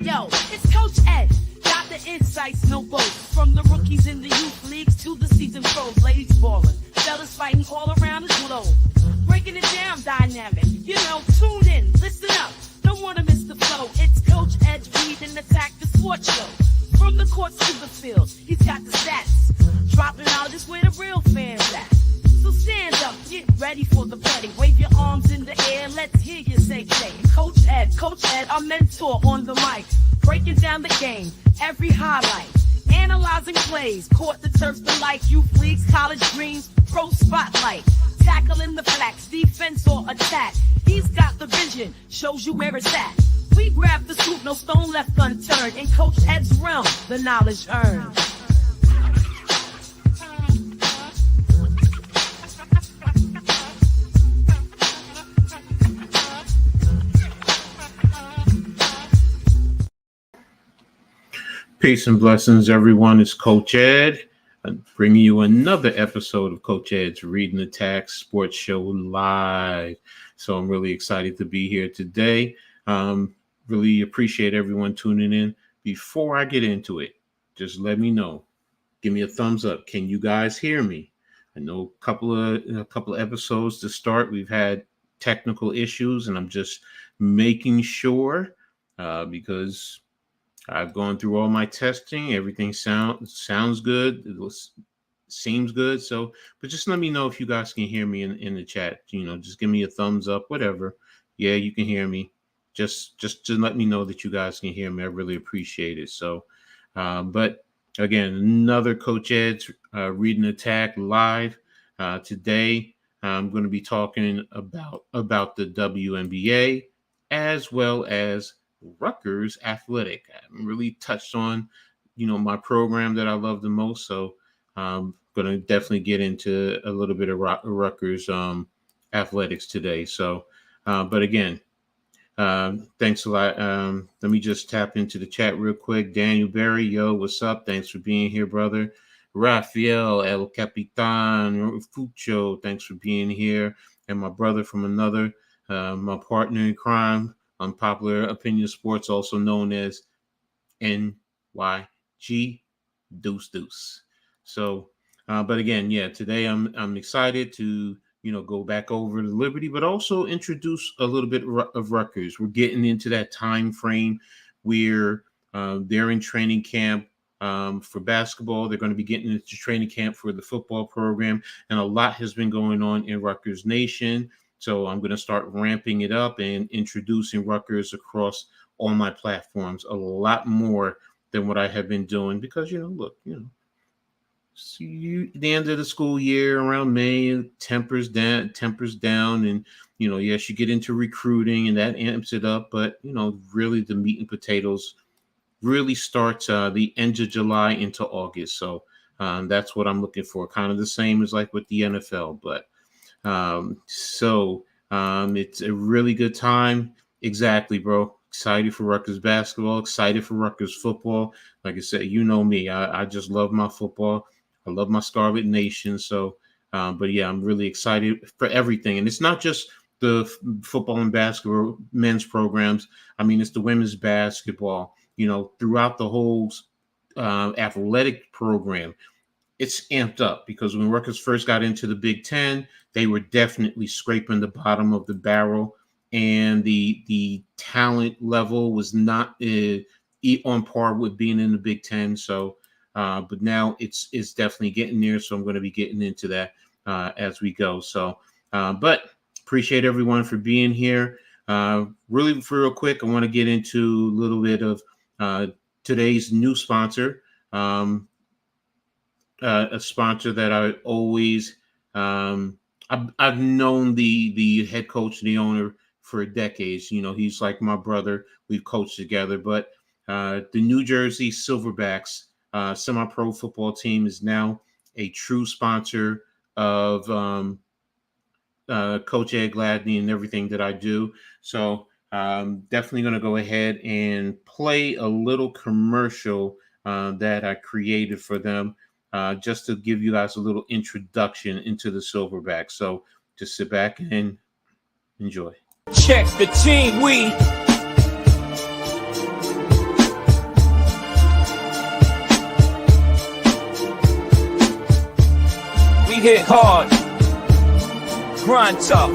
Yo, it's Coach Ed. Got the insights, no boats. From the rookies in the youth leagues to the seasoned pros. Ladies ballin', fellas fighting all around the globe. Breaking it down dynamic. You know, tune in, listen up. Don't wanna miss the flow. It's Coach Ed's Read and Attack, the sports show. From the courts to the field, he's got the stats. Dropping knowledge is where the real fans at. So stand up, get ready for the play. Wave your arms in the air, let's hear you say. Coach Ed, our mentor on the mic. Breaking down the game, every highlight. Analyzing plays, court the turf the like. Youth leagues, college dreams, pro spotlight. Tackling the facts, defense or attack. He's got the vision, shows you where it's at. We grab the scoop, no stone left unturned. In Coach Ed's realm, the knowledge earned. Peace and blessings, everyone. It's Coach Ed. I'm bringing you another episode of Coach Ed's Read and Attack Sports Show live. So I'm really excited to be here today. Really appreciate everyone tuning in. Before I get into it, just let me know. Give me a thumbs up. Can you guys hear me? I know a couple of episodes to start. We've had technical issues, and I'm just making sure because I've gone through all my testing. Everything sounds good. Seems good. So, but just let me know if you guys can hear me in the chat. You know, just give me a thumbs up, whatever. Yeah, you can hear me. Just to let me know that you guys can hear me. I really appreciate it. So, but again, another Coach Ed's Read and Attack live. Today, I'm going to be talking about the WNBA as well as Rutgers Athletic. I haven't really touched on, my program that I love the most. So I'm going to definitely get into a little bit of Rutgers athletics today. So, but again, thanks a lot. Let me just tap into the chat real quick. Daniel Berry, yo, what's up? Thanks for being here, brother. Rafael El Capitan Fucho, thanks for being here. And my brother from another, my partner in crime, Unpopular Opinion Sports, also known as NYG Deuce. So, but again, today I'm excited to go back over to Liberty, but also introduce a little bit of Rutgers. We're getting into that time frame where they're in training camp for basketball. They're going to be getting into training camp for the football program, and a lot has been going on in Rutgers Nation. So I'm going to start ramping it up and introducing Rutgers across all my platforms a lot more than what I have been doing because, see the end of the school year around May, tempers down. And, yes, you get into recruiting and that amps it up. But, really the meat and potatoes really starts the end of July into August. So that's what I'm looking for. Kind of the same as like with the NFL, but it's a really good time. Exactly, bro. Excited for Rutgers basketball, excited for Rutgers football. Like I said, you know me, I just love my football. I love my Scarlet Nation. So, but yeah, I'm really excited for everything. And it's not just the football and basketball men's programs. I mean, it's the women's basketball, throughout the whole athletic program. It's amped up because when Rutgers first got into the Big Ten, they were definitely scraping the bottom of the barrel, and the talent level was not on par with being in the Big Ten. So, but now it's definitely getting there. So I'm going to be getting into that as we go. So, but appreciate everyone for being here. Really, for real quick, I want to get into a little bit of today's new sponsor. A sponsor that I always, I've known the head coach, the owner for decades. He's like my brother. We've coached together. But the New Jersey Silverbacks semi-pro football team is now a true sponsor of Coach Ed Gladney and everything that I do. So definitely going to go ahead and play a little commercial that I created for them. Just to give you guys a little introduction into the Silverbacks. So just sit back and enjoy. Check the team, we hit hard, grind tough.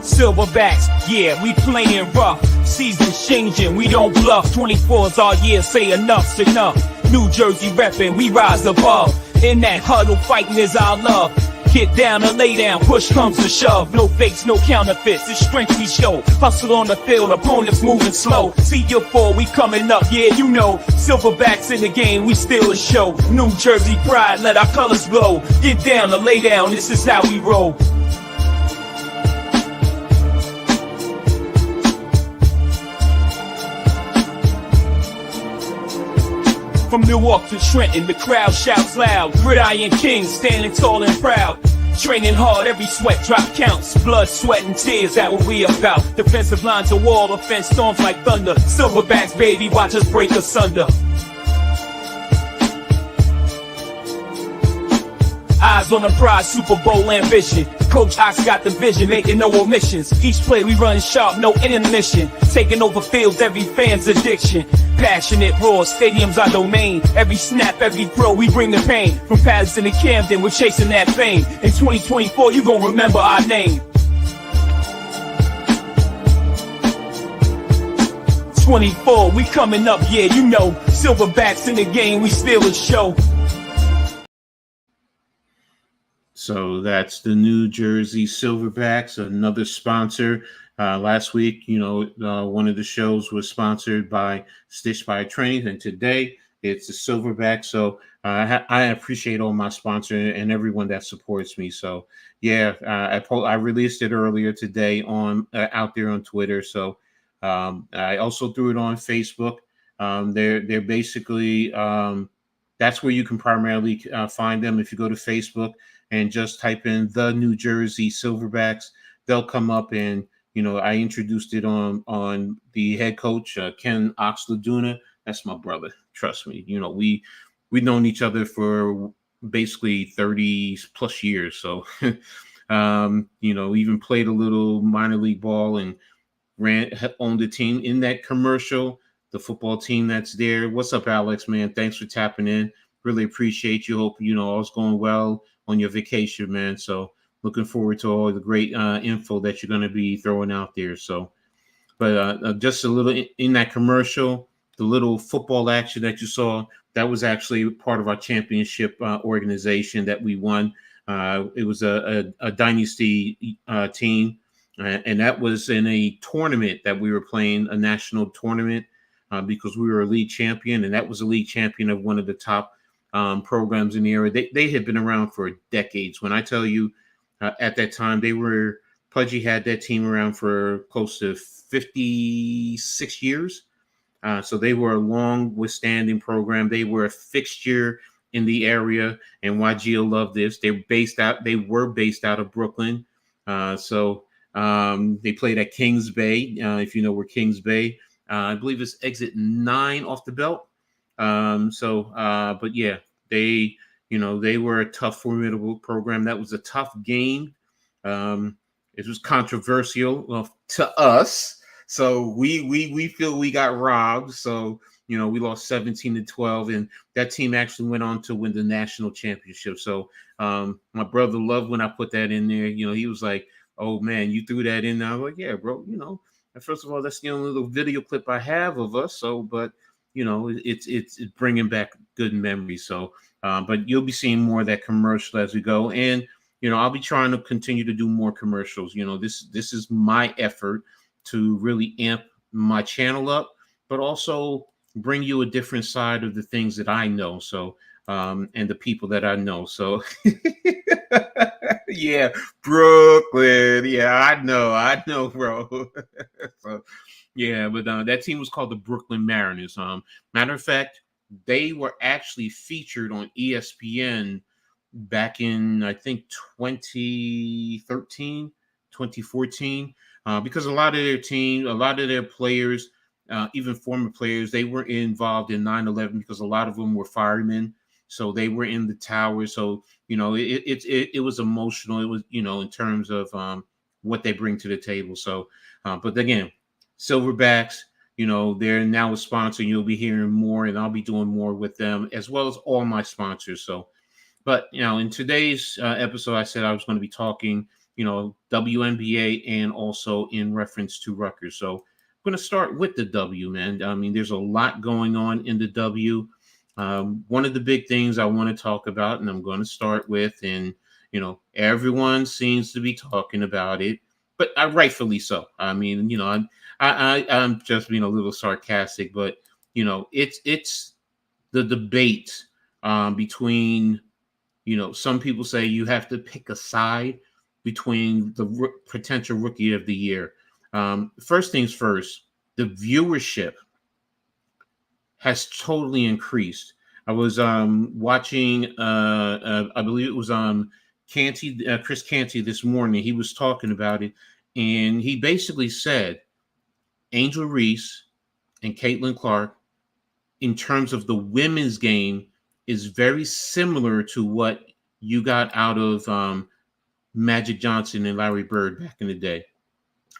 Silverbacks, yeah, we playing rough. Seasons changing, we don't bluff. 24's our year, say enough's enough. New Jersey reppin', we rise above. In that huddle, fighting is our love. Get down or lay down, push comes to shove. No fakes, no counterfeits, it's strength we show. Hustle on the field, opponents moving slow. See your four, we coming up, yeah, you know. Silverbacks in the game, we still a show. New Jersey pride, let our colors glow. Get down or lay down, this is how we roll. From Newark to Trenton, the crowd shouts loud. Gridiron Kings standing tall and proud. Training hard, every sweat drop counts. Blood, sweat, and tears, that what we about. Defensive lines a wall, offense storms like thunder. Silverbacks, baby, watch us break asunder. Eyes on the prize, Super Bowl ambition. Coach Ox got the vision, making no omissions. Each play we run sharp, no intermission. Taking over fields, every fan's addiction. Passionate roar, stadium's our domain. Every snap, every throw, we bring the pain. From Patterson to Camden, we're chasing that fame. In 2024, you gon' remember our name. 24, we coming up, yeah, you know. Silverbacks in the game, we steal a show. So that's the New Jersey Silverbacks, another sponsor. Last week, one of the shows was sponsored by Stitch by Training, and today it's the Silverback. So I appreciate all my sponsors and everyone that supports me. So yeah, I released it earlier today on out there on Twitter. So I also threw it on Facebook. They're basically that's where you can primarily find them. If you go to Facebook and just type in the New Jersey Silverbacks, they'll come up. And I introduced it on the head coach, Ken Oxladuna. That's my brother. Trust me. We've known each other for basically 30 plus years. So, even played a little minor league ball and owned the team in that commercial, the football team that's there. What's up, Alex, man? Thanks for tapping in. Really appreciate you. Hope, all's going well on your vacation, man. So looking forward to all the great info that you're going to be throwing out there. So, but just a little in that commercial, the little football action that you saw, that was actually part of our championship organization that we won. It was a dynasty team, and that was in a tournament that we were playing, a national tournament, because we were a league champion, and that was a league champion of one of the top programs in the area. They had been around for decades. When I tell you, at that time, Pudgy had that team around for close to 56 years. So they were a long withstanding program. They were a fixture in the area, and YGO loved this. They were based out of Brooklyn. So they played at Kings Bay. If you know where Kings Bay, I believe it's exit 9 off the belt. But yeah, they were a tough, formidable program. That was a tough game. It was controversial to us. So we feel we got robbed. So, we lost 17-12, and that team actually went on to win the national championship. So my brother loved when I put that in there. He was like, "Oh man, you threw that in." I was like, "Yeah, bro. First of all, that's the only little video clip I have of us. So, but it's bringing back good memories. So, but you'll be seeing more of that commercial as we go, and I'll be trying to continue to do more commercials. This is my effort to really amp my channel up, but also bring you a different side of the things that I know. So, and the people that I know. So, yeah, Brooklyn. Yeah, I know, bro. So, yeah, but that team was called the Brooklyn Mariners. Matter of fact, they were actually featured on ESPN back in, I think, 2013, 2014, because a lot of their players, even former players, they were involved in 9/11 because a lot of them were firemen. So they were in the tower. So, it was emotional. It was, in terms of what they bring to the table. So, but again, Silverbacks, they're now a sponsor. You'll be hearing more, and I'll be doing more with them, as well as all my sponsors. So But in today's episode, I said I was going to be talking, WNBA and also in reference to Rutgers. So I'm going to start with the W, man. I mean, there's a lot going on in the W. One of the big things I want to talk about, and I'm going to start with, and everyone seems to be talking about it, but rightfully so. I mean, I'm just being a little sarcastic, but it's the debate between, some people say you have to pick a side between the potential rookie of the year. First things first, the viewership has totally increased. I was watching, I believe it was Canty, Chris Canty this morning. He was talking about it, and he basically said Angel Reese and Caitlin Clark, in terms of the women's game, is very similar to what you got out of Magic Johnson and Larry Bird back in the day.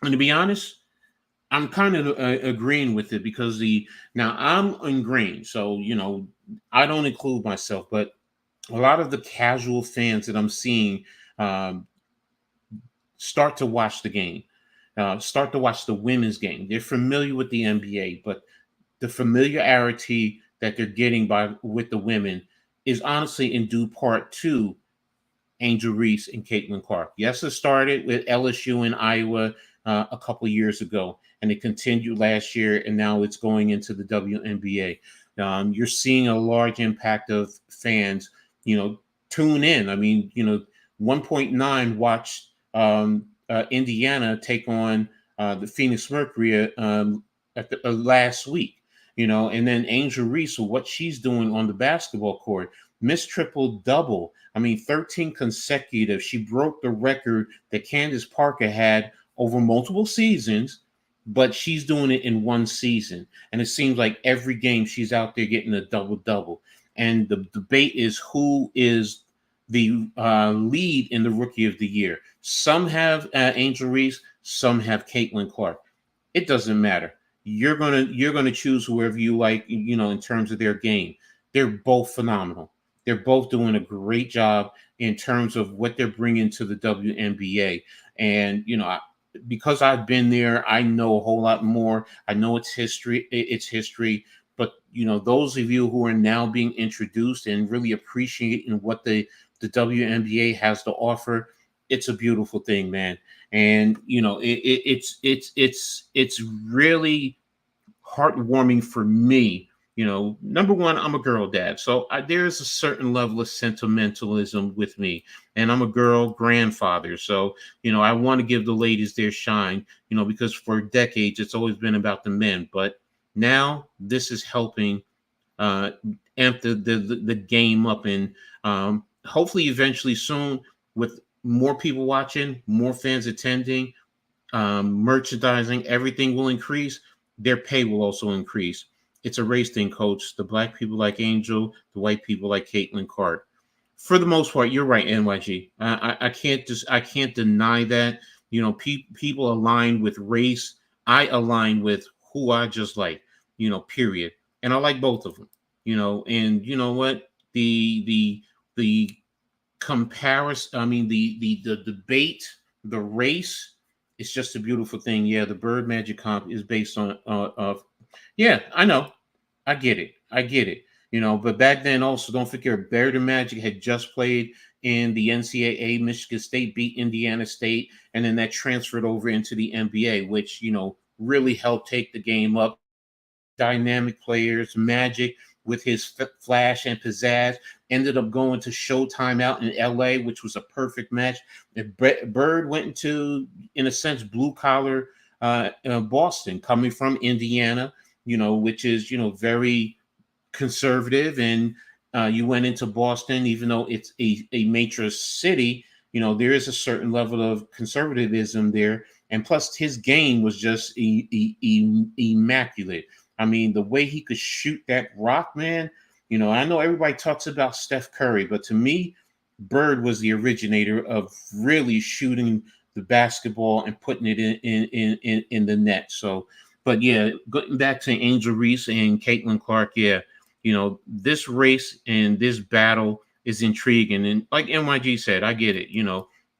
And to be honest, I'm kind of agreeing with it because now I'm ingrained, so I don't include myself, but a lot of the casual fans that I'm seeing start to watch the game, start to watch the women's game. They're familiar with the NBA, but the familiarity that they're getting with the women is honestly in due part to Angel Reese and Caitlin Clark. Yes, it started with LSU and Iowa a couple of years ago, and it continued last year, and now it's going into the WNBA. You're seeing a large impact of fans, tune in. I mean, 1.9 watched Indiana take on the Phoenix Mercury last week, and then Angel Reese, what she's doing on the basketball court, Miss Triple Double. I mean, 13 consecutive. She broke the record that Candace Parker had over multiple seasons, but she's doing it in one season. And it seems like every game she's out there getting a double-double. And the debate is who is the lead in the Rookie of the Year. Some have Angel Reese, some have Caitlin Clark. It doesn't matter. You're gonna choose whoever you like, in terms of their game. They're both phenomenal. They're both doing a great job in terms of what they're bringing to the WNBA. And, because I've been there, I know a whole lot more. I know its history. But, those of you who are now being introduced and really appreciating what the WNBA has to offer, it's a beautiful thing, man. And, it's really heartwarming for me. Number one, I'm a girl dad, so there's a certain level of sentimentalism with me, and I'm a girl grandfather, so I want to give the ladies their shine, because for decades it's always been about the men, but now this is helping amp the game up, and hopefully eventually soon, with more people watching, more fans attending, merchandising, everything will increase. Their pay will also increase. It's a race thing, Coach. The black people like Angel, the white people like Caitlin Clark. For the most part, you're right, NYG. I can't deny that. People align with race. I align with who I just like. Period. And I like both of them. And you know what? The comparison. I mean, the debate, the race. It's just a beautiful thing. Yeah, the Bird Magic comp is based on yeah, I know. I get it. But back then also, don't forget, Bird and Magic had just played in the NCAA. Michigan State beat Indiana State, and then that transferred over into the NBA, which, really helped take the game up. Dynamic players, Magic with his flash and pizzazz, ended up going to Showtime out in LA, which was a perfect match. Bird went into, in a sense, blue collar Boston, coming from Indiana, which is, very conservative. And you went into Boston, even though it's a major city, there is a certain level of conservatism there. And plus his game was just immaculate. I mean, the way he could shoot that rock, man, I know everybody talks about Steph Curry, but to me, Bird was the originator of really shooting the basketball and putting it in the net. So, but yeah, going back to Angel Reese and Caitlin Clark, yeah, this race and this battle is intriguing. And like NYG said, I get it.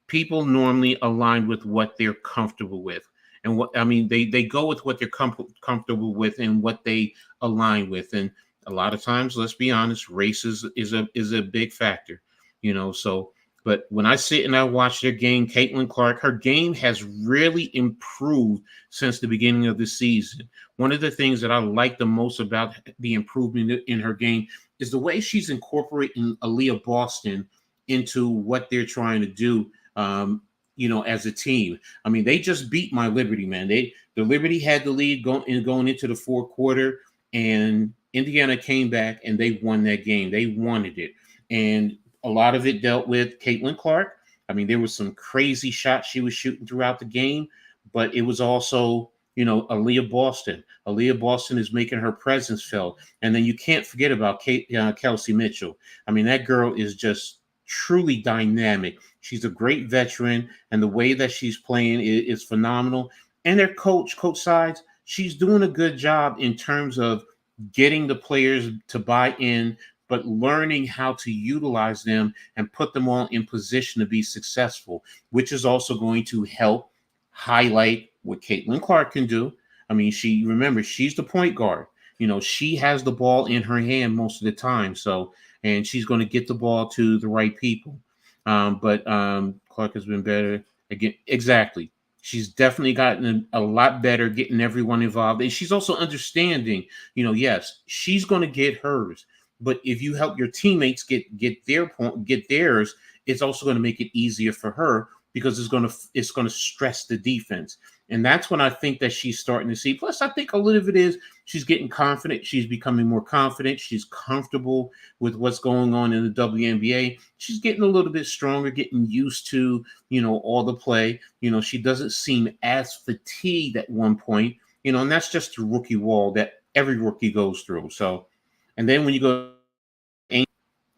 People normally align with what they're comfortable with. And they go with what they're comfortable with and what they align with. And a lot of times, let's be honest, race is a big factor, So, but when I sit and I watch their game, Caitlin Clark, her game has really improved since the beginning of the season. One of the things that I like the most about the improvement in her game is the way she's incorporating Aaliyah Boston into what they're trying to do. As a team. I mean, they just beat my Liberty, man. The Liberty had the lead going into the fourth quarter, and Indiana came back and they won that game. They wanted it. And a lot of it dealt with Caitlin Clark. I mean, there was some crazy shots she was shooting throughout the game, but it was also, Aaliyah Boston. Aaliyah Boston is making her presence felt. And then you can't forget about Kelsey Mitchell. I mean, that girl is just truly dynamic. She's a great veteran, and the way that she's playing is phenomenal. And their Coach Sides, she's doing a good job in terms of getting the players to buy in, but learning how to utilize them and put them all in position to be successful, which is also going to help highlight what Caitlin Clark can do. I mean, she's the point guard. She has the ball in her hand most of the time. So, and she's going to get the ball to the right people. But Clark has been better again. Exactly. She's definitely gotten a lot better getting everyone involved. And she's also understanding, yes, she's going to get hers. But if you help your teammates get theirs, it's also going to make it easier for her because it's going to stress the defense. And that's when I think that she's starting to see. Plus, I think a little of it is she's getting confident. She's becoming more confident. She's comfortable with what's going on in the WNBA. She's getting a little bit stronger, getting used to, all the play. She doesn't seem as fatigued at one point, and that's just the rookie wall that every rookie goes through. So, and then when you go,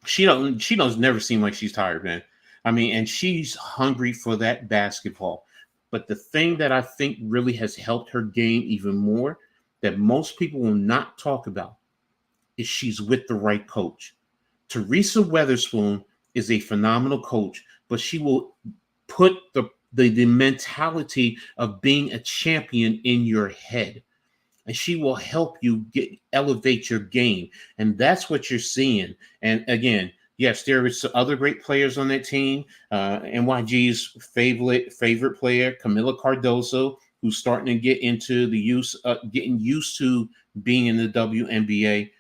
she does never seem like she's tired, man. I mean, and she's hungry for that basketball. But the thing that I think really has helped her game even more that most people will not talk about is she's with the right coach. Teresa Weatherspoon is a phenomenal coach, but she will put the mentality of being a champion in your head. And she will help you elevate your game. And that's what you're seeing. And again, yes, there is other great players on that team. NYG's favorite player, Camila Cardoso, who's starting to get into getting used to being in the WNBA.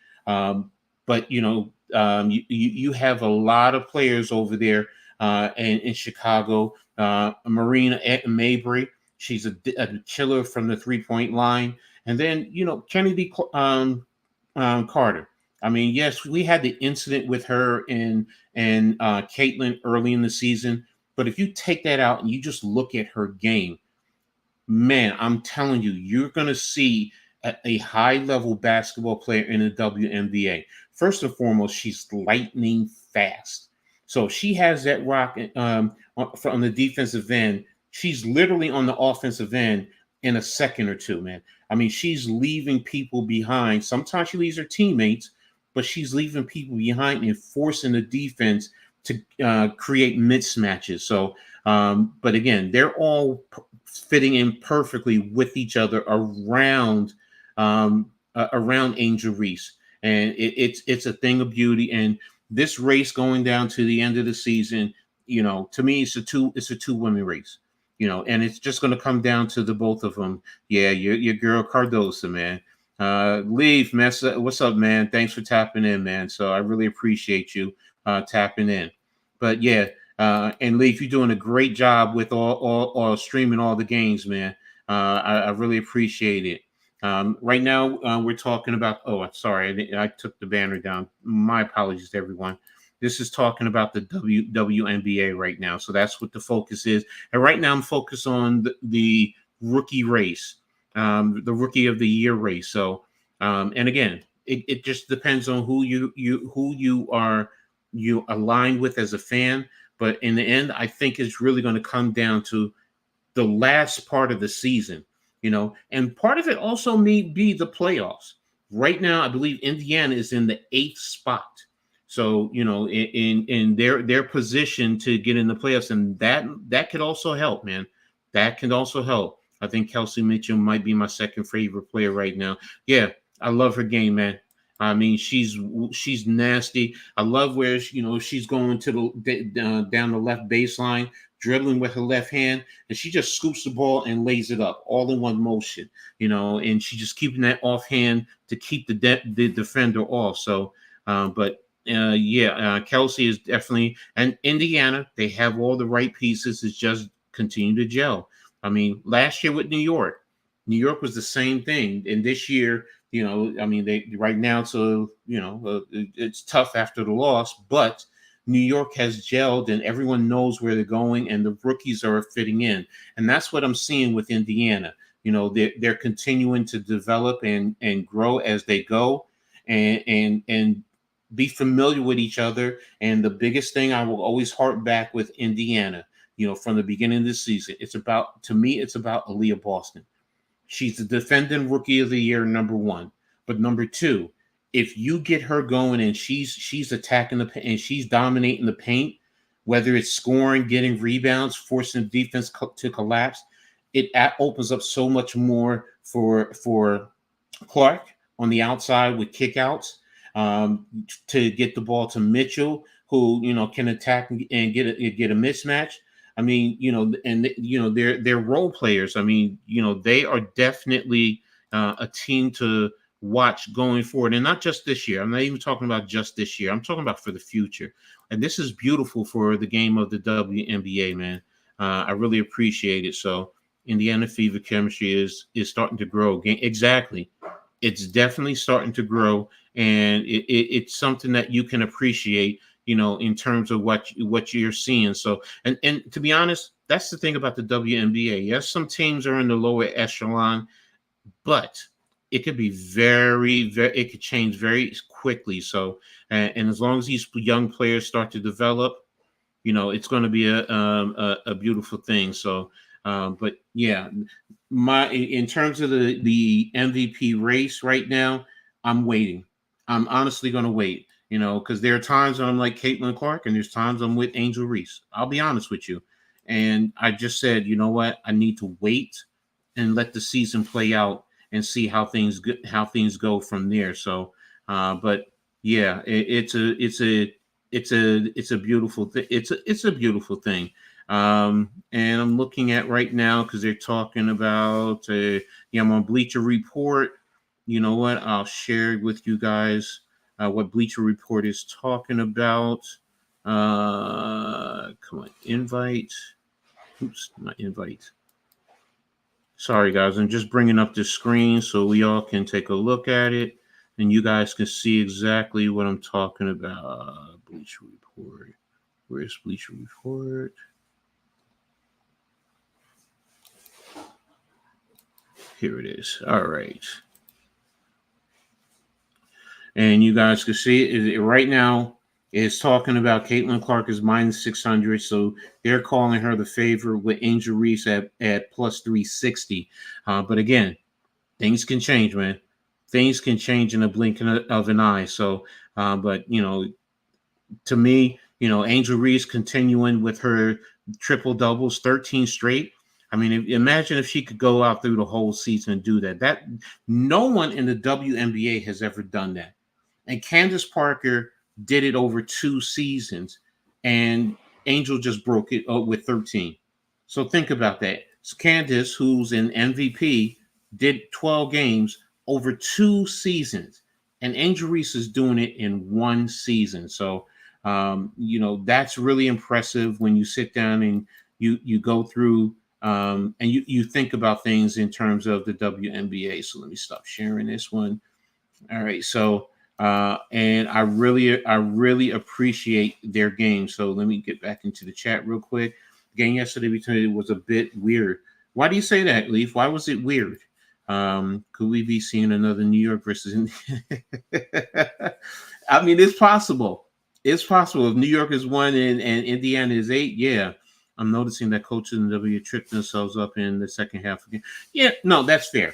But you have a lot of players over there in Chicago. Marina Mabry, she's a killer from the 3-point line. And then, Kennedy Carter. I mean, yes, we had the incident with her and Caitlin early in the season. But if you take that out and you just look at her game, man, I'm telling you, you're going to see a high-level basketball player in the WNBA. First and foremost, she's lightning fast. So she has that rock on the defensive end. She's literally on the offensive end in a second or two, man. I mean, she's leaving people behind. Sometimes she leaves her teammates, but she's leaving people behind and forcing the defense to create mismatches. So, but again, they're all fitting in perfectly with each other around Angel Reese, and it's a thing of beauty. And this race going down to the end of the season, to me, it's a two-women race. And it's just going to come down to the both of them. Yeah, your girl Cardoso, man. Leaf, what's up, man? Thanks for tapping in, man. So I really appreciate you tapping in. But yeah, and Leaf, you're doing a great job with all streaming all the games, man. I really appreciate it. Right now, we're talking about. Oh, I'm sorry, I took the banner down. My apologies to everyone. This is talking about the WNBA right now. So that's what the focus is. And right now I'm focused on the rookie race, the rookie of the year race. So, and again, it just depends on who you align with as a fan. But in the end, I think it's really going to come down to the last part of the season, and part of it also may be the playoffs. Right now, I believe Indiana is in the 8th spot. So, in their position to get in the playoffs, and that could also help, man. That can also help. I think Kelsey Mitchell might be my second favorite player right now. Yeah, I love her game, man. I mean, she's nasty. I love where she's going to down the left baseline, dribbling with her left hand, and she just scoops the ball and lays it up all in one motion. And she just keeping that offhand to keep the defender off. So, but Kelsey is definitely, and Indiana, they have all the right pieces. It's just continue to gel. I mean, last year with New York was the same thing, and this year, they right now, so it's tough after the loss, but New York has gelled, and everyone knows where they're going, and the rookies are fitting in, and that's what I'm seeing with Indiana. They're continuing to develop and grow as they go, and be familiar with each other. And the biggest thing I will always harp back with Indiana, from the beginning of the season, it's about Aaliyah Boston. She's the defending rookie of the year, number one. But number two, if you get her going and she's attacking the paint and she's dominating the paint, whether it's scoring, getting rebounds, forcing the defense to collapse, it opens up so much more for Clark on the outside with kickouts, to get the ball to Mitchell, who can attack and get a mismatch. I mean, they're role players. I mean, they are definitely a team to watch going forward, and not just this year. I'm not even talking about just this year. I'm talking about for the future. And this is beautiful for the game of the WNBA, man. I really appreciate it. So Indiana Fever chemistry is starting to grow. Exactly. It's definitely starting to grow, and it's something that you can appreciate, in terms of what you're seeing. So, and to be honest, that's the thing about the WNBA. Yes, some teams are in the lower echelon, but it could be it could change very quickly. So, and as long as these young players start to develop, it's going to be a beautiful thing. So, but yeah, in terms of the MVP race right now, I'm waiting. I'm honestly going to wait. Because there are times when I'm like Caitlin Clark, and there's times I'm with Angel Reese. I'll be honest with you. And I just said, you know what? I need to wait and let the season play out and see how things go from there. So, but yeah, it's a beautiful thing. It's a beautiful thing. And I'm looking at right now because they're talking about. I'm on Bleacher Report. You know what? I'll share with you guys. What Bleacher Report is talking about. Come on, invite. Oops, not invite. Sorry, guys. I'm just bringing up the screen so we all can take a look at it, and you guys can see exactly what I'm talking about. Bleacher Report. Where's Bleacher Report? Here it is. All right. And you guys can see it right now. It's talking about Caitlin Clark is minus 600. So they're calling her the favorite with Angel Reese at plus 360. But again, things can change, man. Things can change in a blink of an eye. So, but, to me, Angel Reese continuing with her triple doubles, 13 straight. I mean, imagine if she could go out through the whole season and do that. That no one in the WNBA has ever done that. And Candace Parker did it over 2 seasons, and Angel just broke it with 13. So think about that. So Candace, who's an MVP, did 12 games over 2 seasons, and Angel Reese is doing it in 1 season. So, that's really impressive when you sit down and you go through and you think about things in terms of the WNBA. So let me stop sharing this one. All right. So, and I really appreciate their game. So let me get back into the chat real quick. The game yesterday between it was a bit weird. Why do you say that, Leaf? Why was it weird? Could we be seeing another New York versus? I mean, it's possible. It's possible. If New York is 1 and Indiana is 8, yeah. I'm noticing that coaches in W tripped themselves up in the second half again. Yeah, no, that's fair.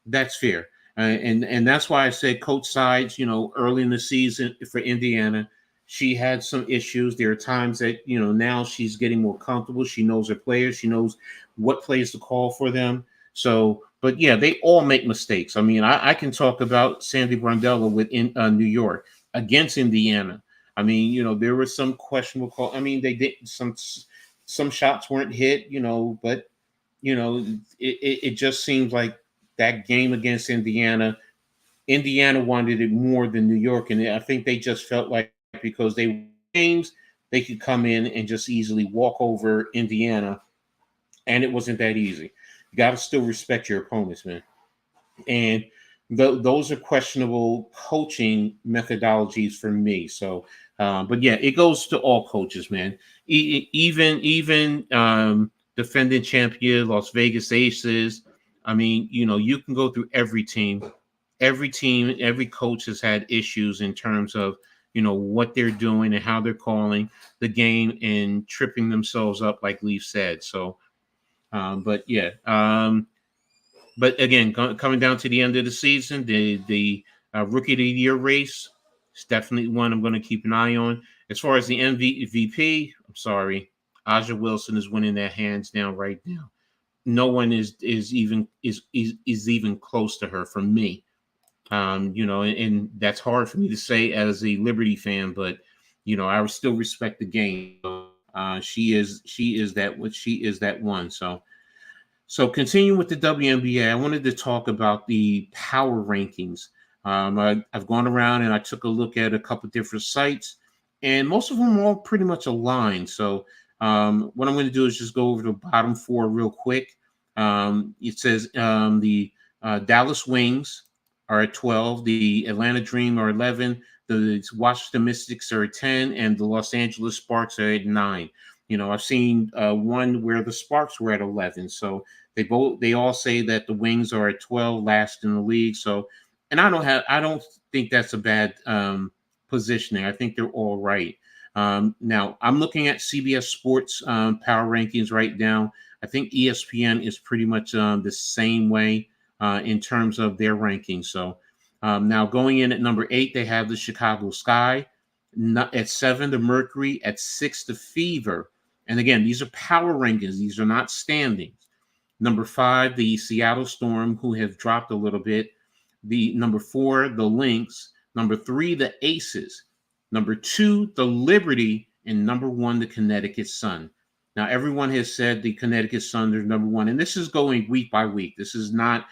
That's fair. And that's why I said coach sides, early in the season for Indiana, she had some issues. There are times that, now she's getting more comfortable. She knows her players. She knows what plays to call for them. So, but yeah, they all make mistakes. I mean, I can talk about Sandy Brandella with New York against Indiana. I mean, there was some questionable call. I mean, they did some shots weren't hit, but it just seems like that game against Indiana wanted it more than New York, and I think they just felt like because they were games, they could come in and just easily walk over Indiana, and it wasn't that easy. You got to still respect your opponents, man. And those are questionable coaching methodologies for me. So, but yeah, it goes to all coaches, man. Even defending champion Las Vegas Aces. I mean, you can go through every team. Every team, every coach has had issues in terms of, what they're doing and how they're calling the game and tripping themselves up, like Leaf said. So, but yeah. But again, coming down to the end of the season, the Rookie of the Year race is definitely one I'm going to keep an eye on. As far as the MVP, I'm sorry, Aja Wilson is winning that hands down right now. No one is even close to her from me. And that's hard for me to say as a Liberty fan, but I would still respect the game. She is that one. So continuing with the WNBA, I wanted to talk about the power rankings. I've gone around and I took a look at a couple different sites, and most of them are all pretty much aligned. So what I'm going to do is just go over the bottom four real quick. It says the Dallas Wings are at 12, the Atlanta Dream are 11, the Washington Mystics are at 10, and the Los Angeles Sparks are at 9. I've seen one where the Sparks were at 11. So they all say that the Wings are at 12, last in the league. So, and I don't think that's a bad positioning. I think they're all right. Now I'm looking at CBS Sports power rankings right now. I think ESPN is pretty much the same way in terms of their rankings. So now going in at number 8, they have the Chicago Sky. At 7, the Mercury. At 6, the Fever. And again, these are power rankings. These are not standings. Number 5, the Seattle Storm, who have dropped a little bit. The number 4, the Lynx. Number 3, the Aces. Number 2, the Liberty. And number 1, the Connecticut Sun. Now, everyone has said the Connecticut Sun is number 1. And this is going week by week. This is not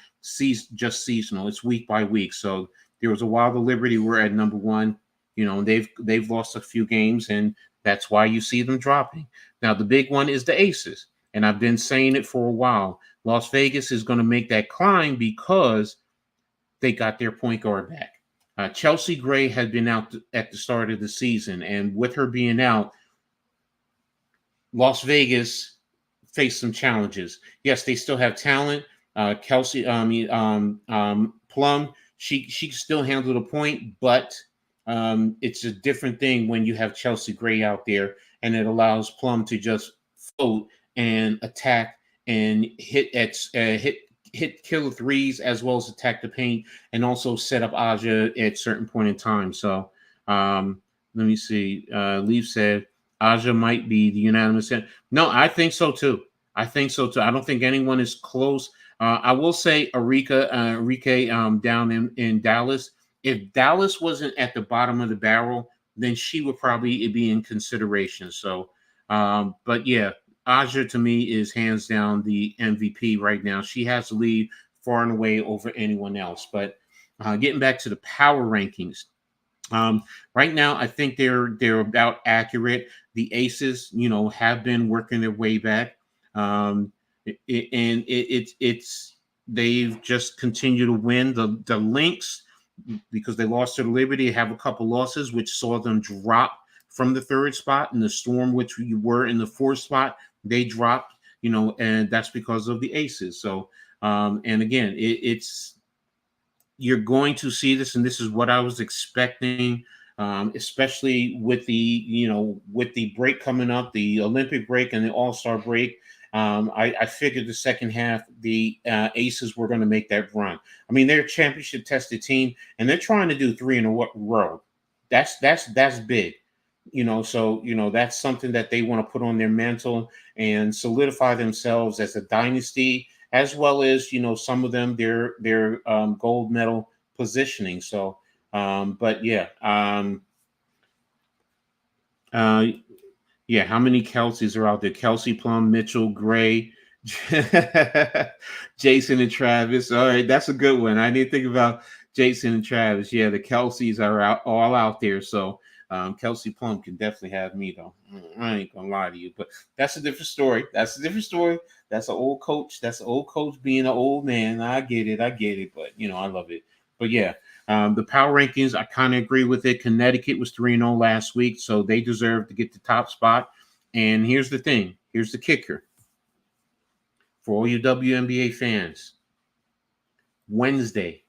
just seasonal. It's week by week. So there was a while the Liberty were at number 1. They've lost a few games, and that's why you see them dropping. Now, the big one is the Aces, and I've been saying it for a while. Las Vegas is going to make that climb because they got their point guard back. Chelsea Gray had been out at the start of the season, and with her being out, Las Vegas faced some challenges. Yes, they still have talent. Kelsey, Plum, she can still handle the point, but it's a different thing when you have Chelsea Gray out there, and it allows Plum to just float and attack and hit killer threes as well as attack the paint and also set up Aja at certain point in time. So let me see. Leaf said Aja might be the unanimous. No, I think so too. I don't think anyone is close. I will say Enrique down in Dallas. If Dallas wasn't at the bottom of the barrel, then she would probably be in consideration. So, but yeah, Aja to me is hands down the MVP right now. She has the lead far and away over anyone else. But getting back to the power rankings, right now I think they're about accurate. The Aces, have been working their way back, and they've just continued to win. The Lynx, because they lost to the Liberty, have a couple losses, which saw them drop from the 3rd spot, and the Storm, which you were in the 4th spot, they dropped, and that's because of the Aces. So, and again, it's you're going to see this, and this is what I was expecting, especially with the break coming up, the Olympic break and the All-Star break. I figured the second half, the Aces were going to make that run. I mean, they're a championship-tested team, and they're trying to do 3 in a row. That's big. So that's something that they want to put on their mantle and solidify themselves as a dynasty, as well as some of them their gold medal positioning. So, but yeah, uh, yeah. How many Kelseys are out there? Kelsey Plum, Mitchell Gray, Jason and Travis. All right, that's a good one. I didn't think about Jason and Travis. Yeah, the Kelseys are all out there. So Kelsey Plum can definitely have me though. I ain't gonna lie to you, but that's a different story. That's a different story. That's an old coach. That's an old coach being an old man. I get it. But I love it. But yeah, the power rankings, I kind of agree with it. Connecticut was 3-0 last week, so they deserve to get the top spot. And here's the thing. Here's the kicker. For all you WNBA fans, Wednesday,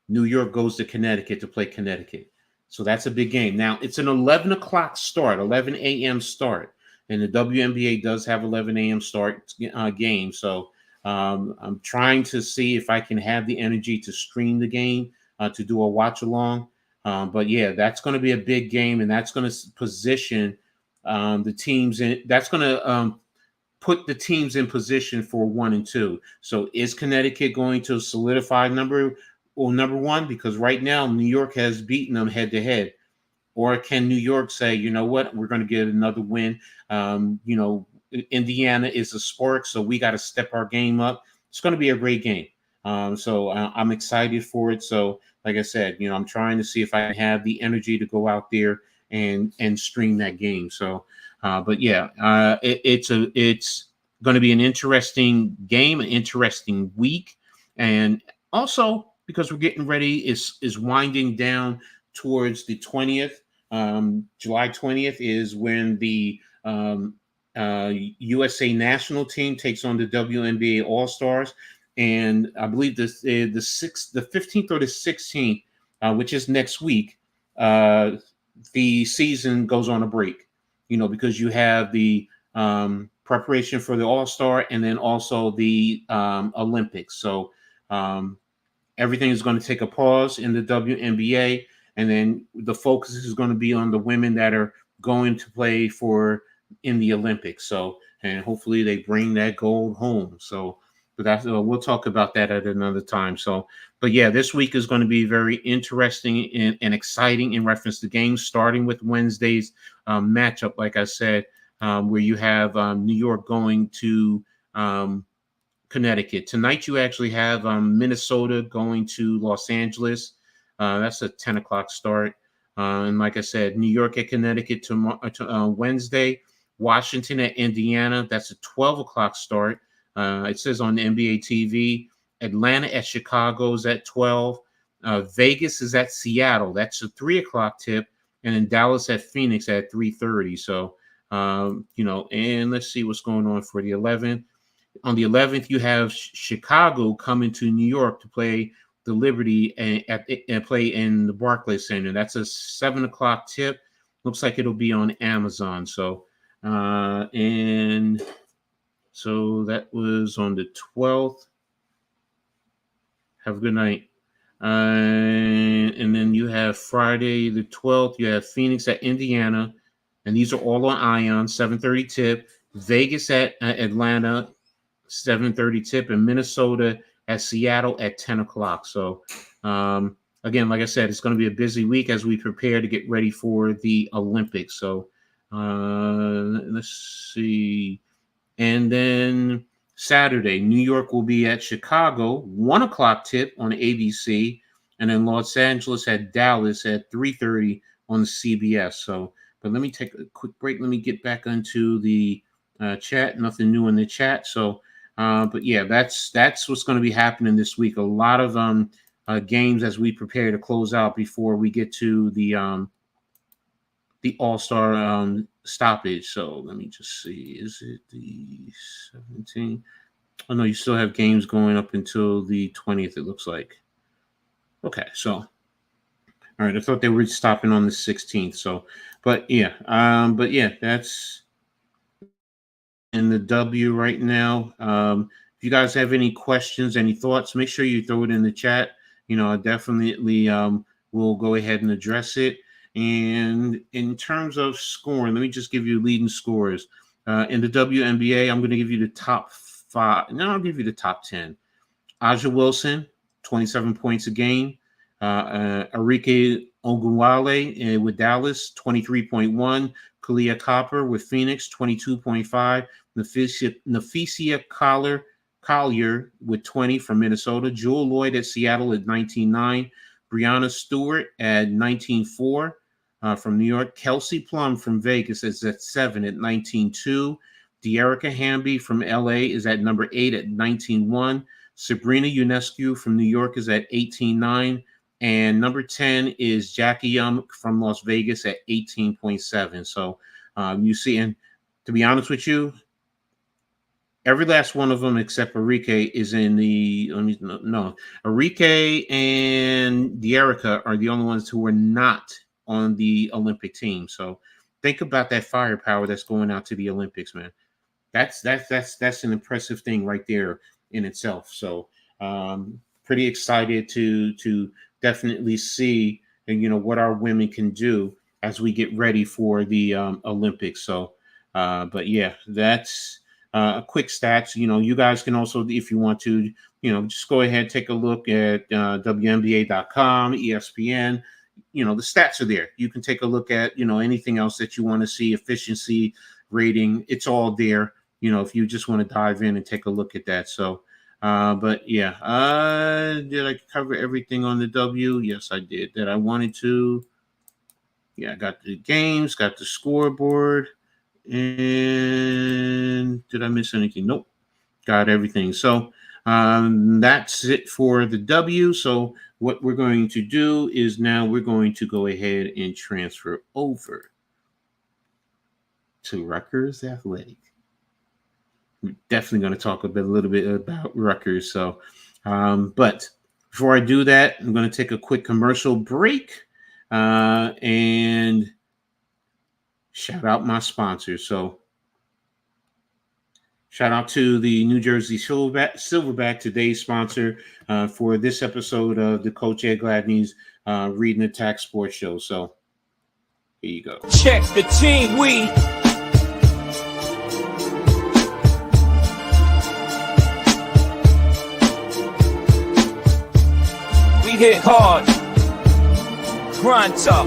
New York goes to Connecticut to play Connecticut. So that's a big game. Now, it's an 11 o'clock start, 11 a.m. start. And the WNBA does have 11 a.m. start game. So I'm trying to see if I can have the energy to stream the game, to do a watch along. But yeah, that's going to be a big game, and that's going to position the teams in. That's going to put the teams in position for 1 and 2. So is Connecticut going to solidify number one? Because right now New York has beaten them head to head. Or can New York say, you know what, we're going to get another win? Indiana is a spark, so we got to step our game up. It's going to be a great game. So I'm excited for it. So like I said, I'm trying to see if I have the energy to go out there and stream that game. So, but yeah, it's going to be an interesting game, an interesting week, and also because we're getting ready, is winding down towards the 20th. July 20th is when the USA national team takes on the WNBA All-Stars, and I believe the 15th or the 16th, which is next week, the season goes on a break. Because you have the preparation for the All-Star and then also the Olympics. So everything is going to take a pause in the WNBA, and then the focus is going to be on the women that are going to play in the Olympics. So, and hopefully they bring that gold home. So, but that's we'll talk about that at another time. So, but yeah, this week is going to be very interesting and exciting in reference to games, starting with Wednesday's matchup, like I said, where you have New York going to Connecticut. Tonight, you actually have Minnesota going to Los Angeles. That's a 10 o'clock start. And like I said, New York at Connecticut Wednesday. Washington at Indiana. That's a 12 o'clock start. It says on NBA TV. Atlanta at Chicago is at 12. Vegas is at Seattle. That's a 3 o'clock tip. And then Dallas at Phoenix at 3:30. So, and let's see what's going on for the 11th. On the 11th, you have Chicago coming to New York to play the Liberty and play in the Barclays Center. That's a 7 o'clock tip. Looks like it'll be on Amazon. So, and so that was on the 12th. Have a good night. And then you have Friday the 12th. You have Phoenix at Indiana, and these are all on Ion, 7:30 tip. Vegas at Atlanta, 7:30 tip, and Minnesota at Seattle at 10 o'clock. So, again, like I said, it's going to be a busy week as we prepare to get ready for the Olympics. So, let's see. And then Saturday, New York will be at Chicago, 1 o'clock tip on ABC, and then Los Angeles at Dallas at 3:30 on the CBS. So, but let me take a quick break. Let me get back into the chat. Nothing new in the chat. So, but yeah, that's what's going to be happening this week. A lot of games as we prepare to close out before we get to the All-Star stoppage. So let me just see. Is it the 17th? Oh no, you still have games going up until the 20th. It looks like. Okay, so all right. I thought they were stopping on the 16th. So, but yeah, that's in the W right now. If you guys have any questions, any thoughts, make sure you throw it in the chat. I definitely will go ahead and address it. And in terms of scoring, let me just give you leading scores. In the WNBA, I'm going to give you the top 5. No, I'll give you the top 10. Aja Wilson, 27 points a game. Arike Ogunwale with Dallas, 23.1. Kalia Copper with Phoenix, 22.5. Naphesia Collier with 20 from Minnesota. Jewel Lloyd at Seattle at 19.9. Brianna Stewart at 19.4 from New York. Kelsey Plum from Vegas is at 7 at 19.2. De'Erica Hamby from LA is at number 8 at 19.1. Sabrina Ionescu from New York is at 18.9. And number 10 is Jackie Young from Las Vegas at 18.7. So you see, and to be honest with you, every last one of them except Arike is in the, Arike and De'Erica are the only ones who are not on the Olympic team. So think about that firepower that's going out to the Olympics, man. That's an impressive thing right there in itself. So pretty excited to definitely see, what our women can do as we get ready for the Olympics. So, but yeah, that's a quick stats. You guys can also, if you want to, just go ahead, take a look at WNBA.com, ESPN. The stats are there. You can take a look at, anything else that you want to see, efficiency rating. It's all there, if you just want to dive in and take a look at that. So, but yeah, did I cover everything on the W? Yes, I did. That I wanted to. Yeah, I got the games, got the scoreboard, and did I miss anything? Nope, got everything. So that's it for the W. So what we're going to do is now we're going to go ahead and transfer over to Rutgers Athletic. We're definitely going to talk a little bit about Rutgers. So, but before I do that, I'm going to take a quick commercial break and shout out my sponsors. So, shout out to the New Jersey Silverback, today's sponsor for this episode of the Coach Ed Gladney's Reading Attack Sports Show. So, here you go. Check the team, we hit hard, grind tough,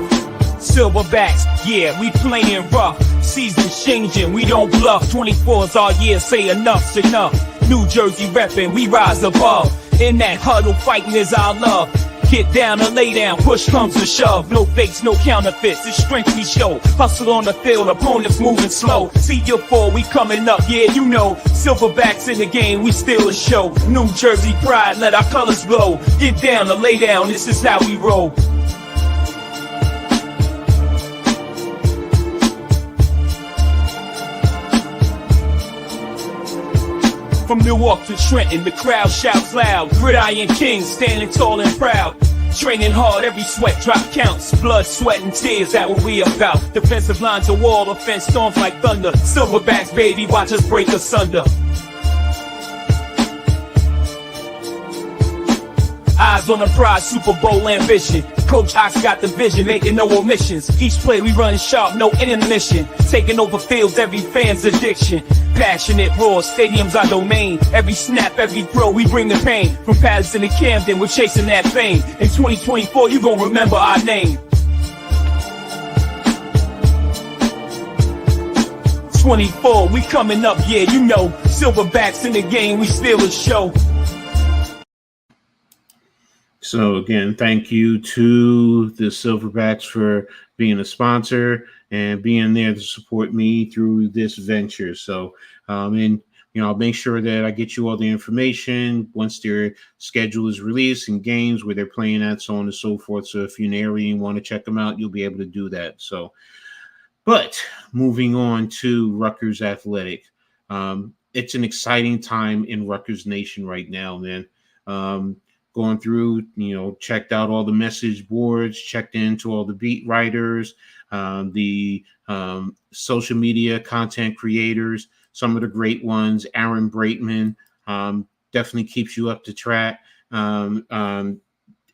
Silverbacks, yeah, we playing rough. Season's changing, we don't bluff. 24's our year, say enough's enough. New Jersey reppin', we rise above. In that huddle, fighting is our love. Get down or lay down, push comes to shove. No fakes, no counterfeits, it's strength we show. Hustle on the field, opponents moving slow. See your fall, we coming up, yeah, Silverbacks in the game, we still a show. New Jersey pride, let our colors glow. Get down or lay down, this is how we roll. From Newark to Trenton, the crowd shouts loud. Gridiron Kings standing tall and proud. Training hard, every sweat drop counts. Blood, sweat, and tears, that what we about. Defensive line to wall, offense storms like thunder. Silverbacks, baby, watch us break asunder. Eyes on the prize, Super Bowl ambition. Coach Ox got the vision, making no omissions. Each play we run sharp, no intermission. Taking over fields, every fan's addiction. Passionate raw, stadiums our domain. Every snap, every throw, we bring the pain. From Patterson to Camden, we're chasing that fame. In 2024, you gon' remember our name. 24, we coming up, yeah, Silverbacks in the game, we steal a show. So again, thank you to the Silverbacks for being a sponsor and being there to support me through this venture. So, and I'll make sure that I get you all the information once their schedule is released and games where they're playing at, so on and so forth. So if you're in the area and want to check them out, you'll be able to do that. So, but moving on to Rutgers Athletic, it's an exciting time in Rutgers Nation right now, man. Going through, checked out all the message boards, checked into all the beat writers, the social media content creators, some of the great ones. Aaron Braitman definitely keeps you up to track.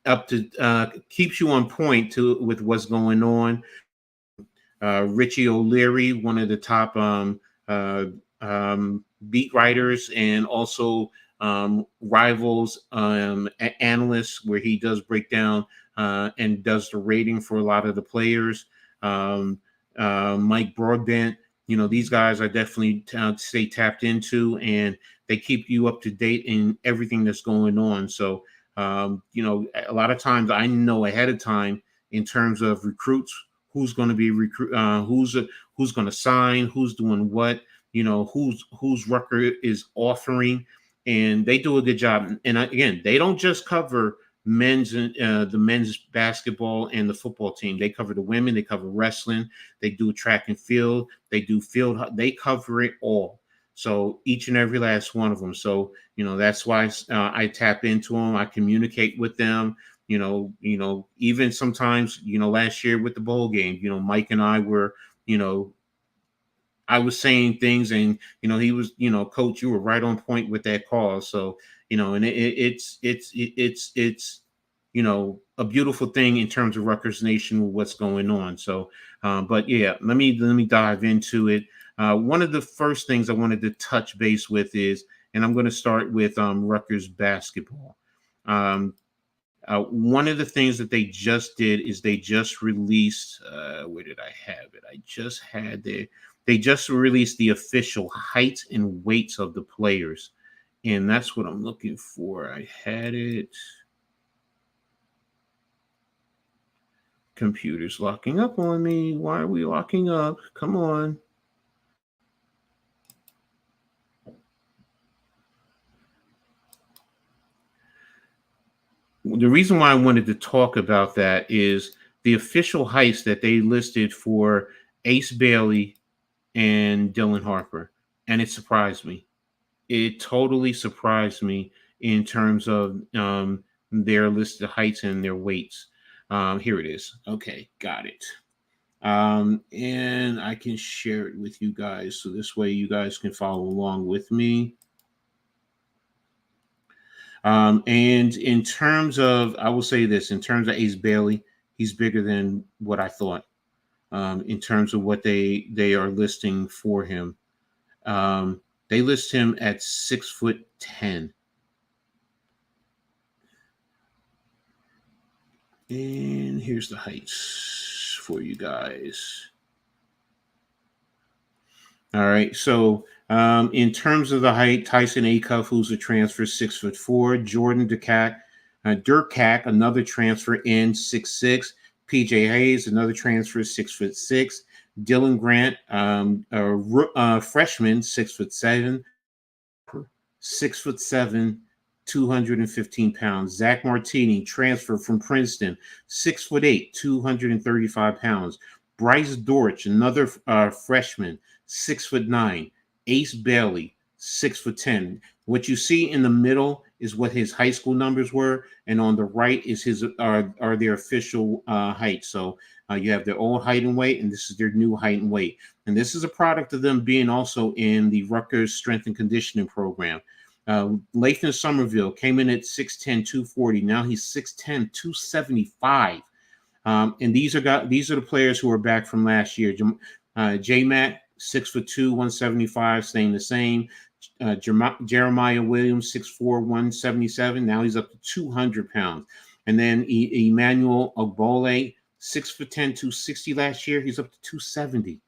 up to keeps you on point with what's going on. Richie O'Leary, one of the top uh, beat writers, and also Rivals analyst, where he does break down and does the rating for a lot of the players. Mike Broadbent, these guys I definitely stay tapped into, and they keep you up to date in everything that's going on. So, a lot of times I know ahead of time in terms of recruits, who's going to be who's going to sign, who's doing what, whose Rucker is offering, and they do a good job. And again, they don't just cover men's and the men's basketball and the football team. They cover the women, they cover wrestling, they do track and field, they do field, they cover it all. So each and every last one of them. So that's why I tap into them. I communicate with them. Even sometimes, last year with the bowl game, Mike and I were, I was saying things, and he was, Coach, you were right on point with that call. So and it's a beautiful thing in terms of Rutgers Nation with what's going on. So, but yeah, let me dive into it. One of the first things I wanted to touch base with is, and I'm going to start with Rutgers basketball. One of the things that they just did is they just released, where did I have it? I just had it. They just released the official heights and weights of the players. And that's what I'm looking for. I had it. Computer's locking up on me. Why are we locking up? Come on. The reason why I wanted to talk about that is the official heights that they listed for Ace Bailey and Dylan Harper. And it surprised me. It totally surprised me in terms of their listed heights and their weights. Here it is. Okay, got it. And I can share it with you guys, so this way you guys can follow along with me. And in terms of, I will say this, in terms of Ace Bailey, he's bigger than what I thought. In terms of what they are listing for him. They list him at 6'10". And here's the heights for you guys. All right. So in terms of the height, Tyson Acuff, who's a transfer, 6'4". Jordan Durkak, another transfer in 6'6". PJ Hayes, another transfer, 6'6". Dylan Grant, a freshman, 6'7", 6'7", 215 pounds. Zach Martini, transfer from Princeton, 6'8", 235 pounds. Bryce Dortch, another freshman, 6'9". Ace Bailey, 6'10". What you see in the middle is what his high school numbers were, and on the right is his are their official height. So you have their old height and weight, and this is their new height and weight. And this is a product of them being also in the Rutgers Strength and Conditioning program. Lathan Somerville came in at 6'10", 240. Now he's 6'10", 275. And these are the players who are back from last year. J-Mac, 6'2", 175, staying the same. Jeremiah Williams, 6'4", 177. Now he's up to 200 pounds. And then Emmanuel Ogbole, 6'10", 260 last year. He's up to 270.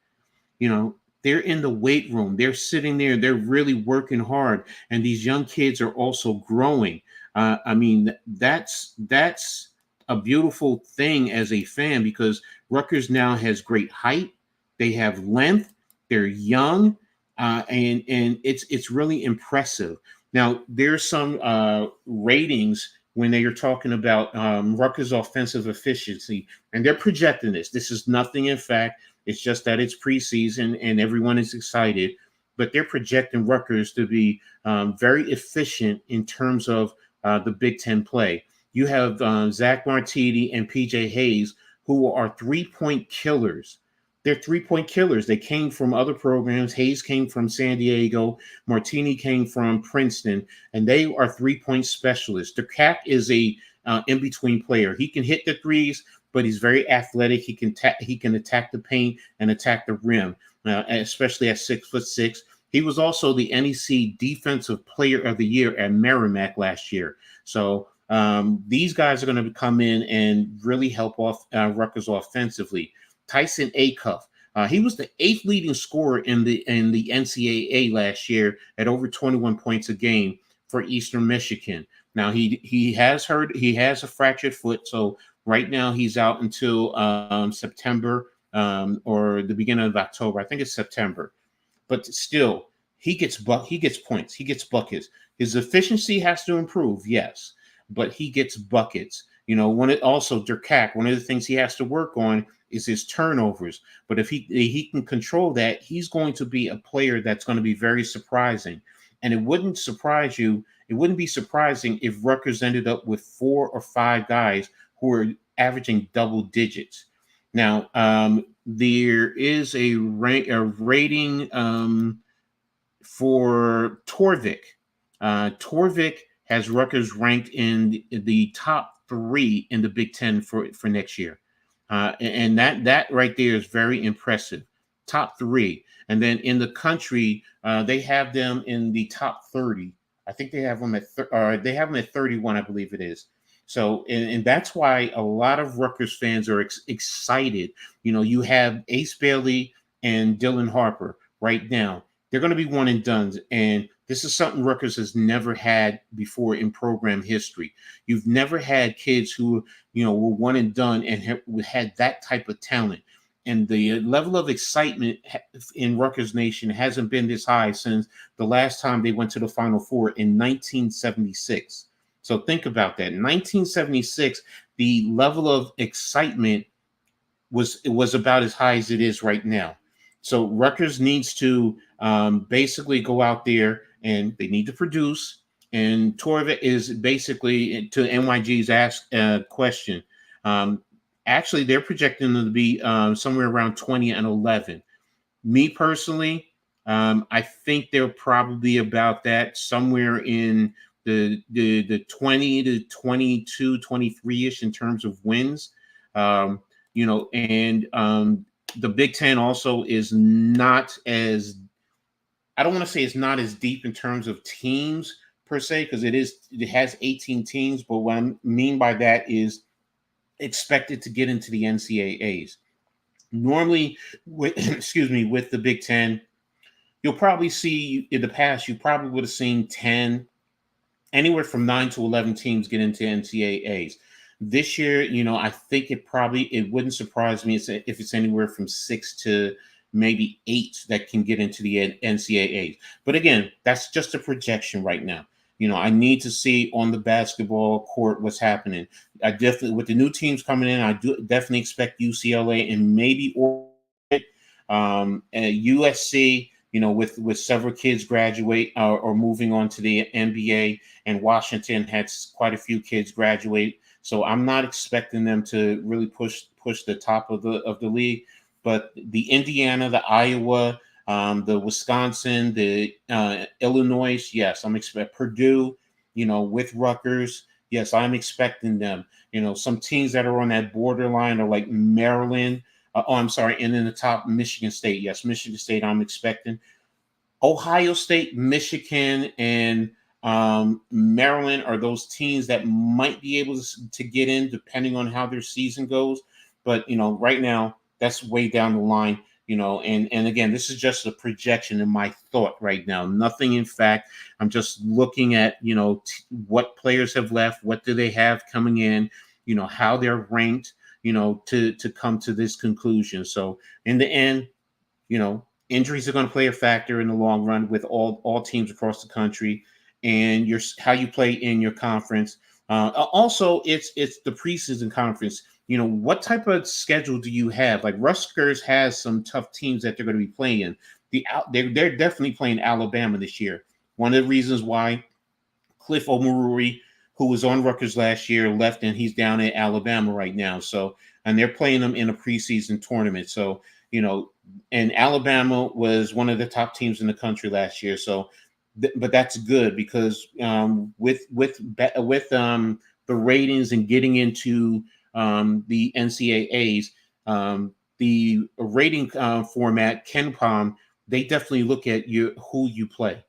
They're in the weight room. They're sitting there. They're really working hard. And these young kids are also growing. That's a beautiful thing as a fan, because Rutgers now has great height. They have length. They're young. And it's really impressive. Now, there's some ratings when they are talking about Rutgers' offensive efficiency, and they're projecting this. This is nothing in fact. It's just that it's preseason and everyone is excited, but they're projecting Rutgers to be very efficient in terms of the Big Ten play. You have Zach Martini and PJ Hayes, who are three-point killers. They're three-point killers. They came from other programs. Hayes came from San Diego. Martini came from Princeton, and they are three-point specialists. Durkak is a in between player. He can hit the threes, but he's very athletic. He can attack the paint and attack the rim, especially at 6'6". He was also the NEC Defensive Player of the Year at Merrimack last year. So these guys are going to come in and really help off Rutgers offensively. Tyson Acuff. He was the 8th leading scorer in the NCAA last year at over 21 points a game for Eastern Michigan. Now he has a fractured foot, so right now he's out until September or the beginning of October. I think it's September. But still, he gets points, he gets buckets. His efficiency has to improve, yes, but he gets buckets. Durkak, one of the things he has to work on is his turnovers. But if he can control that, he's going to be a player that's going to be very surprising. And it wouldn't be surprising if Rutgers ended up with 4 or 5 guys who are averaging double digits. Now, there is a rating for Torvik. Torvik has Rutgers ranked in the top 3 in the Big Ten for next year. And that right there is very impressive. Top 3. And then in the country, they have them in the top 30. I think they have them at 31, I believe it is. So, and that's why a lot of Rutgers fans are excited. You have Ace Bailey and Dylan Harper right now. They're going to be one and done. And this is something Rutgers has never had before in program history. You've never had kids who, were one and done and had that type of talent. And the level of excitement in Rutgers Nation hasn't been this high since the last time they went to the Final Four in 1976. So think about that. In 1976, the level of excitement was about as high as it is right now. So Rutgers needs to basically go out there and they need to produce. And Torvik is basically, to NYG's question, actually they're projecting them to be somewhere around 20 and 11. Me personally, I think they're probably about that, somewhere in the 20 to 22, 23-ish in terms of wins. And the Big Ten also is not as, I don't want to say it's not as deep in terms of teams per se, because it has 18 teams, but what I mean by that is expected to get into the NCAAs. Normally, with the Big Ten, you'll probably see in the past, you probably would have seen 10, anywhere from 9 to 11 teams get into NCAAs. This year, I think it wouldn't surprise me if it's anywhere from 6 to maybe 8 that can get into the NCAAs. But again, that's just a projection right now. I need to see on the basketball court what's happening. I definitely, with the new teams coming in, I do definitely expect UCLA and maybe Oregon, USC, with several kids graduate or moving on to the NBA, and Washington had quite a few kids graduate. So I'm not expecting them to really push the top of the league, but the Indiana, the Iowa, the Wisconsin, the Illinois, yes, I'm expecting Purdue, with Rutgers, yes, I'm expecting them. Some teams that are on that borderline are like Maryland. And in the top, Michigan State. Yes, Michigan State, I'm expecting. Ohio State, Michigan, and Maryland are those teams that might be able to get in depending on how their season goes. But, right now, that's way down the line, and again, this is just a projection in my thought right now. Nothing in fact. I'm just looking at, what players have left, what do they have coming in, how they're ranked, to come to this conclusion. So in the end, injuries are going to play a factor in the long run with all teams across the country, and how you play in your conference. Also, it's the preseason conference. What type of schedule do you have? Like Rutgers has some tough teams that they're going to be playing. They're definitely playing Alabama this year. One of the reasons why Cliff Omoruyi, who was on Rutgers last year, left, and he's down at Alabama right now. So, and they're playing them in a preseason tournament. So, and Alabama was one of the top teams in the country last year. So, but that's good because with the ratings and getting into the NCAAs, the rating format, KenPom, they definitely look at who you play,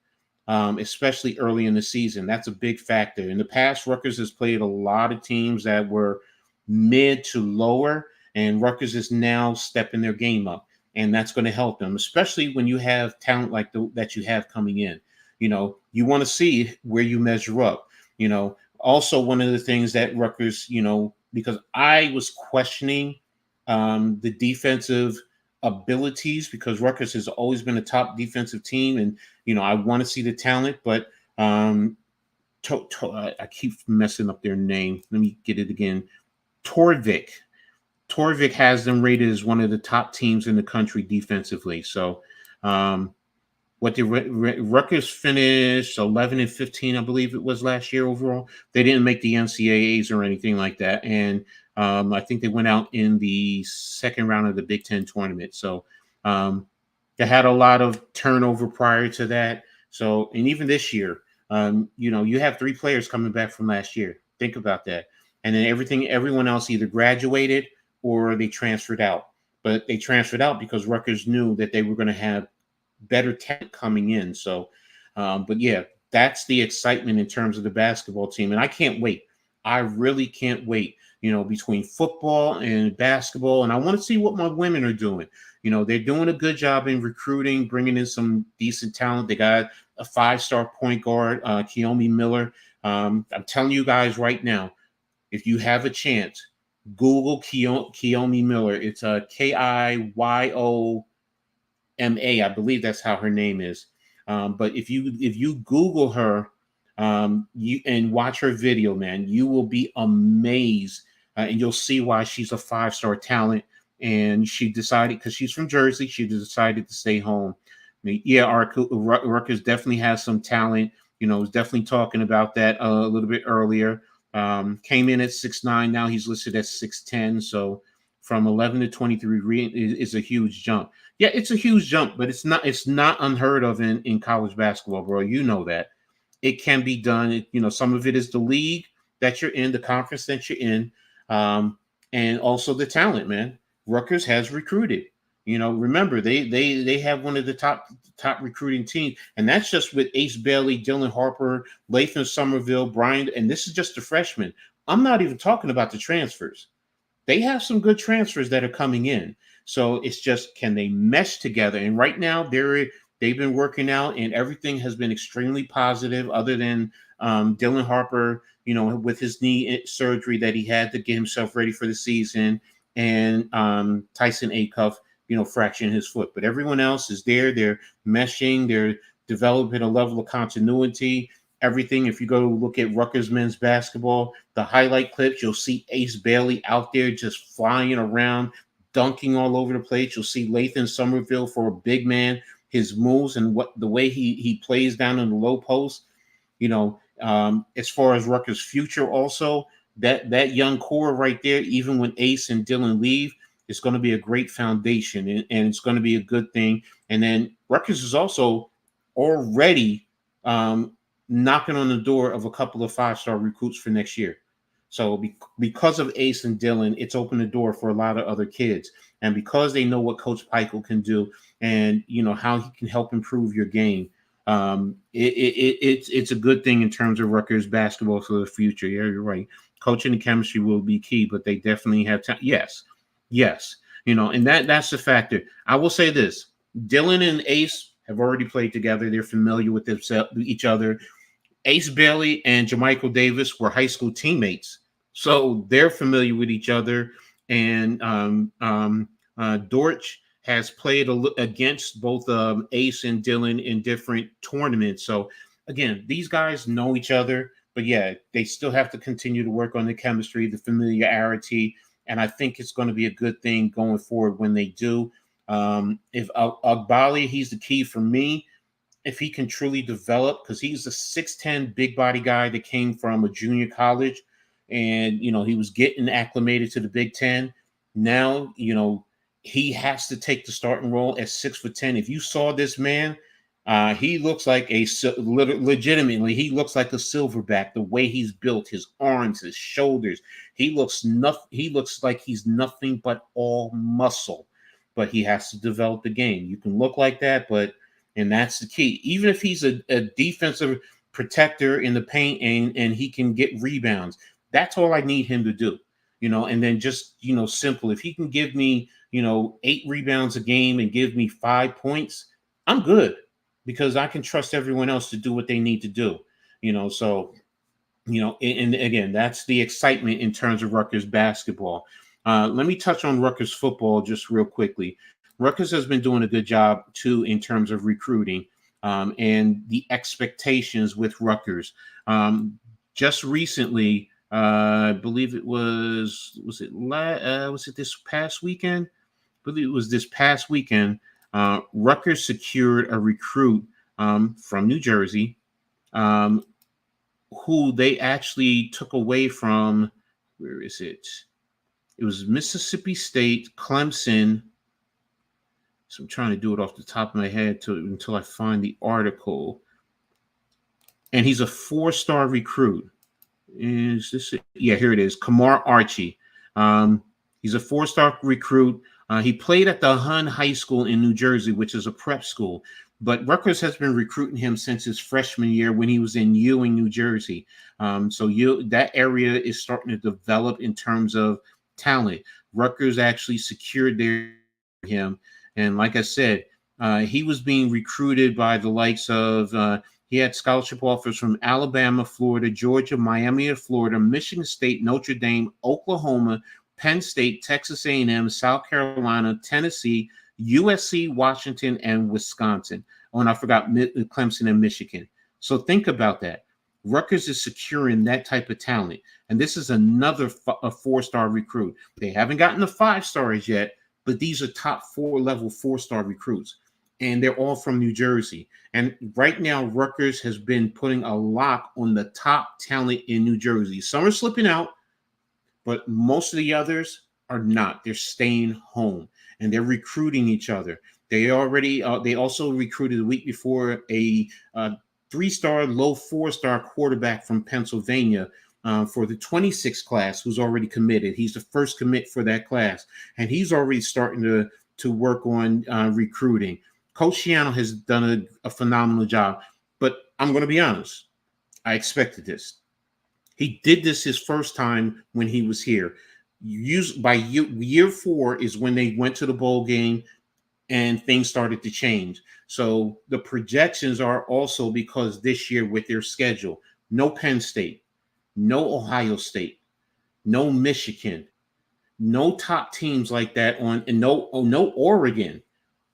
especially early in the season. That's a big factor. In the past, Rutgers has played a lot of teams that were mid to lower, and Rutgers is now stepping their game up, and that's going to help them, especially when you have talent like that you have coming in. You want to see where you measure up. Also one of the things that Rutgers, because I was questioning the defensive abilities, because Rutgers has always been a top defensive team, and I want to see the talent, but I keep messing up their name. Let me get it again. Torvik has them rated as one of the top teams in the country defensively. So what the Rutgers finished 11-15, I believe it was last year overall. They didn't make the NCAAs or anything like that, and I think they went out in the second round of the Big Ten tournament. So they had a lot of turnover prior to that. So, and even this year, you have 3 players coming back from last year. Think about that. And then everyone else either graduated or they transferred out. But they transferred out because Rutgers knew that they were going to have better talent coming in. So, but yeah, that's the excitement in terms of the basketball team. And I can't wait. I really can't wait, between football and basketball. And I want to see what my women are doing. They're doing a good job in recruiting, bringing in some decent talent. They got a 5-star point guard, Kiyomi Miller. I'm telling you guys right now, if you have a chance, Google Kiyomi Miller. It's Kiyomi. I believe that's how her name is. But if you Google her, and watch her video, man, you will be amazed, and you'll see why she's a 5-star talent. And she decided, because she's from Jersey, she decided to stay home. Rutgers definitely has some talent. Was definitely talking about that a little bit earlier. Came in at 6'9". Now he's listed at 6'10". So from 11 to 23 is a huge jump. Yeah, it's a huge jump, but it's not unheard of in college basketball, bro. You know that. It can be done. Some of it is the league that you're in, the conference that you're in, and also the talent, man. Rutgers has recruited. Remember, they have one of the top recruiting teams, and that's just with Ace Bailey, Dylan Harper, Lathan Somerville, Brian, and this is just the freshmen. I'm not even talking about the transfers. They have some good transfers that are coming in. So it's just, can they mesh together? And right now they've been working out, and everything has been extremely positive, other than Dylan Harper, with his knee surgery that he had to get himself ready for the season, and Tyson Acuff, fracturing his foot. But everyone else is there. They're meshing. They're developing a level of continuity. Everything. If you go look at Rutgers men's basketball, the highlight clips, you'll see Ace Bailey out there just flying around, dunking all over the place. You'll see Lathan Somerville, for a big man, his moves and the way he plays down in the low post. As far as Rutgers' future, also that young core right there, even when Ace and Dylan leave, it's going to be a great foundation, and it's going to be a good thing. And then Rutgers is also already knocking on the door of a couple of 5-star recruits for next year. So because of Ace and Dylan, it's opened the door for a lot of other kids. And because they know what Coach Pikiell can do, and how he can help improve your game, it's a good thing in terms of Rutgers basketball for the future. Yeah, you're right. Coaching and chemistry will be key, but they definitely have time. Yes. And that's the factor. I will say this: Dylan and Ace have already played together. They're familiar with each other. Ace Bailey and Jermichael Davis were high school teammates, so they're familiar with each other. And Dortch has played against both Ace and Dylan in different tournaments. So again, these guys know each other, but yeah, they still have to continue to work on the chemistry, the familiarity, and I think it's going to be a good thing going forward when they do. If Agbali, he's the key for me. If he can truly develop, because he's a 6'10" big body guy that came from a junior college, and he was getting acclimated to the Big Ten. Now he has to take the starting role at 6'10". If you saw this man, He looks like legitimately. He looks like a silverback. The way he's built, his arms, his shoulders. He looks He looks like he's nothing but all muscle. But he has to develop the game. You can look like that, and that's the key. Even if he's a defensive protector in the paint and he can get rebounds, that's all I need him to do. And then just simple. If he can give me 8 rebounds a game and give me 5 points, I'm good. Because I can trust everyone else to do what they need to do, So, and again, that's the excitement in terms of Rutgers basketball. Let me touch on Rutgers football just real quickly. Rutgers has been doing a good job too in terms of recruiting and the expectations with Rutgers. Just recently, I believe it was it this past weekend? I believe it was this past weekend. Rutgers secured a recruit from New Jersey who they actually took away from, where is it? It was Mississippi State, Clemson. So I'm trying to do it off the top of my head until I find the article. And he's a 4-star recruit. Is this it? Yeah, here it is. Kamar Archie. He's a 4-star recruit. He played at the Hun High School in New Jersey, which is a prep school. But Rutgers has been recruiting him since his freshman year when he was in Ewing, New Jersey. So that area is starting to develop in terms of talent. Rutgers actually secured him. And like I said, he was being recruited by the likes of he had scholarship offers from Alabama, Florida, Georgia, Miami of Florida, Michigan State, Notre Dame, Oklahoma, Penn State, Texas A&M, South Carolina, Tennessee, USC, Washington, and Wisconsin. Oh, and I forgot Clemson and Michigan. So think about that. Rutgers is securing that type of talent. And this is another 4-star recruit. They haven't gotten the 5 stars yet, but these are top 4-level 4-star recruits. And they're all from New Jersey. And right now, Rutgers has been putting a lock on the top talent in New Jersey. Some are slipping out, but most of the others are not. They're staying home, and they're recruiting each other. They also recruited the week before a 3-star, low 4-star quarterback from Pennsylvania for the 26 class who's already committed. He's the first commit for that class, and he's already starting to work on recruiting. Coach Schiano has done a phenomenal job, but I'm going to be honest. I expected this. He did this his first time when he was here. By year 4 is when they went to the bowl game and things started to change. So the projections are also because this year with their schedule, no Penn State, no Ohio State, no Michigan, no top teams like that and no Oregon.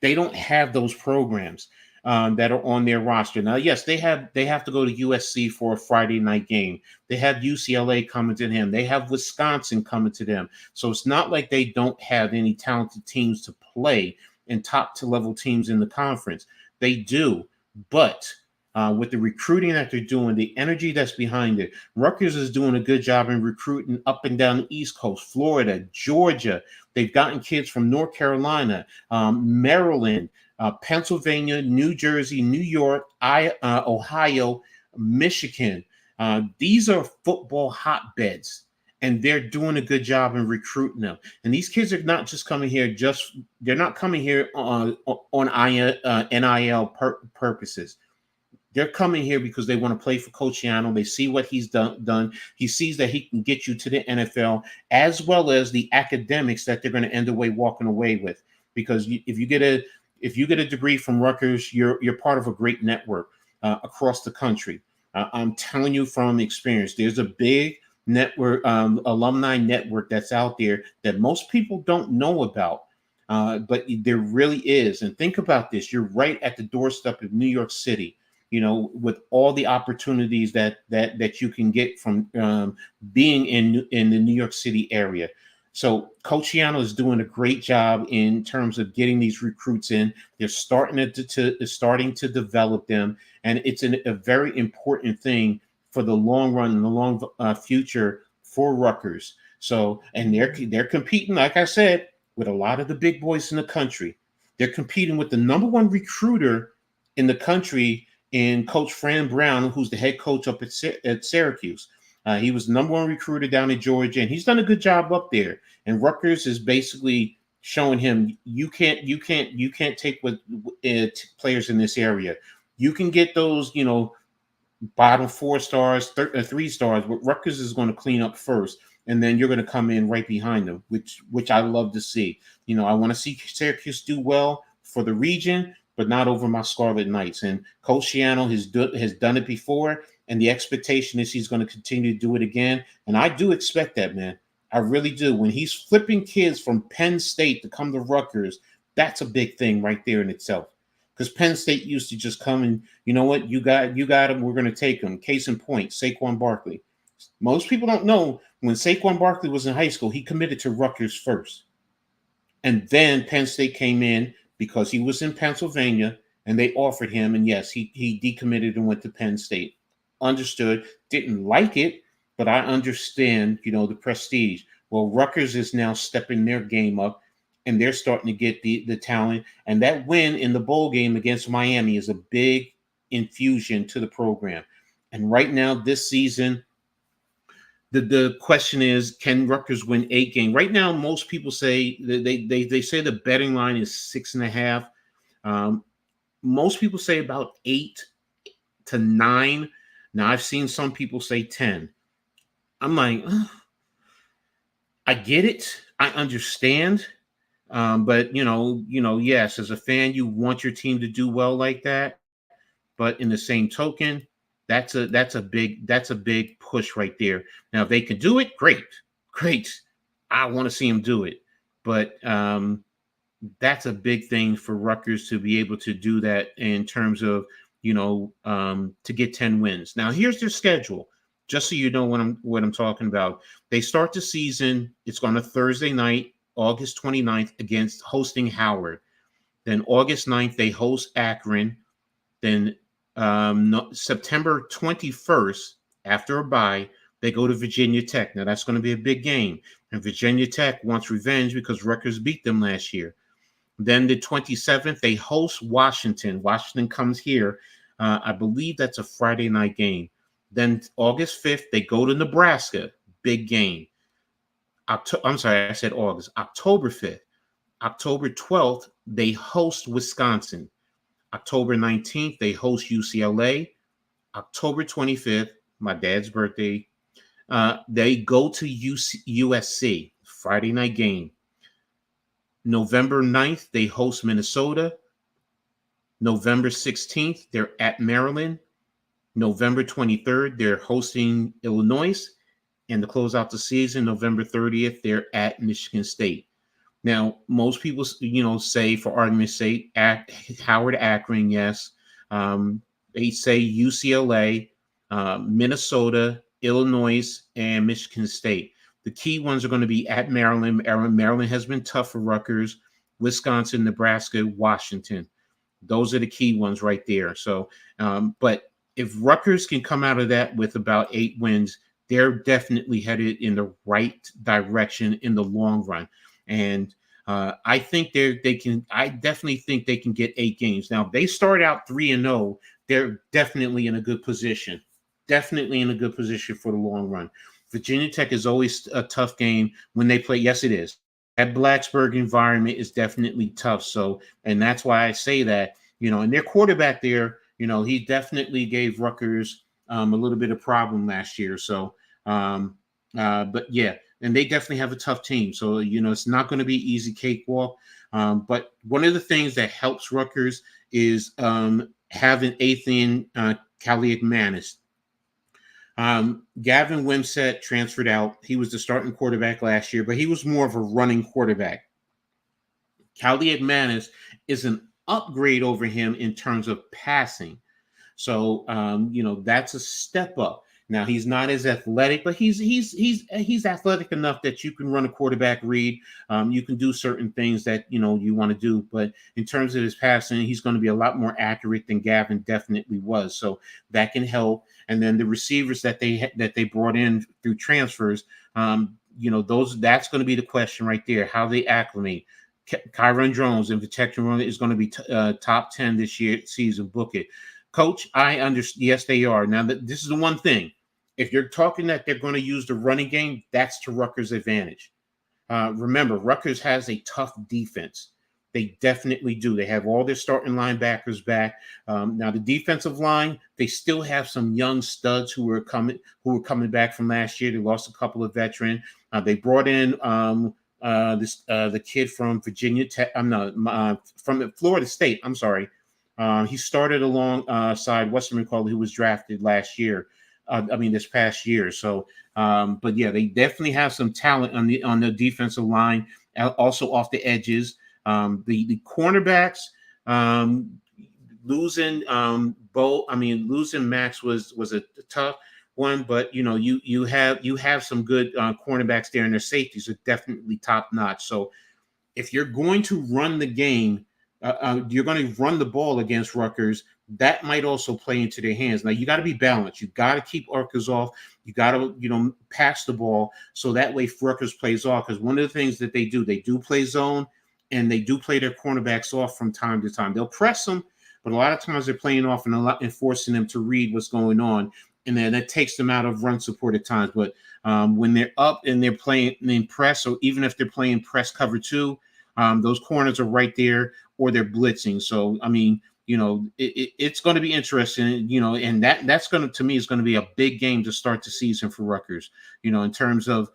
They don't have those programs that are on their roster. Now, yes, they have to go to USC for a Friday night game. They have UCLA coming to them. They have Wisconsin coming to them. So it's not like they don't have any talented teams to play and top-level teams in the conference. They do, but with the recruiting that they're doing, the energy that's behind it, Rutgers is doing a good job in recruiting up and down the East Coast, Florida, Georgia. They've gotten kids from North Carolina, Maryland, Pennsylvania, New Jersey, New York, Ohio, Michigan. These are football hotbeds, and they're doing a good job in recruiting them. And these kids are not just coming here they're not coming here on NIL purposes. They're coming here because they want to play for Coach Schiano. They see what he's done. He sees that he can get you to the NFL, as well as the academics that they're going to end away walking away with. Because if you get a degree from Rutgers, you're part of a great network across the country. I'm telling you from experience, there's a big network, alumni network that's out there that most people don't know about. But there really is. And think about this. You're right at the doorstep of New York City, with all the opportunities that you can get from being in the New York City area. So Coach Schiano is doing a great job in terms of getting these recruits in. They're starting to develop them, and it's a very important thing for the long run and the long future for Rutgers. So, and they're competing, like I said, with a lot of the big boys in the country. They're competing with the number 1 recruiter in the country in Coach Fran Brown, who's the head coach up at Syracuse. He was the number one recruiter down in Georgia, and he's done a good job up there. And Rutgers is basically showing him you can't take with players in this area. You can get those, bottom 4 stars, 3 stars, but Rutgers is going to clean up first, and then you're going to come in right behind them, which I love to see. I want to see Syracuse do well for the region, but not over my Scarlet Knights. And Coach Schiano has done it before, and the expectation is he's going to continue to do it again. And I do expect that, man. I really do. When he's flipping kids from Penn State to come to Rutgers, that's a big thing right there in itself. Because Penn State used to just come and, you know what, you got him, we're going to take him. Case in point, Saquon Barkley. Most people don't know when Saquon Barkley was in high school, he committed to Rutgers first. And then Penn State came in because he was in Pennsylvania and they offered him. And yes, he decommitted and went to Penn State. Understood. Didn't like it, but I understand, the prestige. Well, Rutgers is now stepping their game up, and they're starting to get the talent. And that win in the bowl game against Miami is a big infusion to the program. And right now, this season, the question is, can Rutgers win 8 games? Right now, most people say they say the betting line is 6.5. Most people say about 8 to 9. Now, I've seen some people say 10. I'm like, I get it. I understand. But yes, as a fan, you want your team to do well like that. But in the same token, that's a big push right there. Now, if they can do it, great. I want to see them do it. But that's a big thing for Rutgers to be able to do that in terms of, to get 10 wins. Now, here's their schedule, just so you know what I'm talking about. They start the season. It's on a Thursday night, August 29th, against hosting Howard. Then August 9th, they host Akron. Then September 21st, after a bye, they go to Virginia Tech. Now, that's going to be a big game. And Virginia Tech wants revenge because Rutgers beat them last year. Then the 27th, they host Washington. Washington comes here. I believe that's a Friday night game. Then August 5th, they go to Nebraska. Big game. I'm sorry, I said August. October 5th. October 12th, they host Wisconsin. October 19th, they host UCLA. October 25th, my dad's birthday, they go to USC. Friday night game. November 9th, they host Minnesota. November 16th, they're at Maryland. November 23rd, they're hosting Illinois. And to close out the season, November 30th, they're at Michigan State. Now, most people, say, for argument's sake, Howard Akron, yes. They say UCLA, Minnesota, Illinois, and Michigan State. The key ones are going to be at Maryland. Maryland has been tough for Rutgers. Wisconsin, Nebraska, Washington. Those are the key ones right there. So, but if Rutgers can come out of that with about 8 wins, they're definitely headed in the right direction in the long run. And I think they can. I definitely think they can get 8 games. Now, if they start out 3-0, they're definitely in a good position. Definitely in a good position for the long run. Virginia Tech is always a tough game when they play. Yes, it is. That Blacksburg environment is definitely tough. So, and that's why I say that, and their quarterback there, he definitely gave Rutgers a little bit of problem last year. So, but yeah, and they definitely have a tough team. So, it's not going to be easy cakewalk. But one of the things that helps Rutgers is having Athan Kaliakmanis. Gavin Wimsatt transferred out. He was the starting quarterback last year, but he was more of a running quarterback. Kaliakmanis is an upgrade over him in terms of passing. So, that's a step up. Now, he's not as athletic, but he's athletic enough that you can run a quarterback read. You can do certain things that, you want to do. But in terms of his passing, he's going to be a lot more accurate than Gavin definitely was. So that can help. And then the receivers that they brought in through transfers, that's going to be the question right there, how they acclimate. Kyron Drones and Protection Run is going to be top 10 this season. Book it. Coach, I understand. Yes, they are. Now, this is the one thing. If you're talking that they're going to use the running game, that's to Rutgers' advantage. Remember, Rutgers has a tough defense. They definitely do. They have all their starting linebackers back. Now, the defensive line, they still have some young studs who were coming back from last year. They lost a couple of veterans. They brought in the kid from Virginia Tech. From Florida State. I'm sorry. He started alongside Western McCullough, who was drafted last year. This past year. So, but yeah, they definitely have some talent on the defensive line, also off the edges. The cornerbacks, losing losing Max was a tough one, but you have some good cornerbacks there, and their safeties are definitely top notch. So if you're going to run the game, you're going to run the ball against Rutgers. That might also play into their hands. Now, you got to be balanced. You got to keep Rutgers off. You got to, pass the ball so that way Rutgers plays off. Because one of the things that they do play zone, and they do play their cornerbacks off from time to time. They'll press them, but a lot of times they're playing off and forcing them to read what's going on. And then that takes them out of run support at times. But when they're up and they're playing in press, or even if they're playing press cover 2, those corners are right there, or they're blitzing. So, it's going to be interesting, and that's going to, to me, is going to be a big game to start the season for Rutgers, in terms of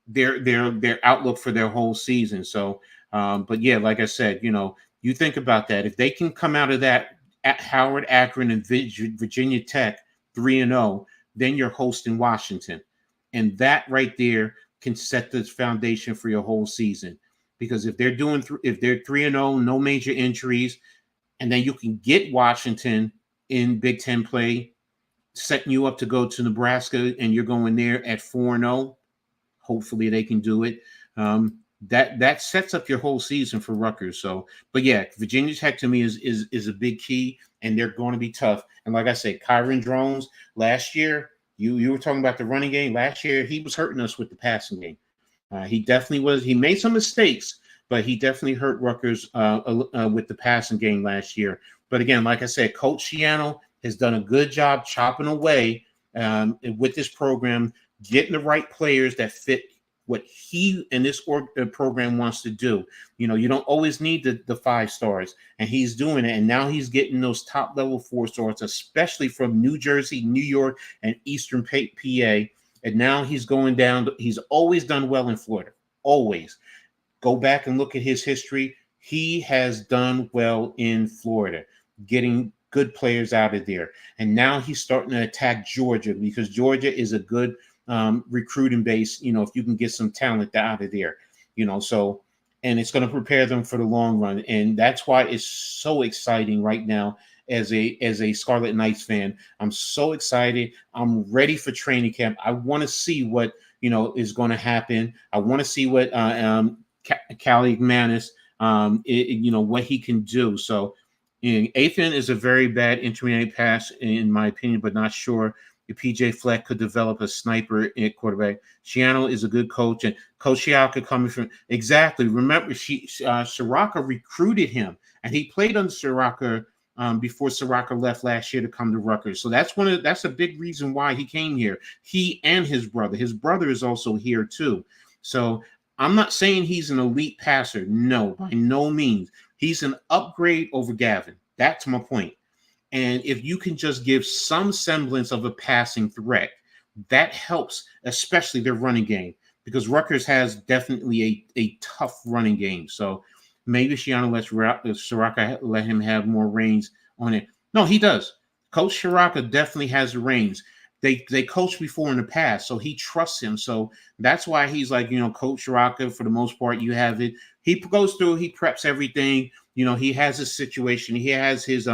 their outlook for their whole season. So, but yeah, like I said, you think about that. If they can come out of that at Howard, Akron, and Virginia Tech 3-0, then you're hosting Washington, and that right there can set the foundation for your whole season. Because if they're 3-0, no major injuries, and then you can get Washington in Big Ten play, setting you up to go to Nebraska, and you're going there at 4-0. Hopefully they can do it. That sets up your whole season for Rutgers. So, but yeah, Virginia Tech to me is a big key, and they're going to be tough. And like I said, Kyron Drones last year, you were talking about the running game. Last year, he was hurting us with the passing game. He definitely was. He made some mistakes, but he definitely hurt Rutgers with the passing game last year. But again, like I said, Coach Schiano has done a good job chopping away with this program, getting the right players that fit what he and this program wants to do. You don't always need the 5 stars, and he's doing it. And now he's getting those top level 4 stars, especially from New Jersey, New York, and Eastern PA. And now he's going down. He's always done well in Florida. Always. Go back and look at his history. He has done well in Florida, getting good players out of there. And now he's starting to attack Georgia, because Georgia is a good recruiting base, if you can get some talent out of there, so, and it's going to prepare them for the long run. And that's why it's so exciting right now. As a Scarlet Knights fan, I'm so excited. I'm ready for training camp. I want to see what is going to happen. I want to see what Callie Manis, what he can do. So, Athan is a very bad intermediate pass, in my opinion, but not sure if PJ Fleck could develop a sniper at quarterback. Schiano is a good coach, and Coach Schiano coming from exactly. Remember, Soraka recruited him, and he played under Soraka. Before Soraka left last year to come to Rutgers. So that's a big reason why he came here. He and his brother. His brother is also here too. So I'm not saying he's an elite passer. No, by no means. He's an upgrade over Gavin. That's my point. And if you can just give some semblance of a passing threat, that helps, especially their running game, because Rutgers has definitely a tough running game. So maybe Schiano lets Soraka let him have more reins on it. No, he does. Coach Soraka definitely has the reins. They coached before in the past, so he trusts him. So that's why he's like, Coach Soraka, for the most part, you have it. He goes through, he preps everything. He has his situation. He has his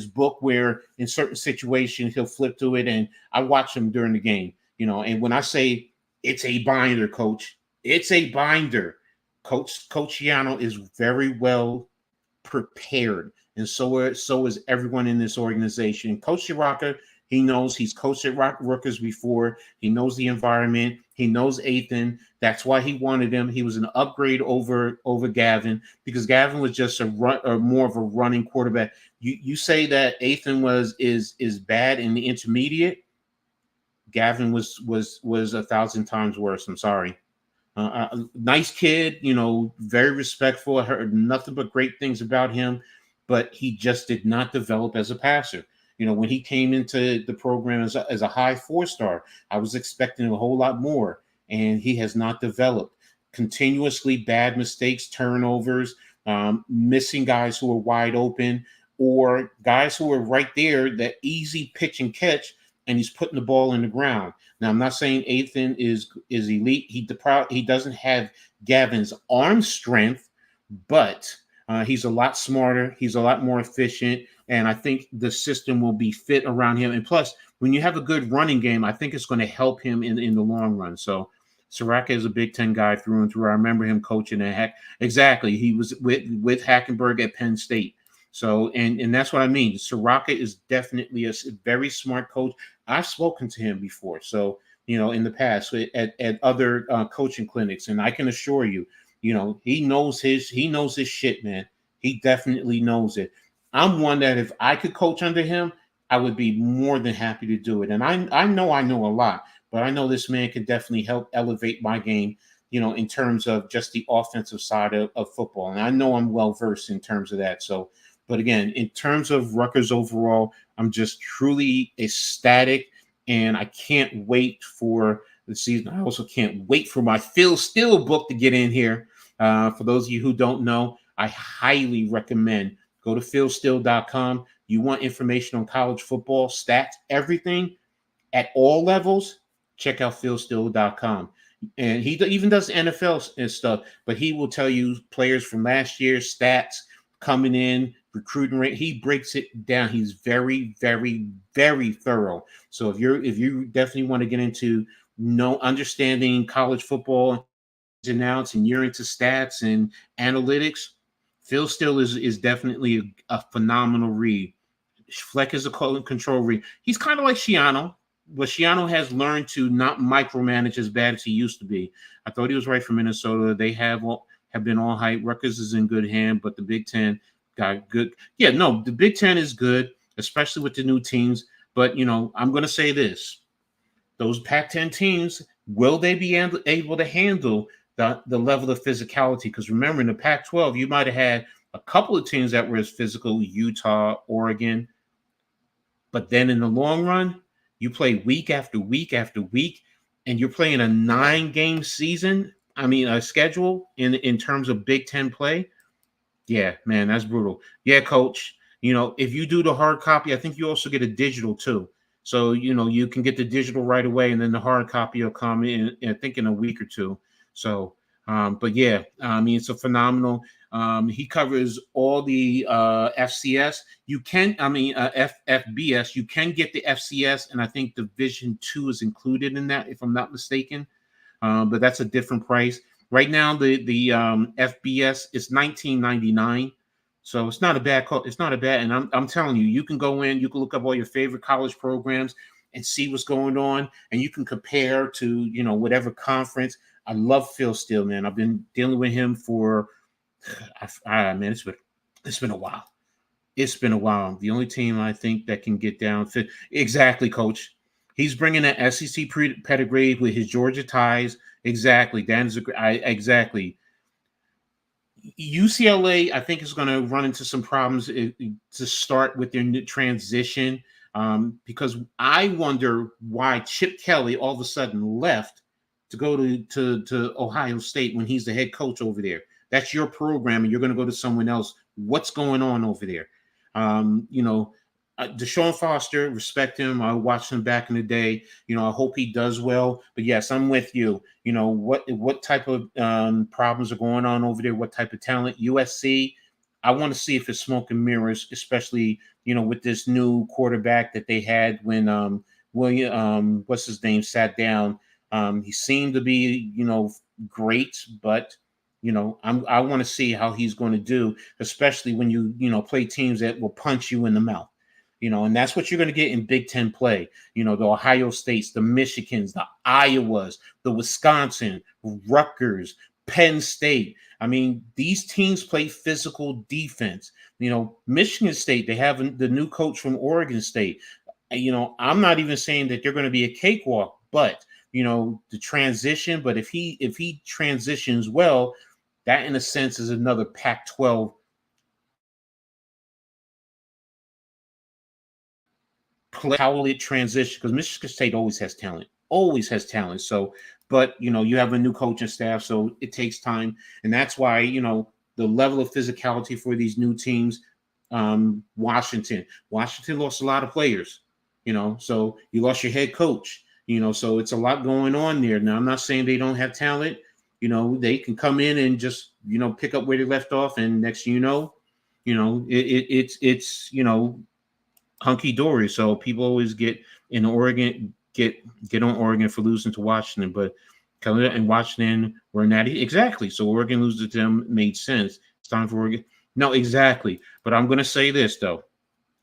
book where in certain situations he'll flip to it, and I watch him during the game. And when I say it's a binder, Coach, it's a binder. Coach Schiano is very well prepared, and so is everyone in this organization. Coach Soraka, he knows, he's coached at Rutgers before. He knows the environment. He knows Ethan. That's why he wanted him. He was an upgrade over Gavin, because Gavin was just a run, or more of a running quarterback. You say that Ethan is bad in the intermediate. Gavin was 1,000 times worse. I'm sorry. Nice kid, very respectful. I heard nothing but great things about him, but he just did not develop as a passer. When he came into the program as a high 4-star, I was expecting a whole lot more, and he has not developed. Continuously bad mistakes, turnovers, missing guys who are wide open, or guys who are right there, that easy pitch and catch, and he's putting the ball in the ground. Now, I'm not saying Ethan is elite. He doesn't have Gavin's arm strength, but he's a lot smarter. He's a lot more efficient, and I think the system will be fit around him. And plus, when you have a good running game, I think it's going to help him in the long run. So Soraka is a Big Ten guy through and through. I remember him coaching at exactly. He was with Hackenberg at Penn State. So, and that's what I mean. Soraka is definitely a very smart coach. I've spoken to him before. So, in the past at other coaching clinics, and I can assure you, he knows his shit, man. He definitely knows it. I'm one that if I could coach under him, I would be more than happy to do it. And I know a lot, but I know this man could definitely help elevate my game, in terms of just the offensive side of football. And I know I'm well versed in terms of that. So, but again, in terms of Rutgers overall, I'm just truly ecstatic, and I can't wait for the season. I also can't wait for my Phil Steele book to get in here. For those of you who don't know, I highly recommend go to philsteele.com. You want information on college football, stats, everything at all levels, check out philsteele.com. And he even does NFL and stuff, but he will tell you players from last year, stats, coming in, recruiting rate. He breaks it down. He's very, very, very thorough. So if you definitely want to get into understanding college football and outs, and you're into stats and analytics, Phil Steele is definitely a phenomenal read. Fleck is a control read. He's kind of like Schiano, but Schiano has learned to not micromanage as bad as he used to be. I thought he was right for Minnesota. They have been all hype. Rutgers is in good hand, but the Big Ten got good. Yeah, no, the Big Ten is good, especially with the new teams. But, I'm going to say this. Those Pac-10 teams, will they be able to handle the level of physicality? Because remember, in the Pac-12, you might have had a couple of teams that were as physical, Utah, Oregon. But then in the long run, you play week after week after week, and you're playing a 9-game season. A schedule in terms of Big Ten play. Yeah, man, that's brutal. Yeah, coach. If you do the hard copy, I think you also get a digital too. So, you can get the digital right away, and then the hard copy will come in, I think, in a week or two. So, but yeah, it's a phenomenal. He covers all the FCS. You can, FBS. You can get the FCS, and I think Division II is included in that, if I'm not mistaken. But that's a different price. Right now, the FBS is $19.99, so it's not a bad. It's not a bad. And I'm telling you, you can go in, you can look up all your favorite college programs and see what's going on, and you can compare to whatever conference. I love Phil Steele, man. I've been dealing with him for, man, it's been a while. It's been a while. The only team I think that can get down fit exactly, coach. He's bringing that SEC pedigree with his Georgia ties. Exactly. Exactly. UCLA, I think, is going to run into some problems to start with their transition, because I wonder why Chip Kelly all of a sudden left to go to Ohio State when he's the head coach over there. That's your program, and you're going to go to someone else. What's going on over there? Deshaun Foster, respect him. I watched him back in the day. I hope he does well. But yes, I'm with you. What type of problems are going on over there? What type of talent? USC, I want to see if it's smoke and mirrors, especially, with this new quarterback that they had when William, what's his name, sat down. He seemed to be, great, but I want to see how he's going to do, especially when you play teams that will punch you in the mouth. and that's what you're going to get in Big Ten play. The Ohio States, the Michigans, the Iowas, the Wisconsin, Rutgers, Penn State. I mean, these teams play physical defense. Michigan State, they have the new coach from Oregon State. I'm not even saying that they're going to be a cakewalk, but the transition. But if he transitions well, that in a sense is another Pac-12 play. How will it transition? Because Michigan State always has talent. So, but you have a new coaching staff, so it takes time, and that's why the level of physicality for these new teams. Washington lost a lot of players. So you lost your head coach. So it's a lot going on there. Now, I'm not saying they don't have talent. They can come in and just, pick up where they left off. And next thing it's hunky dory. So people always get on Oregon for losing to Washington, but Canada and Washington were not exactly. So Oregon losing to them made sense. It's time for Oregon. No, exactly. But I'm going to say this, though.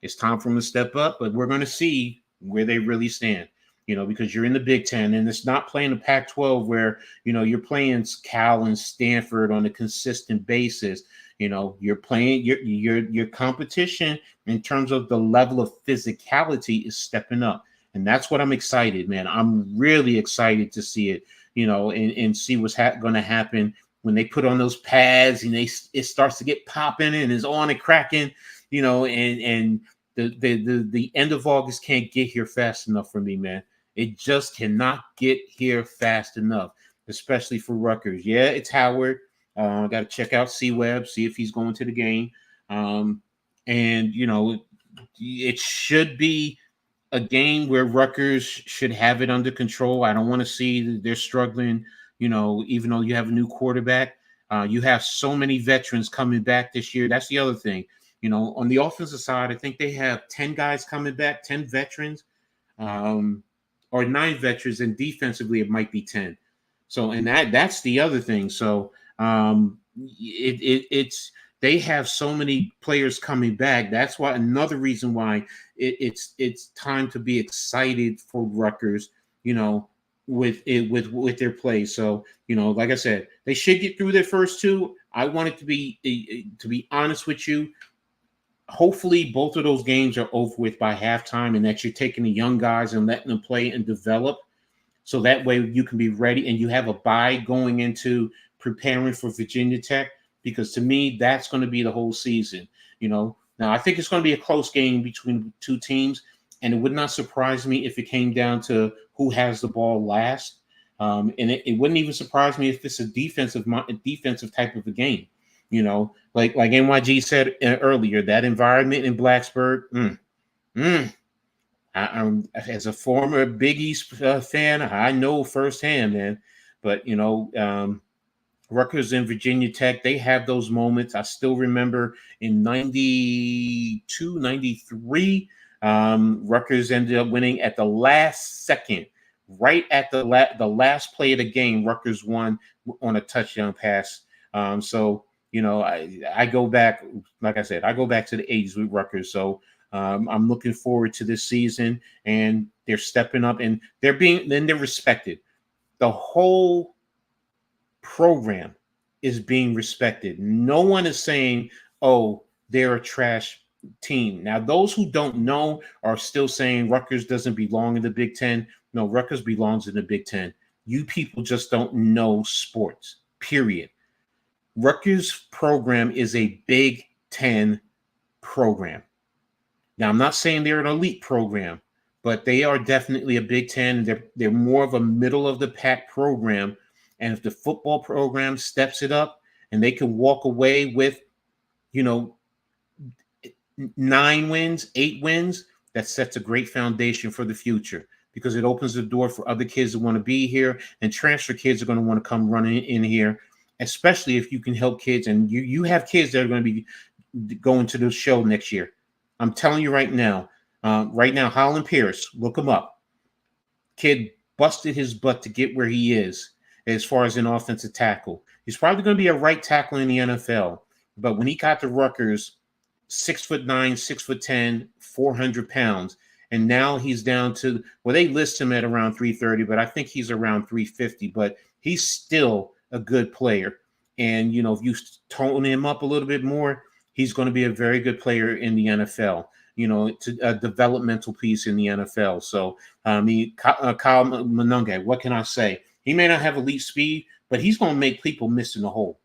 It's time for them to step up, but we're going to see where they really stand. Because you're in the Big Ten, and it's not playing the Pac-12 where, you're playing Cal and Stanford on a consistent basis. You're playing your competition in terms of the level of physicality is stepping up. And that's what I'm excited, man. I'm really excited to see it, and see what's going to happen when they put on those pads and it starts to get popping and is on and cracking, and the end of August can't get here fast enough for me, man. It just cannot get here fast enough, especially for Rutgers. Yeah, it's Howard. I got to check out C-Web, see if he's going to the game. And, it should be a game where Rutgers should have it under control. I don't want to see that they're struggling, even though you have a new quarterback. You have so many veterans coming back this year. That's the other thing. On the offensive side, I think they have 10 guys coming back, 10 veterans. Or 9 veterans, and defensively it might be 10. So, and that's the other thing. So, it's they have so many players coming back. That's why another reason why it's time to be excited for Rutgers. With their play. So, like I said, they should get through their first 2. I want it to be honest with you. Hopefully both of those games are over with by halftime, and that you're taking the young guys and letting them play and develop. So that way you can be ready and you have a bye going into preparing for Virginia Tech, because to me, that's going to be the whole season. Now I think it's going to be a close game between the two teams, and it would not surprise me if it came down to who has the ball last. And it wouldn't even surprise me if it's a defensive type of a game. Like NYG said earlier, that environment in Blacksburg. As a former Big East fan, I know firsthand, man. But Rutgers and Virginia Tech, they have those moments. I still remember in 92, 93, Rutgers ended up winning at the last second. Right at the last play of the game, Rutgers won on a touchdown pass. So I go back, like I said, I go back to the 80s with Rutgers. So I'm looking forward to this season, and they're stepping up, and they're respected. The whole program is being respected. No one is saying, oh, they're a trash team. Now, those who don't know are still saying Rutgers doesn't belong in the Big Ten. No, Rutgers belongs in the Big Ten. You people just don't know sports, period. Rutgers program is a Big Ten program. Now, I'm not saying they're an elite program, but they are definitely a Big Ten. They're more of a middle of the pack program. And if the football program steps it up and they can walk away with, 9 wins, 8 wins, that sets a great foundation for the future, because it opens the door for other kids that want to be here, and transfer kids are going to want to come running in here, especially if you can help kids. And you have kids that are going to be going to the show next year. I'm telling you right now, Holland Pierce, look him up. Kid busted his butt to get where he is as far as an offensive tackle. He's probably going to be a right tackle in the NFL. But when he got to Rutgers, 6'9", 6'10", 400 pounds. And now he's down to, well, they list him at around 330, but I think he's around 350, but he's still a good player. And, you know, if you tone him up a little bit more, he's going to be a very good player in the NFL, you know, to a developmental piece in the NFL. So, Kyle Monangai, what can I say? He may not have elite speed, but he's going to make people miss in the hole.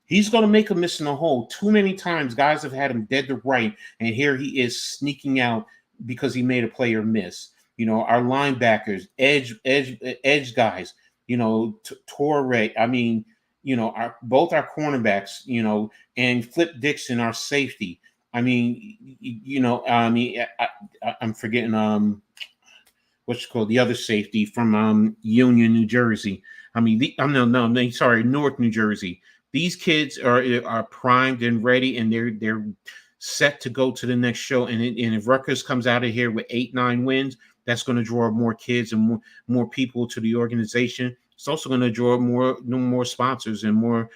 He's going to make a miss in the hole. Too many times guys have had him dead to right, and here he is sneaking out because he made a player miss. You know, our linebackers, edge guys, you know, Torre, I mean, you know, both our cornerbacks, you know, and Flip Dixon, our safety. I mean, you know, I'm forgetting what's called the other safety from Union, New Jersey. I mean, North New Jersey. These kids are primed and ready, and they're set to go to the next show. And if Rutgers comes out of here with 8-9 wins, that's going to draw more kids and more people to the organization. It's also going to draw more sponsors and more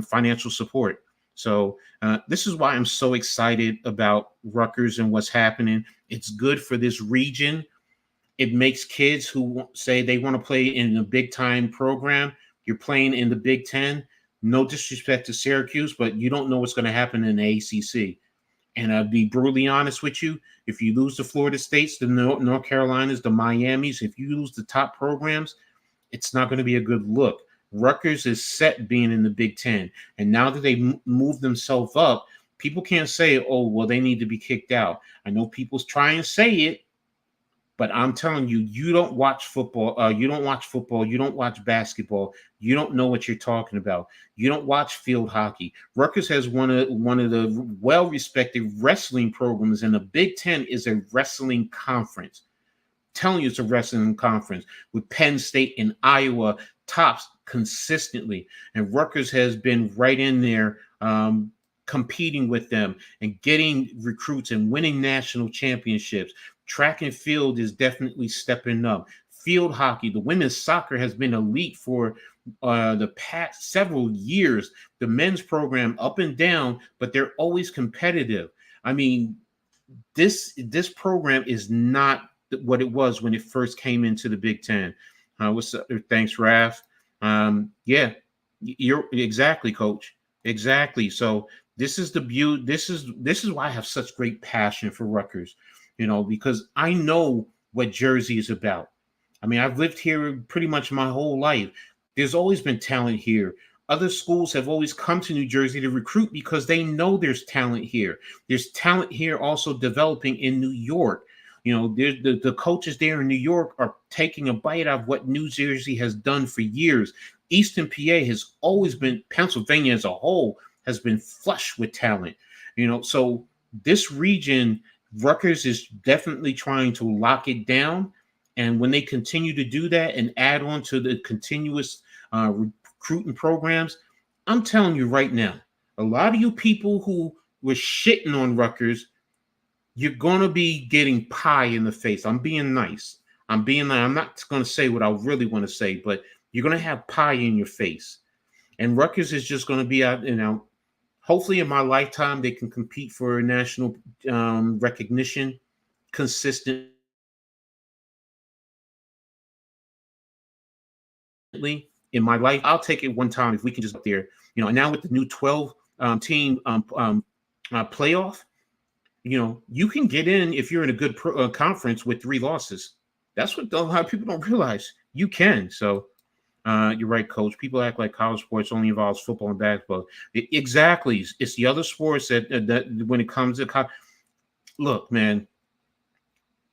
financial support. So this is why I'm so excited about Rutgers and what's happening. It's good for this region. It makes kids who say they want to play in a big-time program. You're playing in the Big Ten. No disrespect to Syracuse, but you don't know what's going to happen in the ACC. And I'll be brutally honest with you. If you lose the Florida States, the North Carolinas, the Miamis, if you lose the top programs, it's not going to be a good look. Rutgers is set being in the Big Ten. And now that they moved themselves up, people can't say, oh, well, they need to be kicked out. I know people try and say it, but I'm telling you, you don't watch football. You don't watch basketball. You don't know what you're talking about. You don't watch field hockey. Rutgers has one of the well-respected wrestling programs, and the Big Ten is a wrestling conference. I'm telling you, it's a wrestling conference with Penn State and Iowa tops consistently, and Rutgers has been right in there competing with them and getting recruits and winning national championships. Track and field is definitely stepping up. Field hockey, the women's soccer has been elite for the past several years. The men's program up and down, but they're always competitive. I mean, this program is not what it was when it first came into the Big Ten. What's up? Thanks, Raph. Yeah, you're exactly, Coach. Exactly. So this is the beauty. This is why I have such great passion for Rutgers. You know, because I know what Jersey is about. I mean, I've lived here pretty much my whole life. There's always been talent here. Other schools have always come to New Jersey to recruit because they know there's talent here. There's talent here also developing in New York. You know, the coaches there in New York are taking a bite out of what New Jersey has done for years. Eastern PA has always been, Pennsylvania as a whole has been flush with talent. You know, so this region, Rutgers is definitely trying to lock it down. And when they continue to do that and add on to the continuous recruiting programs, I'm telling you right now, a lot of you people who were shitting on Rutgers, you're going to be getting pie in the face. I'm being nice. I'm not going to say what I really want to say, but you're going to have pie in your face. And Rutgers is just going to be out, you know, hopefully in my lifetime, they can compete for national recognition consistently. In my life, I'll take it one time if we can just up there, you know. And now with the new 12 team playoff, you know, you can get in if you're in a good conference with 3 losses. That's what a lot of people don't realize. You can. So you're right, Coach. People act like college sports only involves football and basketball. Exactly. It's the other sports that when it comes to look, man,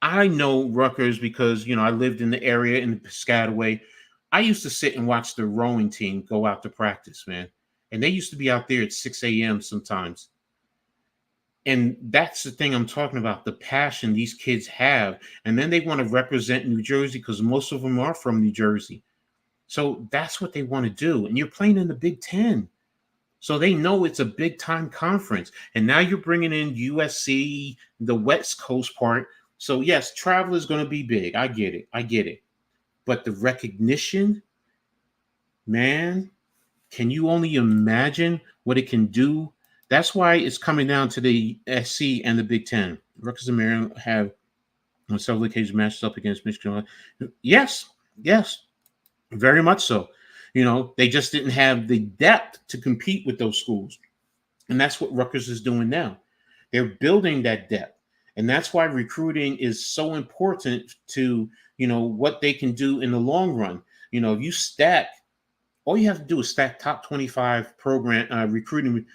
I know Rutgers because, you know, I lived in the area in Piscataway. I used to sit and watch the rowing team go out to practice, man. And they used to be out there at 6 a.m. sometimes. And that's the thing I'm talking about, the passion these kids have. And then they want to represent New Jersey because most of them are from New Jersey. So that's what they want to do. And you're playing in the Big Ten. So they know it's a big-time conference. And now you're bringing in USC, the West Coast part. So, yes, travel is going to be big. I get it. But the recognition, man, can you only imagine what it can do That's why it's coming down to the SC and the Big Ten. Rutgers and Maryland have on several occasions matched up against Michigan. Yes, very much so. They just didn't have the depth to compete with those schools. And that's what Rutgers is doing now. They're building that depth. And that's why recruiting is so important to, what they can do in the long run. If you stack, all you have to do is stack top 25 program recruiting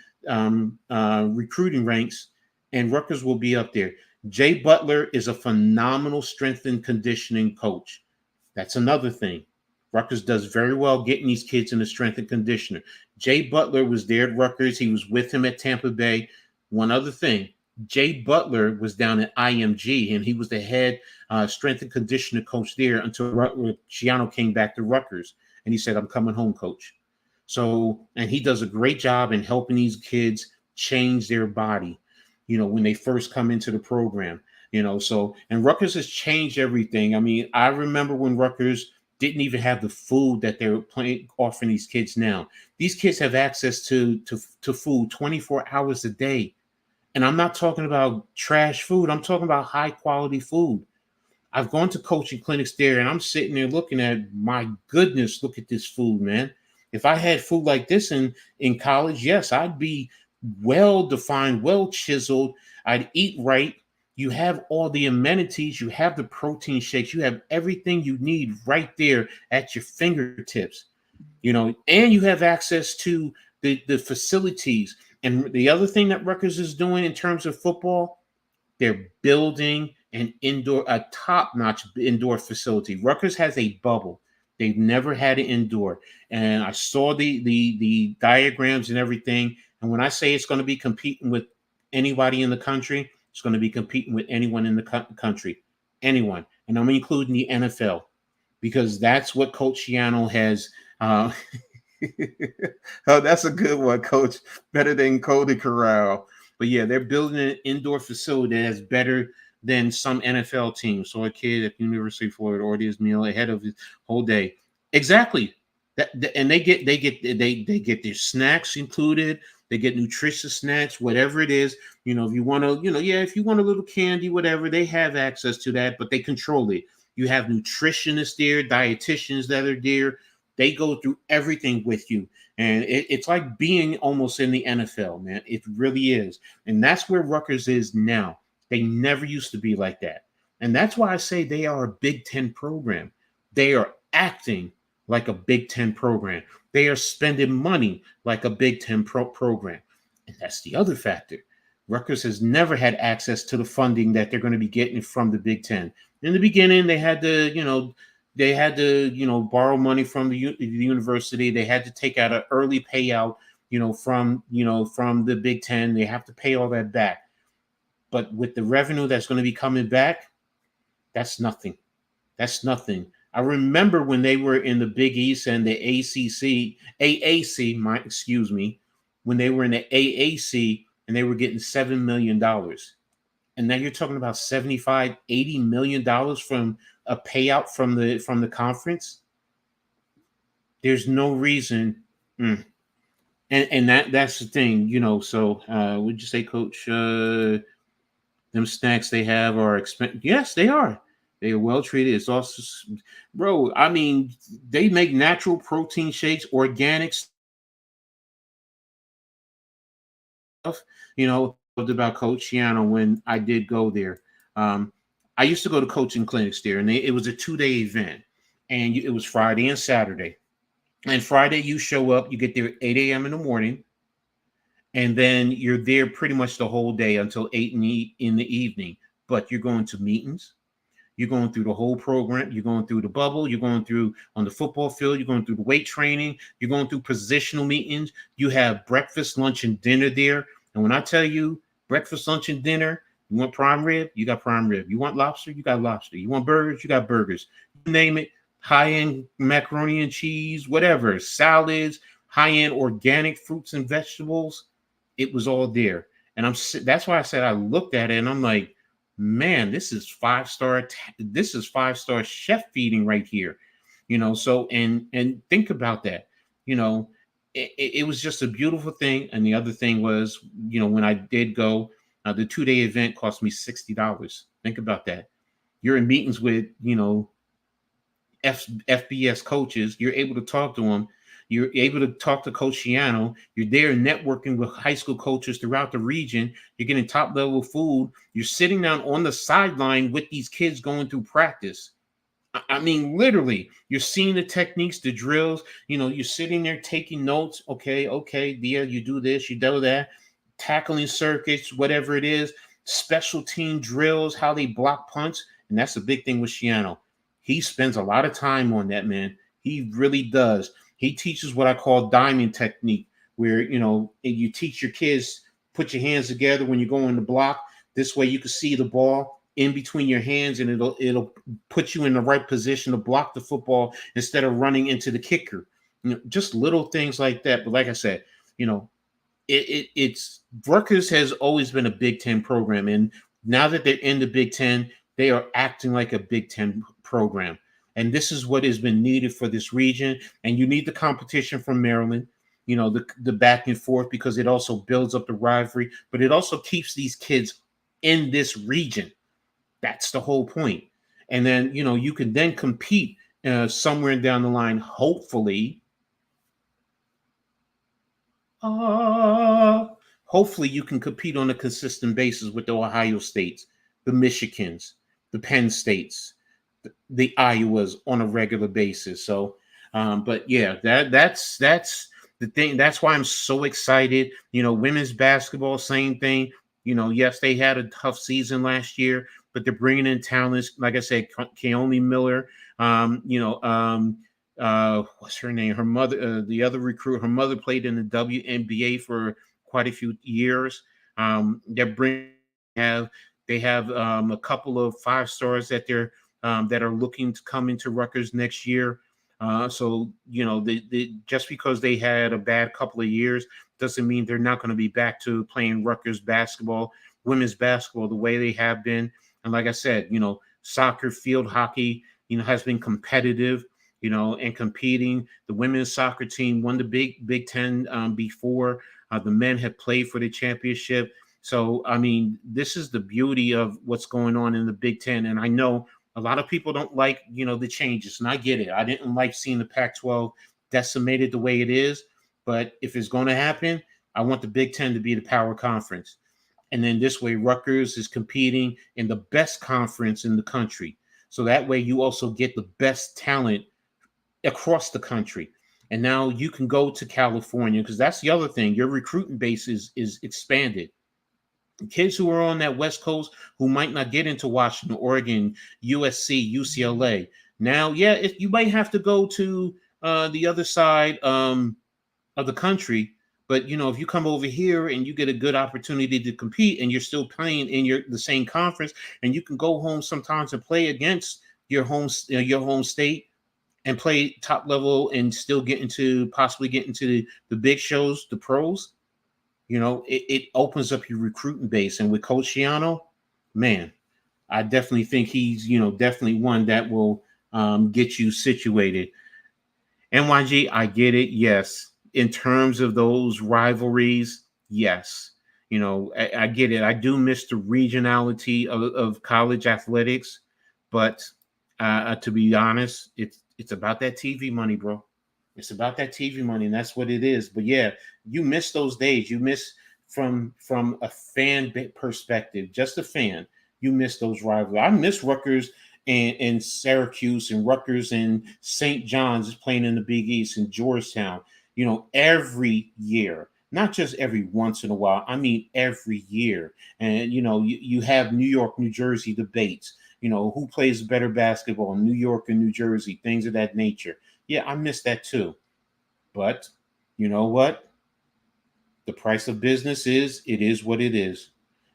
ranks, and Rutgers will be up there. Jay Butler is a phenomenal strength and conditioning coach. That's another thing. Rutgers does very well getting these kids in the strength and conditioner. Jay Butler was there at Rutgers. He was with him at Tampa Bay. One other thing, Jay Butler was down at IMG, and he was the head strength and conditioner coach there until Schiano came back to Rutgers, and he said, "I'm coming home, coach." So, and he does a great job in helping these kids change their body, when they first come into the program, and Rutgers has changed everything. I mean, I remember when Rutgers didn't even have the food that they're offering these kids now. These kids have access to food 24 hours a day. And I'm not talking about trash food. I'm talking about high quality food. I've gone to coaching clinics there, and I'm sitting there looking at, my goodness, look at this food, man. If I had food like this in college, yes, I'd be well-defined, well-chiseled. I'd eat right. You have all the amenities. You have the protein shakes. You have everything you need right there at your fingertips, and you have access to the facilities. And the other thing that Rutgers is doing in terms of football, they're building a top-notch indoor facility. Rutgers has a bubble. They've never had an indoor. And I saw the diagrams and everything. And when I say it's going to be competing with anybody in the country, it's going to be competing with anyone in the country. Anyone. And I'm including the NFL, because that's what Coach Schiano has. Oh, that's a good one, Coach. Better than Cody Corral. But yeah, they're building an indoor facility that's better than some NFL teams. So a kid at the University of Florida ordered his meal ahead of his whole day. Exactly. And they get their snacks included. They get nutritious snacks, whatever it is. If you want to, if you want a little candy, whatever, they have access to that, but they control it. You have nutritionists there, dietitians that are there. They go through everything with you. And it's like being almost in the NFL, man. It really is. And that's where Rutgers is now. They never used to be like that. And that's why I say they are a Big Ten program. They are acting like a Big Ten program. They are spending money like a Big Ten program. And that's the other factor. Rutgers has never had access to the funding that they're going to be getting from the Big Ten. In the beginning, they had to, borrow money from the university. They had to take out an early payout, from the Big Ten. They have to pay all that back. But with the revenue that's going to be coming back, that's nothing. That's nothing. I remember when they were in the Big East and the AAC, when they were in the AAC and they were getting $7 million. And now you're talking about $75, $80 million from a payout from the conference. There's no reason. And that's the thing, so would you say, Coach, them snacks they have are expensive? Yes, they are. They are well treated. It's also, bro, I mean, they make natural protein shakes, organic stuff. About Coach Schiano when I did go there. I used to go to coaching clinics there, and it was a 2-day event, and it was Friday and Saturday. And Friday, you show up, you get there at 8 a.m. in the morning, and then you're there pretty much the whole day until 8 in the evening. But you're going to meetings. You're going through the whole program. You're going through the bubble. You're going through on the football field. You're going through the weight training. You're going through positional meetings. You have breakfast, lunch, and dinner there. And when I tell you breakfast, lunch, and dinner, you want prime rib? You got prime rib. You want lobster? You got lobster. You want burgers? You got burgers. You name it. High-end macaroni and cheese, whatever, salads, high-end organic fruits and vegetables. It was all there. And that's why I said I looked at it and I'm like, man, this is five-star chef feeding right here. So and think about that. it was just a beautiful thing. And the other thing was, when I did go, the 2-day event cost me $60. Think about that. You're in meetings with, FBS coaches. You're able to talk to them. You're able to talk to Coach Shiano. You're there networking with high school coaches throughout the region. You're getting top level food. You're sitting down on the sideline with these kids going through practice. I mean, literally, you're seeing the techniques, the drills. You're sitting there taking notes. Okay, yeah, you do this, you do that, tackling circuits, whatever it is, special team drills, how they block punts. And that's the big thing with Shiano. He spends a lot of time on that, man. He really does. He teaches what I call diamond technique, where, you teach your kids, put your hands together when you're going to block. This way you can see the ball in between your hands, and it'll put you in the right position to block the football instead of running into the kicker. Just little things like that. But like I said, it's Rutgers has always been a Big Ten program, and now that they're in the Big Ten, they are acting like a Big Ten program. And this is what has been needed for this region. And you need the competition from Maryland, the back and forth, because it also builds up the rivalry, but it also keeps these kids in this region. That's the whole point. And then, you can then compete somewhere down the line, hopefully. Hopefully you can compete on a consistent basis with the Ohio States, the Michigans, the Penn States, the Iowas on a regular basis. So, but yeah, that's the thing. That's why I'm so excited. Women's basketball, same thing. Yes, they had a tough season last year, but they're bringing in talents. Like I said, Kaomi Miller, what's her name? Her mother, the other recruit, her mother played in the WNBA for quite a few years. They have a couple of 5 stars that that are looking to come into Rutgers next year. So just because they had a bad couple of years doesn't mean they're not going to be back to playing Rutgers basketball, women's basketball, the way they have been. And like I said, soccer, field hockey, has been competitive, and competing. The women's soccer team won the Big Ten before. The men have played for the championship. So, I mean, this is the beauty of what's going on in the Big Ten. And I know a lot of people don't like, the changes, and I get it. I didn't like seeing the Pac-12 decimated the way it is. But if it's going to happen, I want the Big Ten to be the power conference. And then this way, Rutgers is competing in the best conference in the country. So that way you also get the best talent across the country. And now you can go to California, because that's the other thing. Your recruiting base is expanded. Kids who are on that West Coast who might not get into Washington, Oregon, USC, UCLA. Now, if you might have to go to the other side of the country, but if you come over here and you get a good opportunity to compete, and you're still playing in the same conference, and you can go home sometimes and play against your home state and play top level and still possibly get into the big shows, the pros. It opens up your recruiting base. And with Coach Shiano, man, I definitely think he's, definitely one that will get you situated. NYG, I get it. Yes. In terms of those rivalries, yes. I get it. I do miss the regionality of college athletics, but to be honest, it's about that TV money, bro. It's about that TV money, and that's what it is. But yeah, you miss those days. You miss from a fan perspective, just a fan. You miss those rivalries. I miss Rutgers and Syracuse, and Rutgers and St. John's is playing in the Big East, and Georgetown. Every year, not just every once in a while. I mean, every year. And you have New York, New Jersey debates. Who plays better basketball, New York and New Jersey, things of that nature. Yeah, I miss that too. But you know what? The price of business is what it is.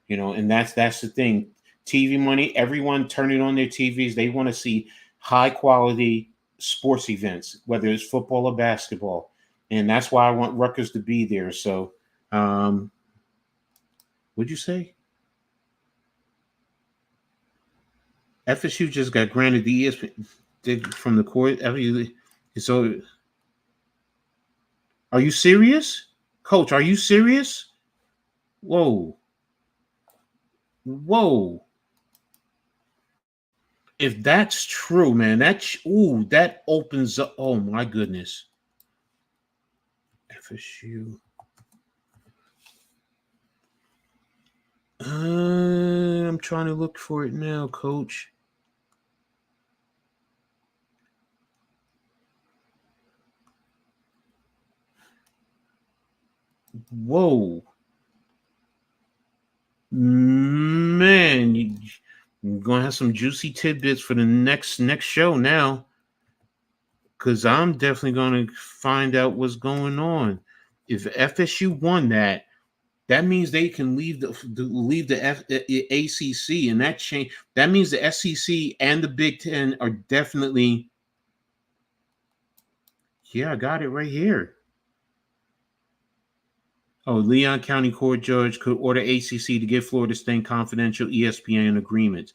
And that's the thing. TV money, everyone turning on their TVs, they want to see high quality sports events, whether it's football or basketball. And that's why I want Rutgers to be there. So what'd you say? FSU just got granted the ESPN from the court. So Are you serious? Coach, are you serious? Whoa. Whoa. If that's true, man, that opens up. Oh my goodness. FSU. I'm trying to look for it now, Coach. Whoa. Man, you're gonna have some juicy tidbits for the next show now. Because I'm definitely gonna find out what's going on. If FSU won that means they can leave the ACC, and that means the SEC and the Big Ten are definitely. Yeah, I got it right here. Oh, Leon County Court judge could order ACC to give Florida State confidential ESPN agreements.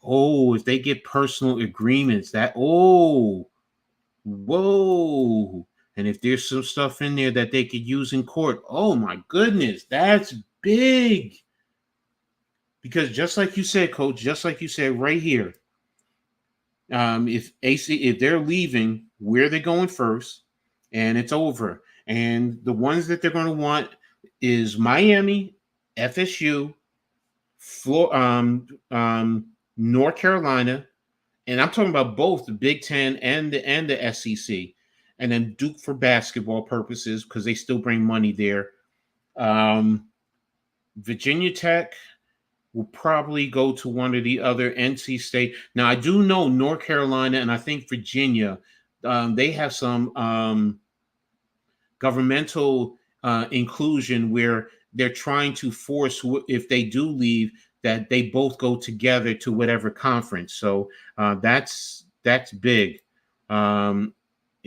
Oh, if they get personal agreements, whoa. And if there's some stuff in there that they could use in court, oh my goodness, that's big. Because just like you said, Coach, just like you said right here, if they're leaving, where they're going first, and it's over. And the ones that they're going to want is Miami, FSU, North Carolina, and I'm talking about both the Big Ten and the SEC, and then Duke for basketball purposes because they still bring money there. Virginia Tech will probably go to one or the other. NC State. Now I do know North Carolina and I think Virginia. They have some governmental inclusion where they're trying to force, if they do leave, that they both go together to whatever conference. So that's big.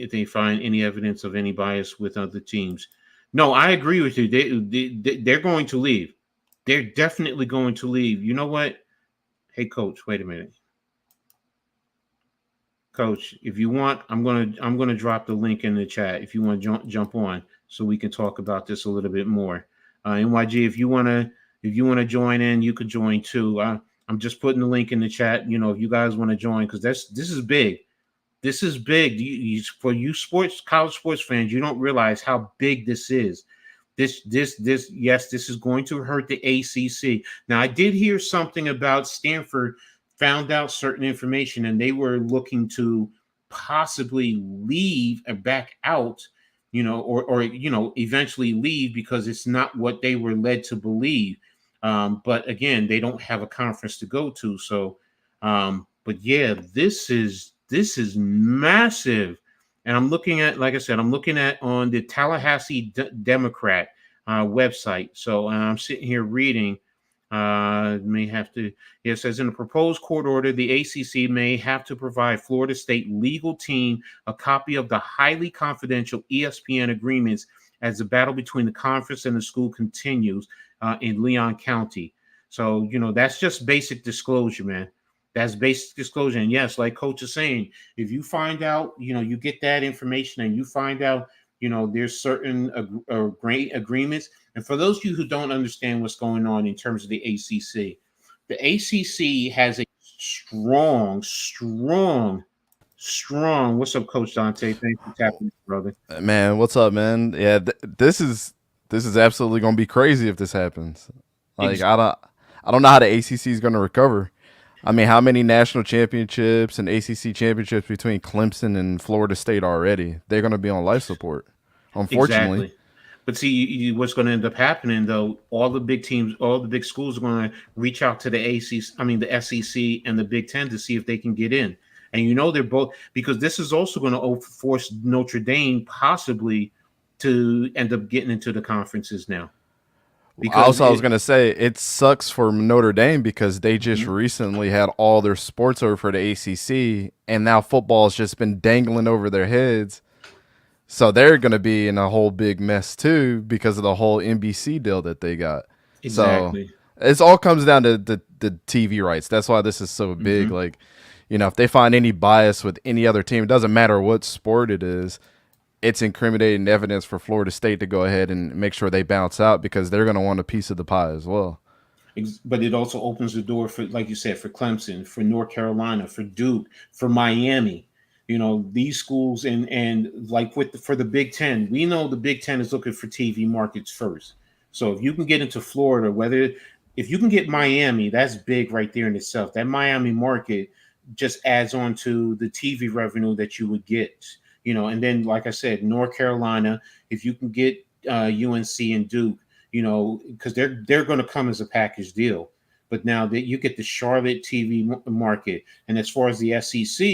If they find any evidence of any bias with other teams. No, I agree with you. They're going to leave. They're definitely going to leave. You know what? Hey, Coach, wait a minute. Coach, if you want, I'm gonna drop the link in the chat if you want to jump on so we can talk about this a little bit more. NYG, if you want to join in, you could join too. I'm just putting the link in the chat. You know, if you guys want to join, because this is big. This is big. For you college sports fans, you don't realize how big this is. This is going to hurt the ACC. Now, I did hear something about Stanford found out certain information, and they were looking to possibly leave and back out, or eventually leave because it's not what they were led to believe. But again, they don't have a conference to go to. So, but yeah, this is massive. And I'm looking at, like I said, on the Tallahassee Democrat website. So I'm sitting here reading. It says in the proposed court order, the ACC may have to provide Florida State legal team a copy of the highly confidential ESPN agreements as the battle between the conference and the school continues in Leon County. So, that's just basic disclosure, man. That's basic disclosure. And yes, like Coach is saying, if you find out, you get that information and you find out, there's certain great agreements. And for those of you who don't understand what's going on in terms of the ACC has a strong. What's up, Coach Dante? Thanks for tapping, brother. Man, what's up, man? Yeah, this is absolutely going to be crazy if this happens. Like, I don't know how the ACC is going to recover. I mean, how many national championships and ACC championships between Clemson and Florida State already? They're going to be on life support, unfortunately. Exactly. But see, what's going to end up happening, though, all the big teams, all the big schools are going to reach out to the SEC and the Big Ten to see if they can get in. And they're both, because this is also going to force Notre Dame possibly to end up getting into the conferences now. I was going to say, it sucks for Notre Dame because they just recently had all their sports over for the ACC, and now football has just been dangling over their heads. So they're going to be in a whole big mess too because of the whole NBC deal that they got. Exactly. So it all comes down to the TV rights. That's why this is so big. Like, if they find any bias with any other team, it doesn't matter what sport it is, it's incriminating evidence for Florida State to go ahead and make sure they bounce out because they're going to want a piece of the pie as well. But it also opens the door for, like you said, for Clemson, for North Carolina, for Duke, for Miami. These schools and like for the Big Ten, we know the Big Ten is looking for TV markets first. So if you can get into Florida, if you can get Miami, that's big right there in itself. That Miami market just adds on to the TV revenue that you would get. And then, like I said, North Carolina, if you can get UNC and Duke, because they're going to come as a package deal. But now that you get the Charlotte TV market, and as far as the SEC,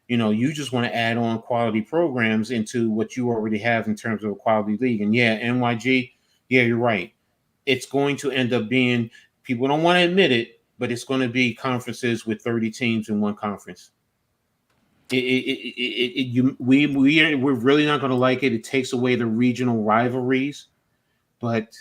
you just want to add on quality programs into what you already have in terms of a quality league. And yeah, NYG, yeah, you're right. It's going to end up being, people don't want to admit it, but it's going to be conferences with 30 teams in one conference. We're really not going to like it. It takes away the regional rivalries, but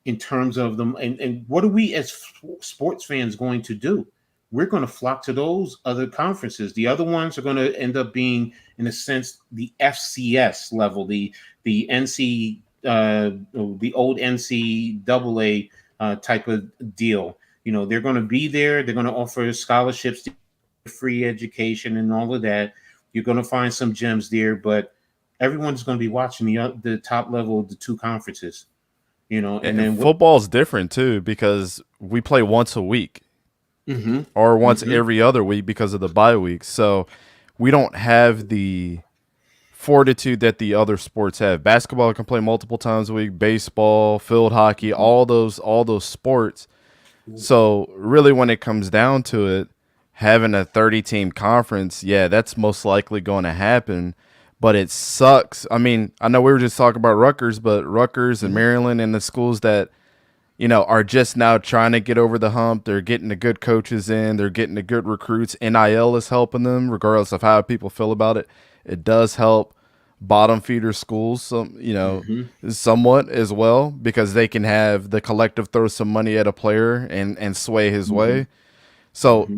in terms of them, and what are we as sports fans going to do? We're going to flock to those other conferences. The other ones are going to end up being, in a sense, the FCS level, the NC, the old NCAA type of deal. They're going to be there. They're going to offer scholarships, free education, and all of that. You're going to find some gems there, but everyone's going to be watching the top level of the two conferences. And then football's different too because we play once a week. Mm-hmm. Or once every other week because of the bye weeks. So we don't have the fortitude that the other sports have. Basketball can play multiple times a week, baseball, field hockey, all those sports. So really when it comes down to it, having a 30-team conference, yeah, that's most likely going to happen. But it sucks. I mean, I know we were just talking about Rutgers, but Rutgers and Maryland and the schools that are just now trying to get over the hump. They're getting the good coaches in. They're getting the good recruits. NIL is helping them, regardless of how people feel about it. It does help bottom feeder schools, somewhat as well, because they can have the collective throw some money at a player and sway his way. So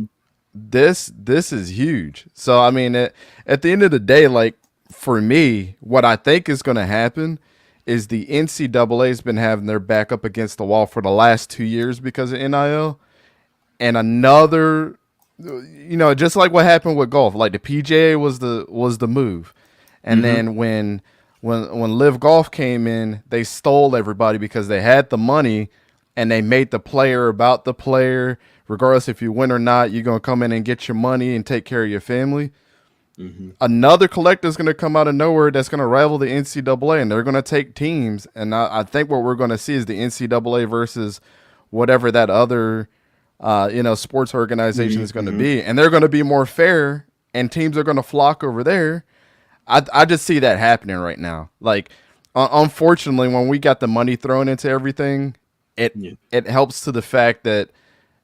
this is huge. So, I mean, at the end of the day, like, for me, what I think is going to happen is the NCAA has been having their back up against the wall for the last 2 years because of NIL. And another, just like what happened with golf, like the PGA was the move. And then when Live Golf came in, they stole everybody because they had the money and they made the player about the player. Regardless if you win or not, you're going to come in and get your money and take care of your family. Another collector is going to come out of nowhere that's going to rival the NCAA, and they're going to take teams. And I think what we're going to see is the NCAA versus whatever that other, sports organization is going to be. And they're going to be more fair, and teams are going to flock over there. I just see that happening right now. Like, unfortunately, when we got the money thrown into everything, it helps to the fact that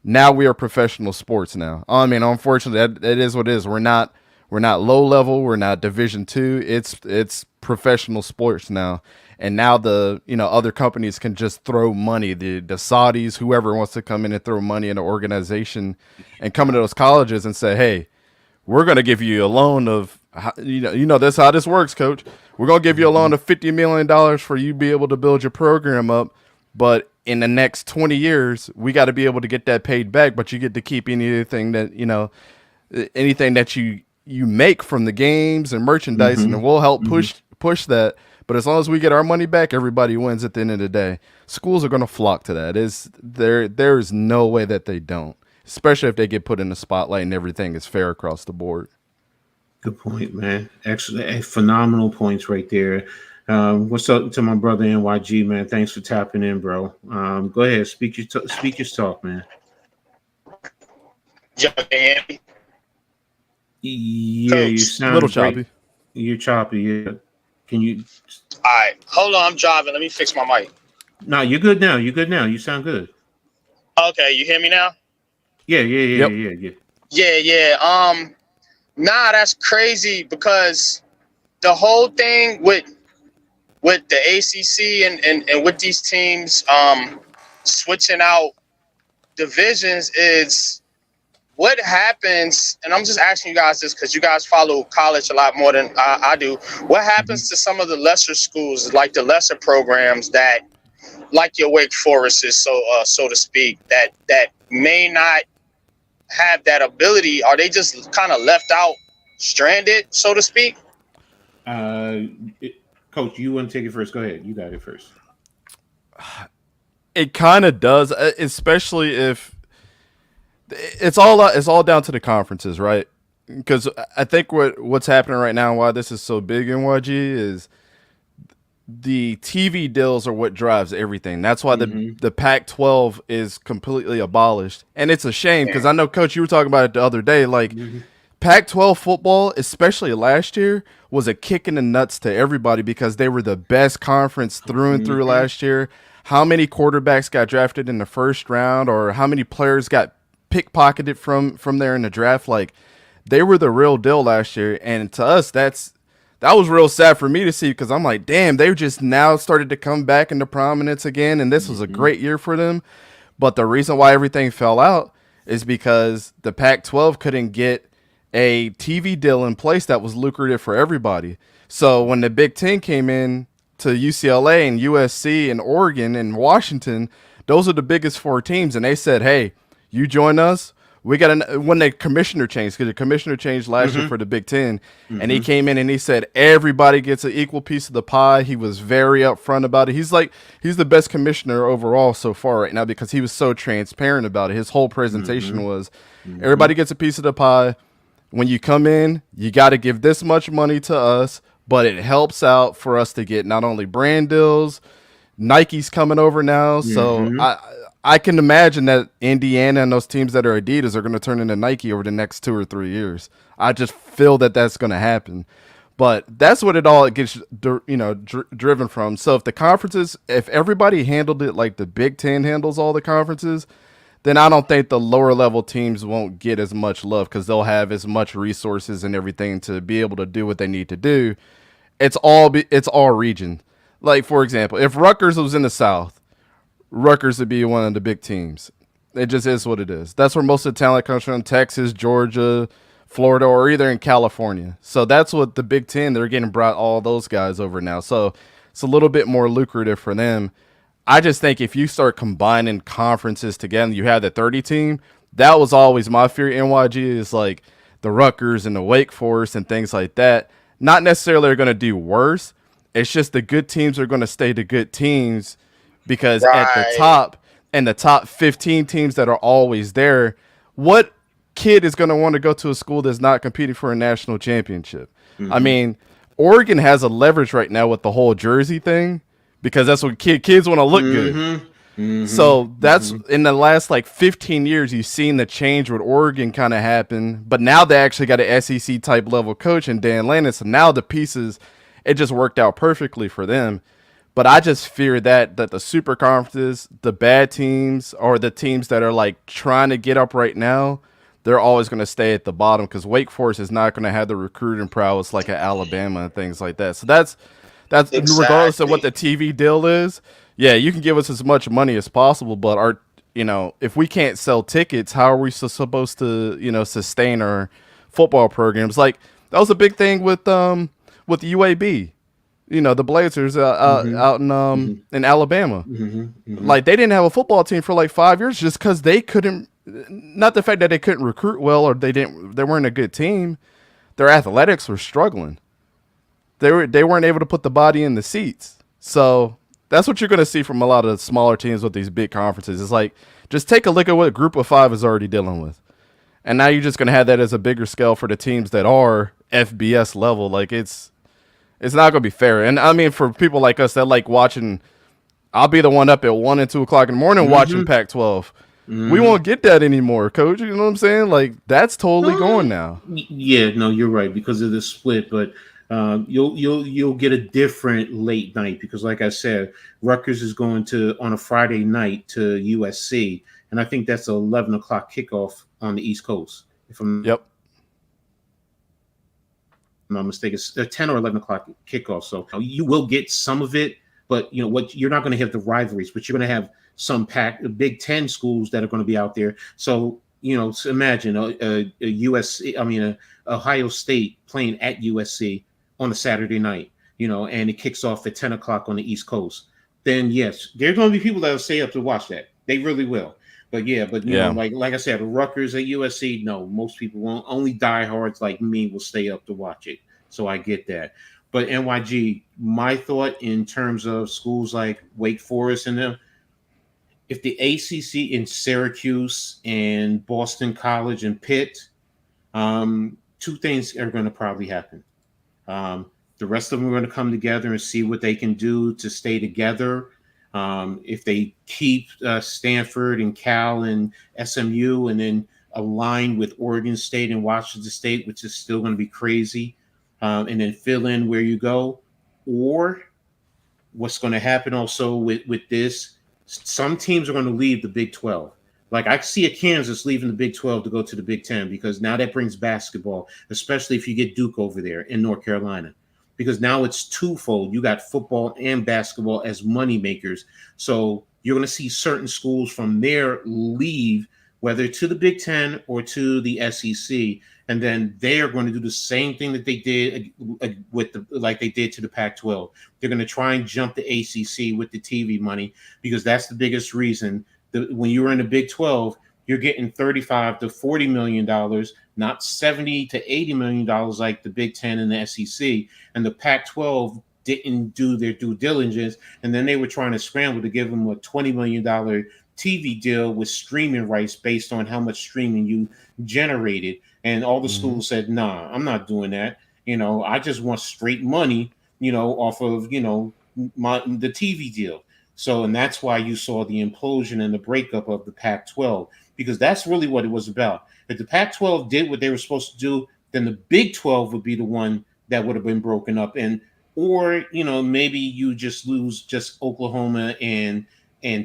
now we are professional sports now. I mean, unfortunately, it is what it is. We're not low level. We're not Division II. It's professional sports now. And now the other companies can just throw money. The Saudis, whoever wants to come in and throw money in an organization and come into those colleges and say, hey, we're going to give you a loan of, that's how this works, coach. We're going to give you a loan of $50 million for you to be able to build your program up. But in the next 20 years, we got to be able to get that paid back. But you get to keep anything that, anything that you make from the games and merchandise, and we'll help push that. But as long as we get our money back, everybody wins at the end of the day. Schools are going to flock to that. There is no way that they don't, especially if they get put in the spotlight and everything is fair across the board. Good point, man. Excellent, phenomenal points right there. What's up to my brother NYG, man? Thanks for tapping in, bro. Go ahead, speak your talk, man. Yeah, you sound a little choppy. You're choppy. Yeah. Can you? All right, hold on. I'm driving. Let me fix my mic. No, you're good now. You sound good. Okay, you hear me now? Yeah. Yeah. Nah, that's crazy because the whole thing with the ACC and with these teams switching out divisions is what happens, and I'm just asking you guys this because you guys follow college a lot more than I do. What happens to some of the lesser schools, like the lesser programs that, like your Wake Forest is, so to speak, that may not have that ability? Are they just kind of left out, stranded, so to speak? Coach, you want to take it first? Go ahead. You got it first. It kind of does, especially if it's all down to the conferences, right? Because I think what's happening right now, why this is so big in YG, is the TV deals are what drives everything. That's why the Pac-12 is completely abolished, and it's a shame because I know, Coach, you were talking about it the other day. Like Pac-12 football, especially last year, was a kick in the nuts to everybody because they were the best conference through and through last year. How many quarterbacks got drafted in the first round, or how many players got pickpocketed from there in the draft? Like, they were the real deal last year, and to us, that was real sad for me to see because I'm like, damn, they just now started to come back into prominence again, and this was a great year for them. But the reason why everything fell out is because the Pac-12 couldn't get a TV deal in place that was lucrative for everybody. So when the Big Ten came in to UCLA and USC and Oregon and Washington, those are the biggest four teams, and they said, hey, you join us. We got when the commissioner changed, because the commissioner changed last year for the Big Ten, and he came in and he said everybody gets an equal piece of the pie. He was very upfront about it. He's the best commissioner overall so far right now because he was so transparent about it. His whole presentation was everybody gets a piece of the pie. When you come in, you got to give this much money to us, but it helps out for us to get not only brand deals, Nike's coming over now, so I can imagine that Indiana and those teams that are Adidas are going to turn into Nike over the next 2 or 3 years. I just feel that that's going to happen. But that's what it all gets, driven from. So if everybody handled it like the Big Ten handles all the conferences, then I don't think the lower level teams won't get as much love because they'll have as much resources and everything to be able to do what they need to do. It's all region. Like, for example, if Rutgers was in the South, Rutgers would be one of the big teams. It just is what it is. That's where most of the talent comes from: Texas, Georgia, Florida, or either in California. So that's what the Big Ten, they're getting brought all those guys over now. So it's a little bit more lucrative for them. I just think if you start combining conferences together, you have the 30 team. That was always my fear. NYG is like the Rutgers and the Wake Forest and things like that. Not necessarily are going to do worse. It's just the good teams are going to stay the good teams because at the top and the top 15 teams that are always there, what kid is going to want to go to a school that's not competing for a national championship? I mean, Oregon has a leverage right now with the whole jersey thing, because that's what kids want to look good. So that's in the last 15 years, you've seen the change with Oregon kind of happen. But now they actually got an SEC type level coach in Dan Lannon. So now the pieces, it just worked out perfectly for them. But I just fear that the super conferences, the bad teams, or the teams that are trying to get up right now, they're always going to stay at the bottom because Wake Forest is not going to have the recruiting prowess like at Alabama and things like that. So that's exactly. Regardless of what the TV deal is. Yeah, you can give us as much money as possible, but if we can't sell tickets, how are we supposed to, sustain our football programs? That was a big thing with UAB, the Blazers out in Alabama. They didn't have a football team for 5 years just because they couldn't. Not the fact that they couldn't recruit well or they weren't a good team. Their athletics were struggling. They weren't able to put the body in the seats. So that's what you're going to see from a lot of the smaller teams with these big conferences. It's just take a look at what Group of Five is already dealing with. And now you're just going to have that as a bigger scale for the teams that are FBS level. It's not going to be fair. And I mean, for people like us that like watching, I'll be the one up at 1 and 2 o'clock in the morning watching Pac-12. We won't get that anymore, Coach. You know what I'm saying? That's totally going now. Yeah, no, you're right because of the split, but you'll get a different late night because, like I said, Rutgers is going on a Friday night to USC, and I think that's an 11 o'clock kickoff on the East Coast. If I'm not mistaken, it's a 10 or 11 o'clock kickoff. So you will get some of it, but you're not going to have the rivalries, but you're going to have some Big Ten schools that are going to be out there. So So imagine a USC, Ohio State playing at USC on a Saturday night, and it kicks off at 10 o'clock on the East Coast. Then yes, there's going to be people that will stay up to watch that. They really will. But you know, like I said, Rutgers at USC, no, most people won't. Only diehards like me will stay up to watch it. So I get that. But NYG, my thought in terms of schools like Wake Forest and them, if the ACC in Syracuse and Boston College and Pitt, two things are going to probably happen. The rest of them are going to come together and see what they can do to stay together. If they keep Stanford and Cal and SMU and then align with Oregon State and Washington State, which is still going to be crazy, and then fill in where you go. Or what's going to happen also with this, some teams are going to leave the Big 12. Like I see a Kansas leaving the Big 12 to go to the Big 10 because now that brings basketball, especially if you get Duke over there in North Carolina. Because now it's twofold. You got football and basketball as money makers. So you're going to see certain schools from there leave, whether to the Big Ten or to the SEC. And then they are going to do the same thing that they did like they did to the Pac-12. They're going to try and jump the ACC with the TV money because that's the biggest reason. When you were in the Big 12, you're getting $35 to $40 million, not $70 to $80 million like the Big Ten and the SEC. And the Pac-12 didn't do their due diligence, and then they were trying to scramble to give them a $20 million TV deal with streaming rights based on how much streaming you generated. And all the schools said, nah, I'm not doing that. I just want straight money, off of, the TV deal. So, and that's why you saw the implosion and the breakup of the Pac-12, because that's really what it was about. If the Pac-12 did what they were supposed to do, then the Big 12 would be the one that would have been broken up. Or maybe you just lose just Oklahoma and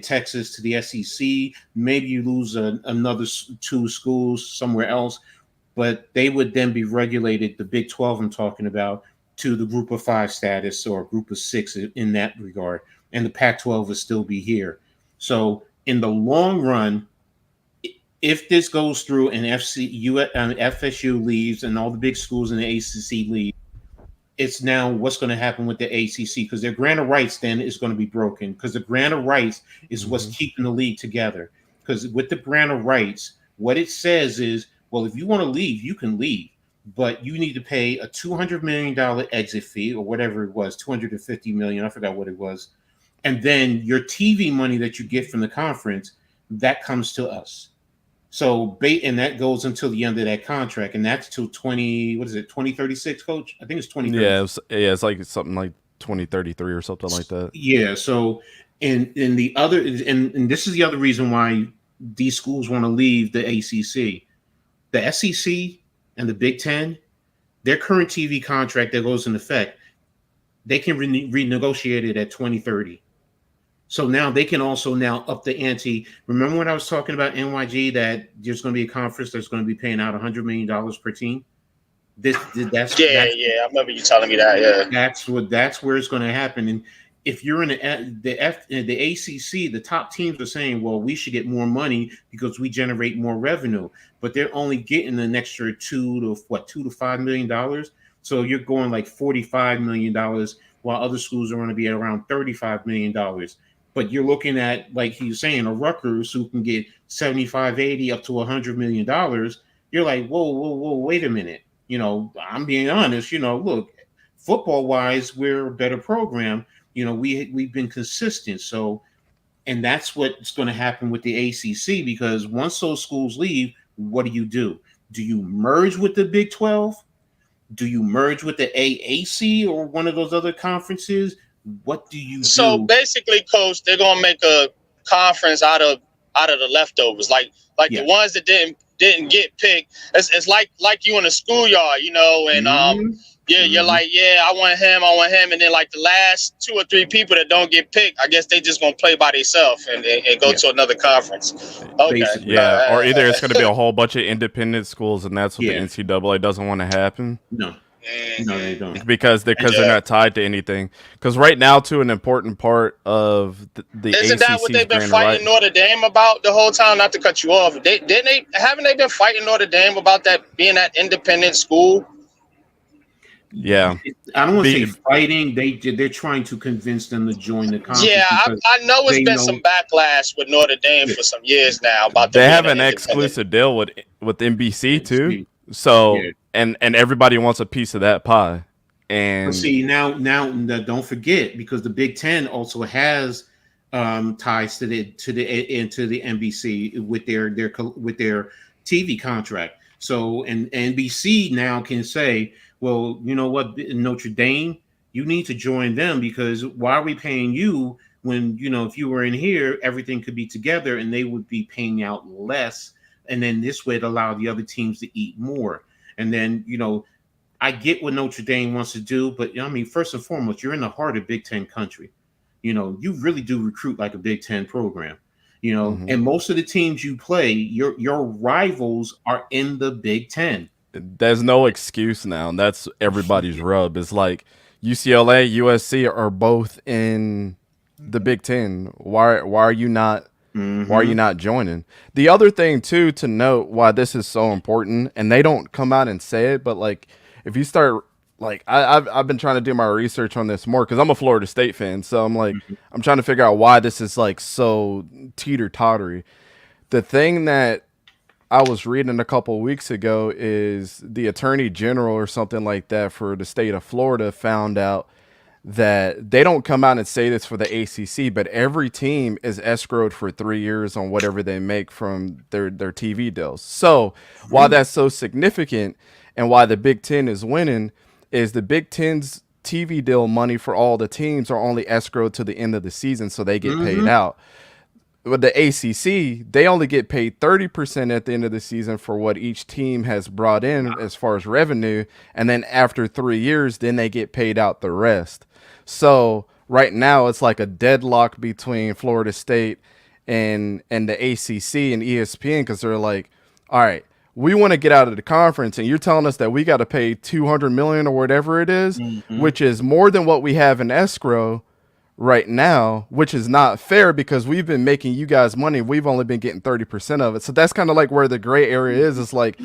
Texas to the SEC. Maybe you lose another two schools somewhere else, but they would then be regulated, the Big 12 I'm talking about, to the Group of 5 status or Group of 6 in that regard. And the Pac-12 would still be here. So in the long run, if this goes through and FSU leaves and all the big schools in the ACC leave, it's now what's going to happen with the ACC, because their grant of rights then is going to be broken, because the grant of rights is what's keeping the league together. Because with the grant of rights, what it says is, well, if you want to leave, you can leave, but you need to pay a $200 million exit fee or whatever it was, $250 million, I forgot what it was. And then your TV money that you get from the conference, that comes to us. So, and that goes until the end of that contract, and that's till 2036, Coach? I think it's 2036. Yeah, it's like something like 2033 or something like that. Yeah. So, and the other, and this is the other reason why these schools want to leave the ACC, the SEC and the Big Ten, their current TV contract that goes in effect, they can renegotiate it at 2030. So now they can also now up the ante. Remember when I was talking about NYG that there's going to be a conference that's going to be paying out $100 million per team? I remember you telling me that. Yeah, that's where it's going to happen. And if you're in the ACC, the top teams are saying, well, we should get more money because we generate more revenue, but they're only getting an extra $2 to $5 million. So you're going like $45 million, while other schools are going to be at around $35 million. But you're looking at, like he's saying, a Rutgers who can get 75, 80, up to $100 million. You're like, whoa, wait a minute. I'm being honest. Look, football-wise, we're a better program. We've been consistent. So, and that's what's going to happen with the ACC, because once those schools leave, what do? Do you merge with the Big 12? Do you merge with the AAC or one of those other conferences? What do you do? So basically, Coach, they're gonna make a conference out of the leftovers, like the ones that didn't get picked. It's like you in a schoolyard, and you're like, I want him, and then like the last 2 or 3 people that don't get picked, I guess they just gonna play by themselves and go to another conference. Okay, or either it's gonna be a whole bunch of independent schools, and that's what the NCAA doesn't want to happen. No. No, they don't. because they're not tied to anything. Because right now, too, an important part of the Isn't that what ACC's they've been grand fighting right. Notre Dame about the whole time? Not to cut you off, haven't they been fighting Notre Dame about that being that independent school? Yeah, I don't want to Be- say fighting. They're trying to convince them to join the conference. Yeah, because I know it's they been know- some backlash with Notre Dame for some years now about them they being have an independent. exclusive deal with NBC too. NBC. So Yeah. and everybody wants a piece of that pie. And But see now don't forget, because the Big Ten also has ties to the NBC with their TV contract. So and NBC now can say, well, you know what, Notre Dame, you need to join them, because why are we paying you when, you know, if you were in here, everything could be together and they would be paying out less. And then this way it allow the other teams to eat more. And then, you know, I get what Notre Dame wants to do, but I mean, first and foremost, you're in the heart of Big Ten country. You know, you really do recruit like a Big Ten program. You know, and most of the teams you play, your rivals are in the Big Ten. there's no excuse now. And that's everybody's rub. It's like UCLA, USC are both in the Big Ten. Why are you not? Why are you not joining? The other thing too to note why this is so important, and they don't come out and say it, but like if you start like I've been trying to do my research on this more because I'm a Florida State fan, so I'm like I'm trying to figure out why this is like so teeter-tottery. The thing that I was reading a couple of weeks ago is the Attorney General or something like that for the state of Florida found out that they don't come out and say this for the ACC, but every team is escrowed for 3 years on whatever they make from their TV deals. So why that's so significant and why the Big Ten is winning is the Big Ten's TV deal money for all the teams are only escrowed to the end of the season, so they get paid out. With the ACC, they only get paid 30% at the end of the season for what each team has brought in as far as revenue. And then after 3 years, then they get paid out the rest. So right now it's like a deadlock between Florida State and the ACC and ESPN, because they're like, all right, we want to get out of the conference, and you're telling us that we got to pay $200 million or whatever it is, which is more than what we have in escrow right now, which is not fair because we've been making you guys money. We've only been getting 30% of it. So that's kind of like where the gray area is. It's like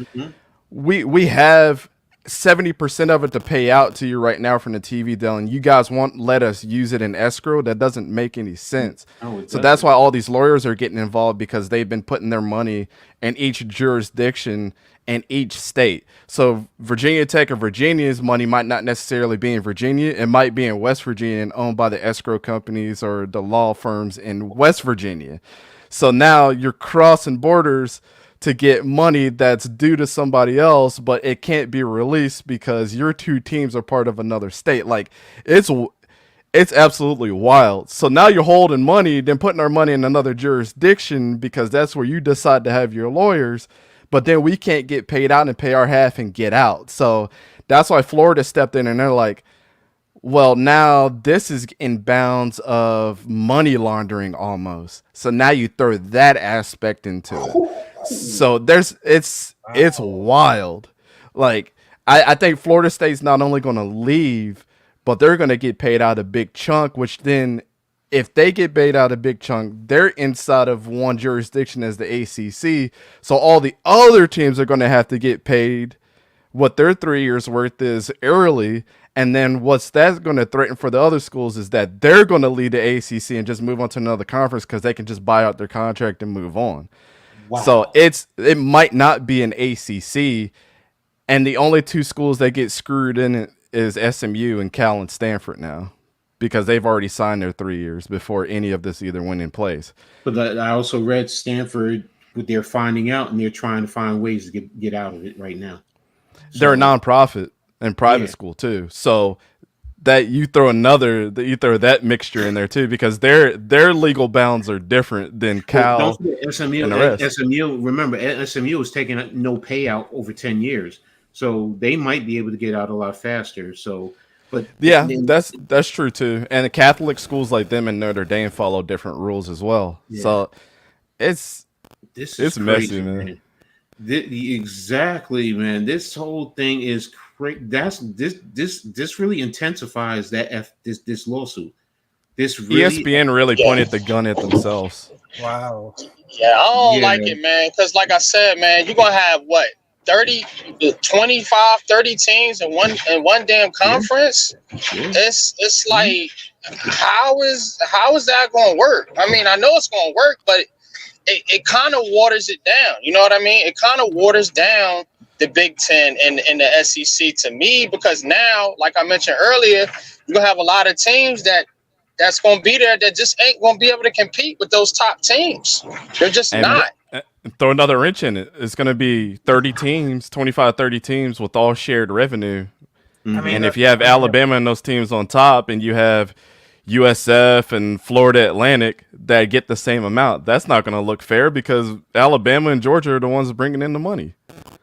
we have 70% of it to pay out to you right now from the TV deal, and you guys won't let us use it in escrow. That doesn't make any sense. So that's why all these lawyers are getting involved, because they've been putting their money in each jurisdiction in each state. So Virginia Tech or Virginia's money might not necessarily be in Virginia. It might be in West Virginia and owned by the escrow companies or the law firms in West Virginia. So now you're crossing borders to get money that's due to somebody else, but it can't be released because your two teams are part of another state. Like it's absolutely wild. So now you're holding money, then putting our money in another jurisdiction because that's where you decide to have your lawyers. But then we can't get paid out and pay our half and get out. So that's why Florida stepped in and they're like, well, now this is in bounds of money laundering almost. So now you throw that aspect into it. So it's wild. Like I think Florida State's not only going to leave, but they're going to get paid out a big chunk, which then if they get paid out a big chunk, they're inside of one jurisdiction as the ACC. So all the other teams are going to have to get paid what their 3 years worth is early. And then what's that's going to threaten for the other schools is that they're going to lead the ACC and just move on to another conference because they can just buy out their contract and move on. Wow. So it might not be an ACC. And the only two schools that get screwed in it is SMU and Cal and Stanford now, because they've already signed their 3 years before any of this either went in place. But I also read Stanford, they're finding out and they're trying to find ways to get out of it right now. So, they're a nonprofit and private school too. So that you throw that mixture in there too, because their legal bounds are different than Cal. Don't forget SMU. And the rest. SMU, remember, SMU is taking no payout over 10 years. So they might be able to get out a lot faster. So, but yeah, that's true too. And the Catholic schools like them and Notre Dame follow different rules as well. Yeah. So it's crazy, messy, man. Exactly, man. This whole thing is That's this really intensifies this lawsuit. This really ESPN really pointed the gun at themselves. Wow. Yeah, I don't Yeah. like it, man. Because like I said, man, you're going to have what? 30, 25, 30 teams in one damn conference. Yeah. It's like, how is that going to work? I mean, I know it's going to work, but it kind of waters it down. You know what I mean? It kind of waters down the Big Ten and the SEC to me, because now, like I mentioned earlier, you're gonna have a lot of teams that's gonna be there that just ain't gonna be able to compete with those top teams. They're just not. Throw another wrench in it. It's going to be 30 teams, 25, 30 teams with all shared revenue. I mean, And if you have Alabama and those teams on top, and you have USF and Florida Atlantic that get the same amount, that's not going to look fair, because Alabama and Georgia are the ones bringing in the money.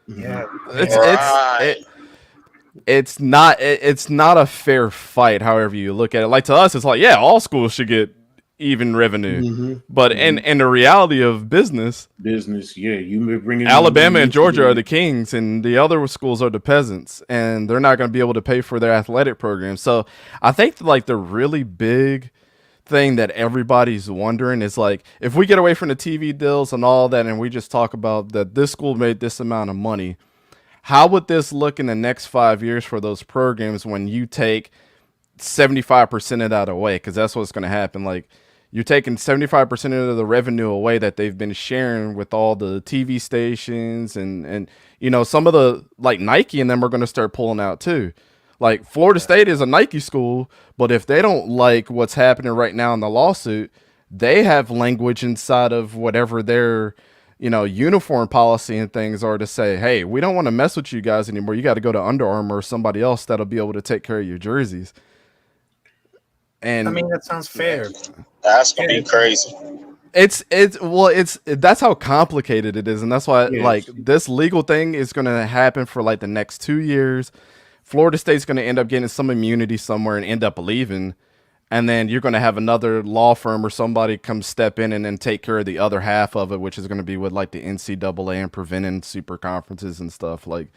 yeah. It's not a fair fight. However you look at it, like to us, it's like, yeah, all schools should get even revenue. But in the reality of business, yeah, you bringing Alabama and Georgia are the kings, and the other schools are the peasants, and they're not going to be able to pay for their athletic programs. So I think like the really big thing that everybody's wondering is, like, if we get away from the TV deals and all that, and we just talk about that this school made this amount of money, how would this look in the next 5 years for those programs when you take 75% of that away? Because that's what's going to happen. Like, you're taking 75% of the revenue away that they've been sharing with all the TV stations, and you know, some of the, like, Nike and them are going to start pulling out too. Like, Florida State is a Nike school, but if they don't like what's happening right now in the lawsuit, they have language inside of whatever their, you know, uniform policy and things are to say, hey, we don't want to mess with you guys anymore. You got to go to Under Armour or somebody else that'll be able to take care of your jerseys. And I mean, that sounds fair. That's gonna be crazy. it's that's how complicated it is, and that's why like this legal thing is going to happen for like the next 2 years. Florida State's going to end up getting some immunity somewhere and end up leaving, and then you're going to have another law firm or somebody come step in and then take care of the other half of it, which is going to be with like the NCAA and preventing super conferences and stuff. Like,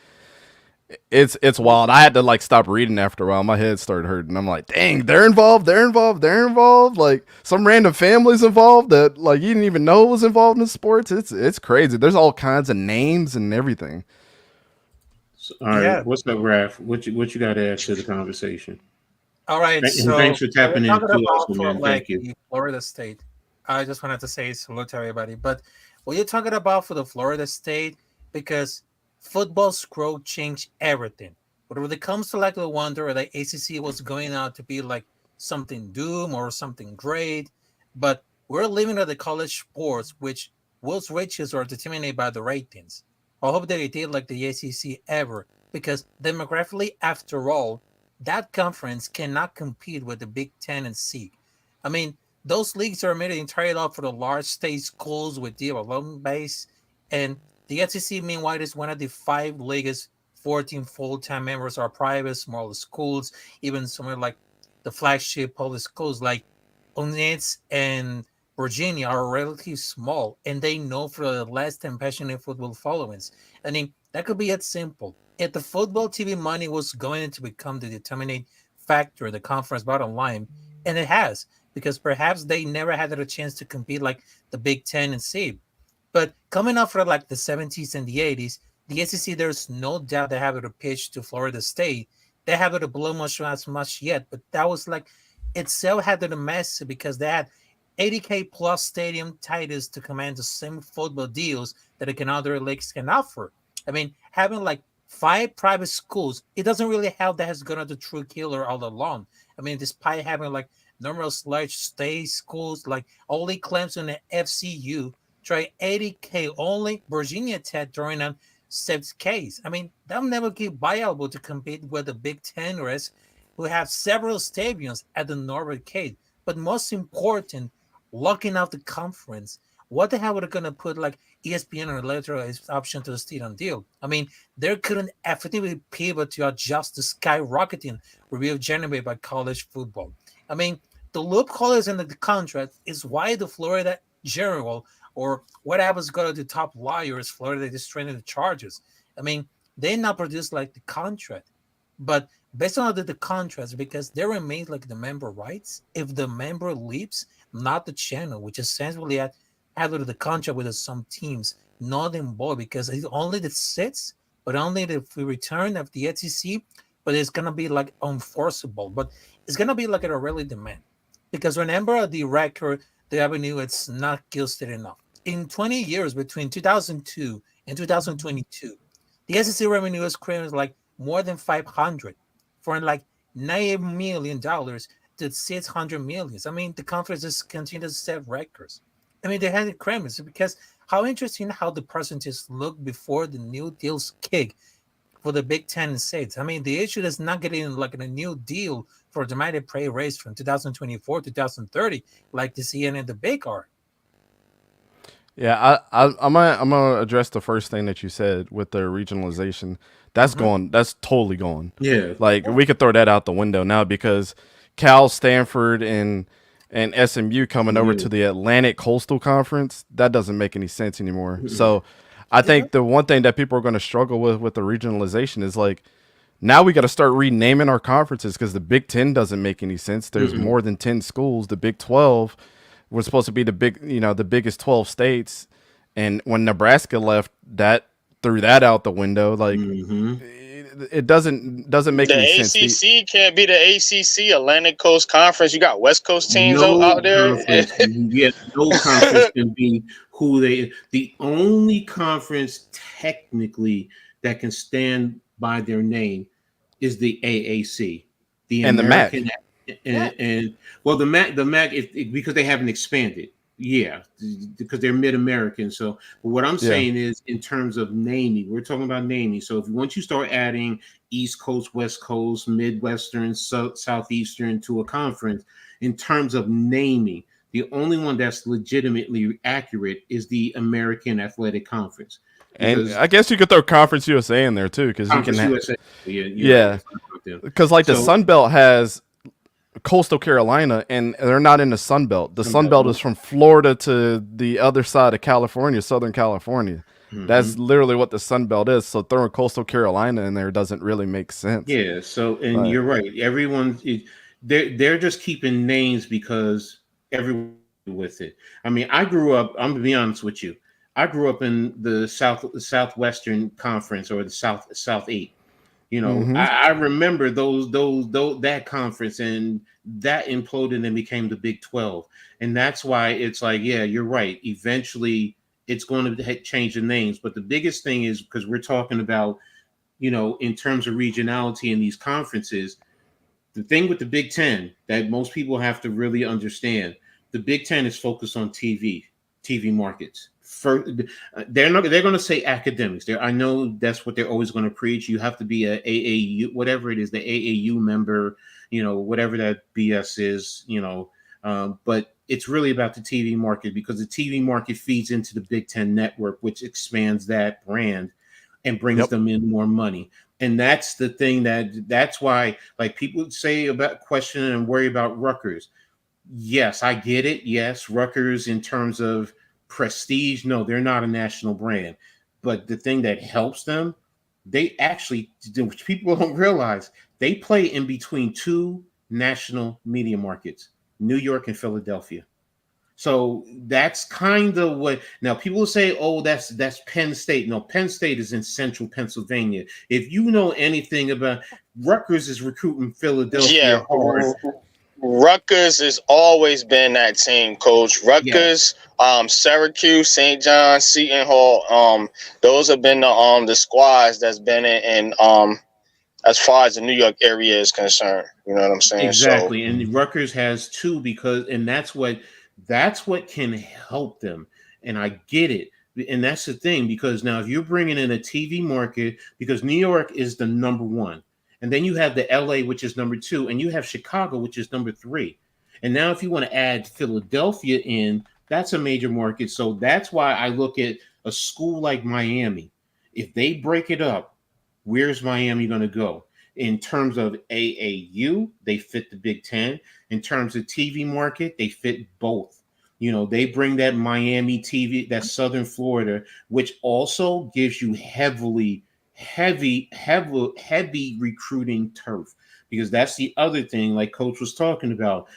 it's wild. I had to like stop reading after a while. My head started hurting. I'm like, dang, they're involved. Like, some random families involved that like you didn't even know was involved in sports. It's crazy. There's all kinds of names and everything. All right, Yeah. what's up, Raph? What you got to add to the conversation? All right. So Thanks for tapping we're into talking us, about man. for, like, Thank you. the Florida State. I just wanted to say salute to everybody. But what you're talking about for the Florida State, because football's growth changed everything. But when it comes to like the wonder that ACC was going out to be like something doom or something great, but we're living at the college sports, which most riches are determined by the ratings. I hope that it did like the ACC ever, because demographically, after all, that conference cannot compete with the Big Ten and SEC. I mean, those leagues are made entirely up for the large state schools with deep alumni base, and the SEC, meanwhile, is one of the 5 leagues. 14 full-time members are private, smaller schools. Even somewhere like the flagship public schools like UNITS and Virginia are relatively small, and they know for the less than passionate football followings. I mean, that could be it simple. If the football TV money was going to become the determining factor in the conference bottom line, and it has, because perhaps they never had a chance to compete like the Big Ten and SEC. But coming up from like the 70s and the 80s, the SEC, there's no doubt they have it to pitch to Florida State. They have it to blow much as much yet, but that was like itself had the mess, because they had 80K plus stadium titles to command the same football deals that other leagues can offer. I mean, having like 5 private schools, it doesn't really help that has gone the true killer all along. I mean, despite having like numerous large state schools like only Clemson and FCU try 80K only, Virginia Tech throwing on 6Ks. I mean, they'll never be viable to compete with the Big Ten rest, who have several stadiums at the Northern Cape. But most important, locking out the conference. What the hell are they going to put like ESPN or later option to the stadium deal? I mean, they couldn't effectively pivot to adjust the skyrocketing revenue generated by college football. I mean, the loopholes in the contract is why the Florida General, or what happens go to the top lawyers, Florida just training the charges. I mean, they not produce like the contract. But based on the contrast, because there remains like the member rights. If the member leaves, not the channel, which essentially had the contract with some teams, not involved because it's only the sits, but only the return of the SEC. But it's gonna be like enforceable. But it's gonna be like a really demand because remember the record, the revenue, it's not gilded enough. In 20 years between 2002 and 2022, the SEC revenue is created like more than 500 for like $90 million to 600 million. I mean, the conferences continue to set records. I mean, they had it crammers because how interesting how the percentages look before the new deals kick for the Big Ten states. I mean, the issue is not getting like a new deal for dramatic pay raise from 2024 to 2030, like the CN and the Big are. Yeah, I'm gonna address the first thing that you said with the regionalization. That's going. That's totally going. Yeah. Like we could throw that out the window now because Cal, Stanford, and SMU coming over to the Atlantic Coastal Conference, that doesn't make any sense anymore. So I think the one thing that people are going to struggle with the regionalization is like now we got to start renaming our conferences because the Big Ten doesn't make any sense. There's more than 10 schools. The Big 12 was supposed to be the biggest 12 states, and when Nebraska left, that threw that out the window. Like it doesn't make any sense. The ACC can't be the ACC, Atlantic Coast Conference. You got West Coast teams out there. No conference can be who they. The only conference technically that can stand by their name is the AAC, and American, and well, the MAC, because they haven't expanded. Yeah, because they're mid-American. So what I'm saying is, in terms of naming, we're talking about naming. So once you start adding East Coast, West Coast, Midwestern, Southeastern to a conference, in terms of naming, the only one that's legitimately accurate is the American Athletic Conference. And I guess you could throw Conference USA in there too, because you can USA. Because like the Sun Belt has Coastal Carolina, and they're not in the Sun Belt. The Sun Belt is from Florida to the other side of California, Southern California. That's literally what the Sun Belt is. So throwing Coastal Carolina in there doesn't really make sense. Yeah. So, and you're right. Everyone, they're just keeping names because everyone with it. I mean, I grew up. I'm gonna be honest with you. I grew up in the Southwestern Conference, or the South 8. You know, I remember those that conference, and that imploded and became the Big 12. And that's why it's like, yeah, you're right. Eventually it's going to change the names. But the biggest thing is, because we're talking about, you know, in terms of regionality in these conferences, the thing with the Big 10 that most people have to really understand, the Big 10 is focused on TV markets. They're going to say academics. I know that's what they're always going to preach. You have to be a AAU, whatever it is, the AAU member, you know, whatever that BS is, you know. But it's really about the TV market, because the TV market feeds into the Big Ten network, which expands that brand and brings them in more money. And that's the thing that's why, like, people say about question and worry about Rutgers. Yes, I get it. Yes, Rutgers in terms of prestige, no, they're not a national brand. But the thing that helps them, they actually, which people don't realize, they play in between two national media markets, New York and Philadelphia. So that's kind of what, now people say, oh, that's Penn State. No, Penn State is in central Pennsylvania. If you know anything about, Rutgers is recruiting Philadelphia hard. Rutgers has always been that team, Coach. Rutgers, Syracuse, St. John, Seton Hall. Those have been the squads that's been in as far as the New York area is concerned. You know what I'm saying? Exactly. And Rutgers has two, and that's what can help them. And I get it. And that's the thing, because now if you're bringing in a TV market, because New York is the number one. And then you have the LA, which is number 2, and you have Chicago, which is number 3. And now if you want to add Philadelphia in, that's a major market. So that's why I look at a school like Miami. If they break it up, where's Miami going to go? In terms of AAU, they fit the Big Ten. In terms of TV market, they fit both. You know, they bring that Miami TV, that Southern Florida, which also gives you heavily heavy recruiting turf, because that's the other thing, like Coach was talking about.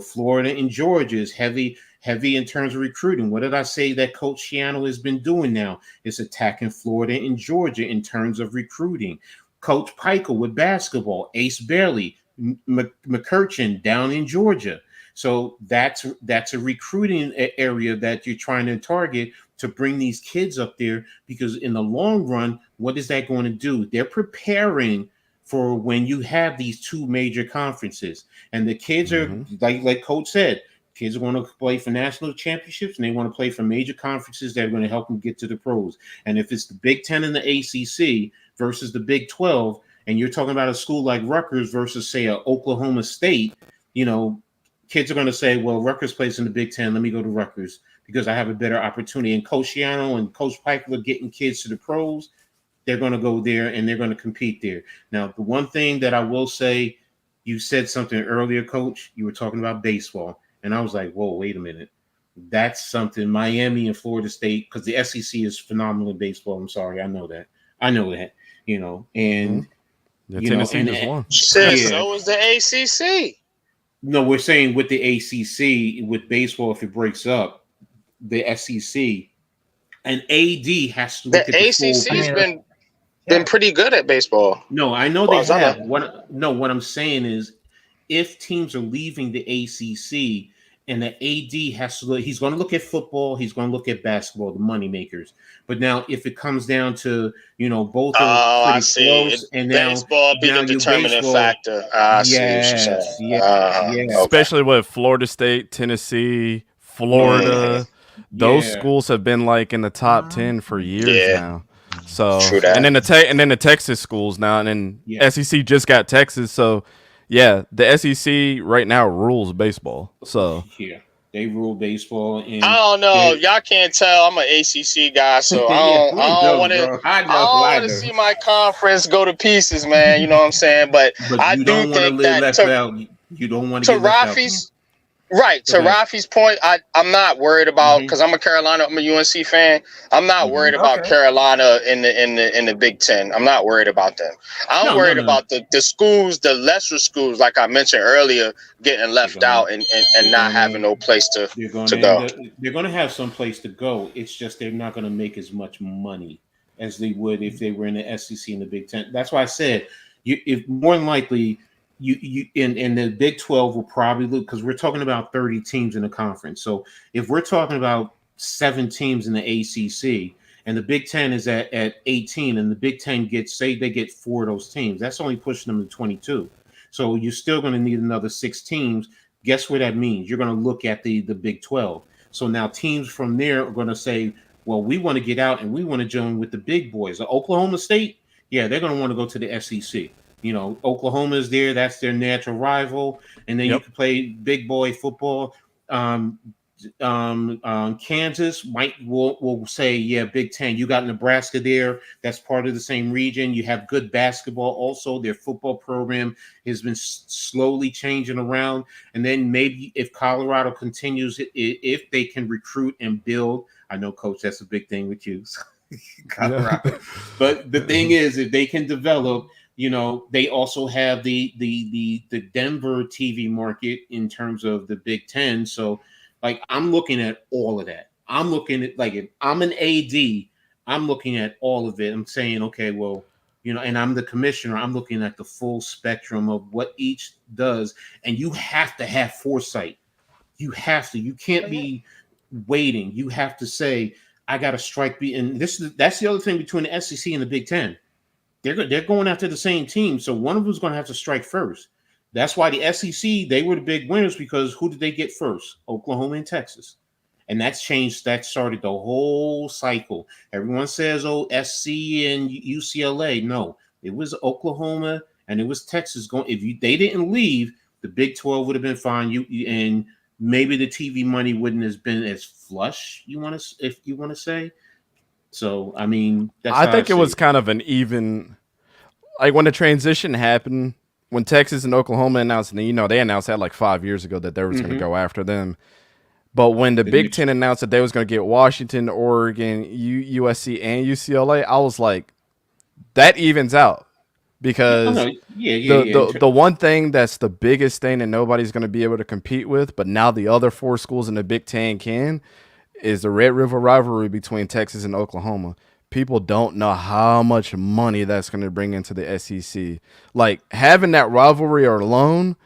Florida and Georgia is heavy in terms of recruiting. What did I say that Coach Shiano has been doing now? It's attacking Florida and Georgia in terms of recruiting. Coach Pikel with basketball, Ace Bailey, McCurchin down in Georgia. So that's a recruiting area that you're trying to target to bring these kids up there, because in the long run, what is that going to do? They're preparing for when you have these two major conferences, and the kids are like Coach said, kids are going to play for national championships, and they want to play for major conferences that are going to help them get to the pros. And if it's the Big Ten and the ACC versus the Big 12, and you're talking about a school like Rutgers versus, say, a Oklahoma State, kids are going to say, well, Rutgers plays in the Big Ten. Let me go to Rutgers because I have a better opportunity. And Coach Shiano and Coach Pikel are getting kids to the pros. They're going to go there and they're going to compete there. Now, the one thing that I will say, you said something earlier, Coach. You were talking about baseball. And I was like, whoa, wait a minute. That's something. Miami and Florida State, because the SEC is phenomenal in baseball. I'm sorry. I know that. And Tennessee just won. So is the ACC. No, we're saying with the ACC, with baseball, if it breaks up, the SEC and AD has to look The at the ACC's been pretty good at baseball. No, I know they have. What I'm saying is, if teams are leaving the ACC and the AD has to look, he's going to look at football, he's going to look at basketball, the money makers. But now, if it comes down to both are pretty close, and baseball be the determining factor. Especially with Florida State, Tennessee, Florida, those schools have been like in the top 10 for years now. So, and then the Texas schools now, and then SEC just got Texas. So, yeah, the SEC right now rules baseball. So they rule baseball. And I don't know. Y'all can't tell. I'm an ACC guy, so I don't want to see my conference go to pieces, man. You know what I'm saying? But I do think that you don't want to get left out. Right. To Rafi's point, I'm not worried about, because I'm a UNC fan. I'm not worried about Carolina in the Big Ten. I'm not worried about them. I'm worried about the schools, the lesser schools, like I mentioned earlier, getting left out and not having no place to go. They're going to have some place to go. It's just they're not going to make as much money as they would if they were in the SEC and the Big Ten. That's why I said, if more than likely. You in the Big 12 will probably lose, because we're talking about 30 teams in the conference. So if we're talking about 7 teams in the ACC and the Big 10 is at 18, and the Big 10 get 4 of those teams, that's only pushing them to 22. So you're still going to need another 6 teams. Guess what that means? You're going to look at the Big 12. So now teams from there are going to say, well, we want to get out and we want to join with the big boys. Oklahoma State, they're going to want to go to the SEC. Oklahoma is there. That's their natural rival. And then you can play big boy football. Kansas will say, Big Ten. You got Nebraska there. That's part of the same region. You have good basketball. Also, their football program has been slowly changing around. And then maybe if Colorado continues, if they can recruit and build. I know, Coach, that's a big thing with you, Colorado. But the thing is, if they can develop. They also have the Denver TV market in terms of the Big Ten. So, like, I'm looking at all of that. I'm looking at, like, if I'm an AD, I'm looking at all of it. I'm saying, okay, well, and I'm the commissioner. I'm looking at the full spectrum of what each does. And you have to have foresight. You have to. You can't be waiting. You have to say, I got to strike. And that's the other thing between the SEC and the Big Ten. They're going after the same team, so one of them is going to have to strike first. That's why the SEC, they were the big winners, because who did they get first? Oklahoma and Texas. And that's changed. That started the whole cycle. Everyone says, SC and UCLA. No, it was Oklahoma and it was Texas going. If they didn't leave, the Big 12 would have been fine. And maybe the TV money wouldn't have been as flush, if you want to say. So, I mean, I think it was kind of an even, like when the transition happened, when Texas and Oklahoma announced, and they announced that like 5 years ago that they was going to go after them. But when the Big Ten announced that they was going to get Washington, Oregon, USC, and UCLA, I was like, that evens out because the one thing that's the biggest thing that nobody's going to be able to compete with, but now the other 4 schools in the Big Ten can, is the Red River rivalry between Texas and Oklahoma. People don't know how much money that's going to bring into the SEC. Like, having that rivalry alone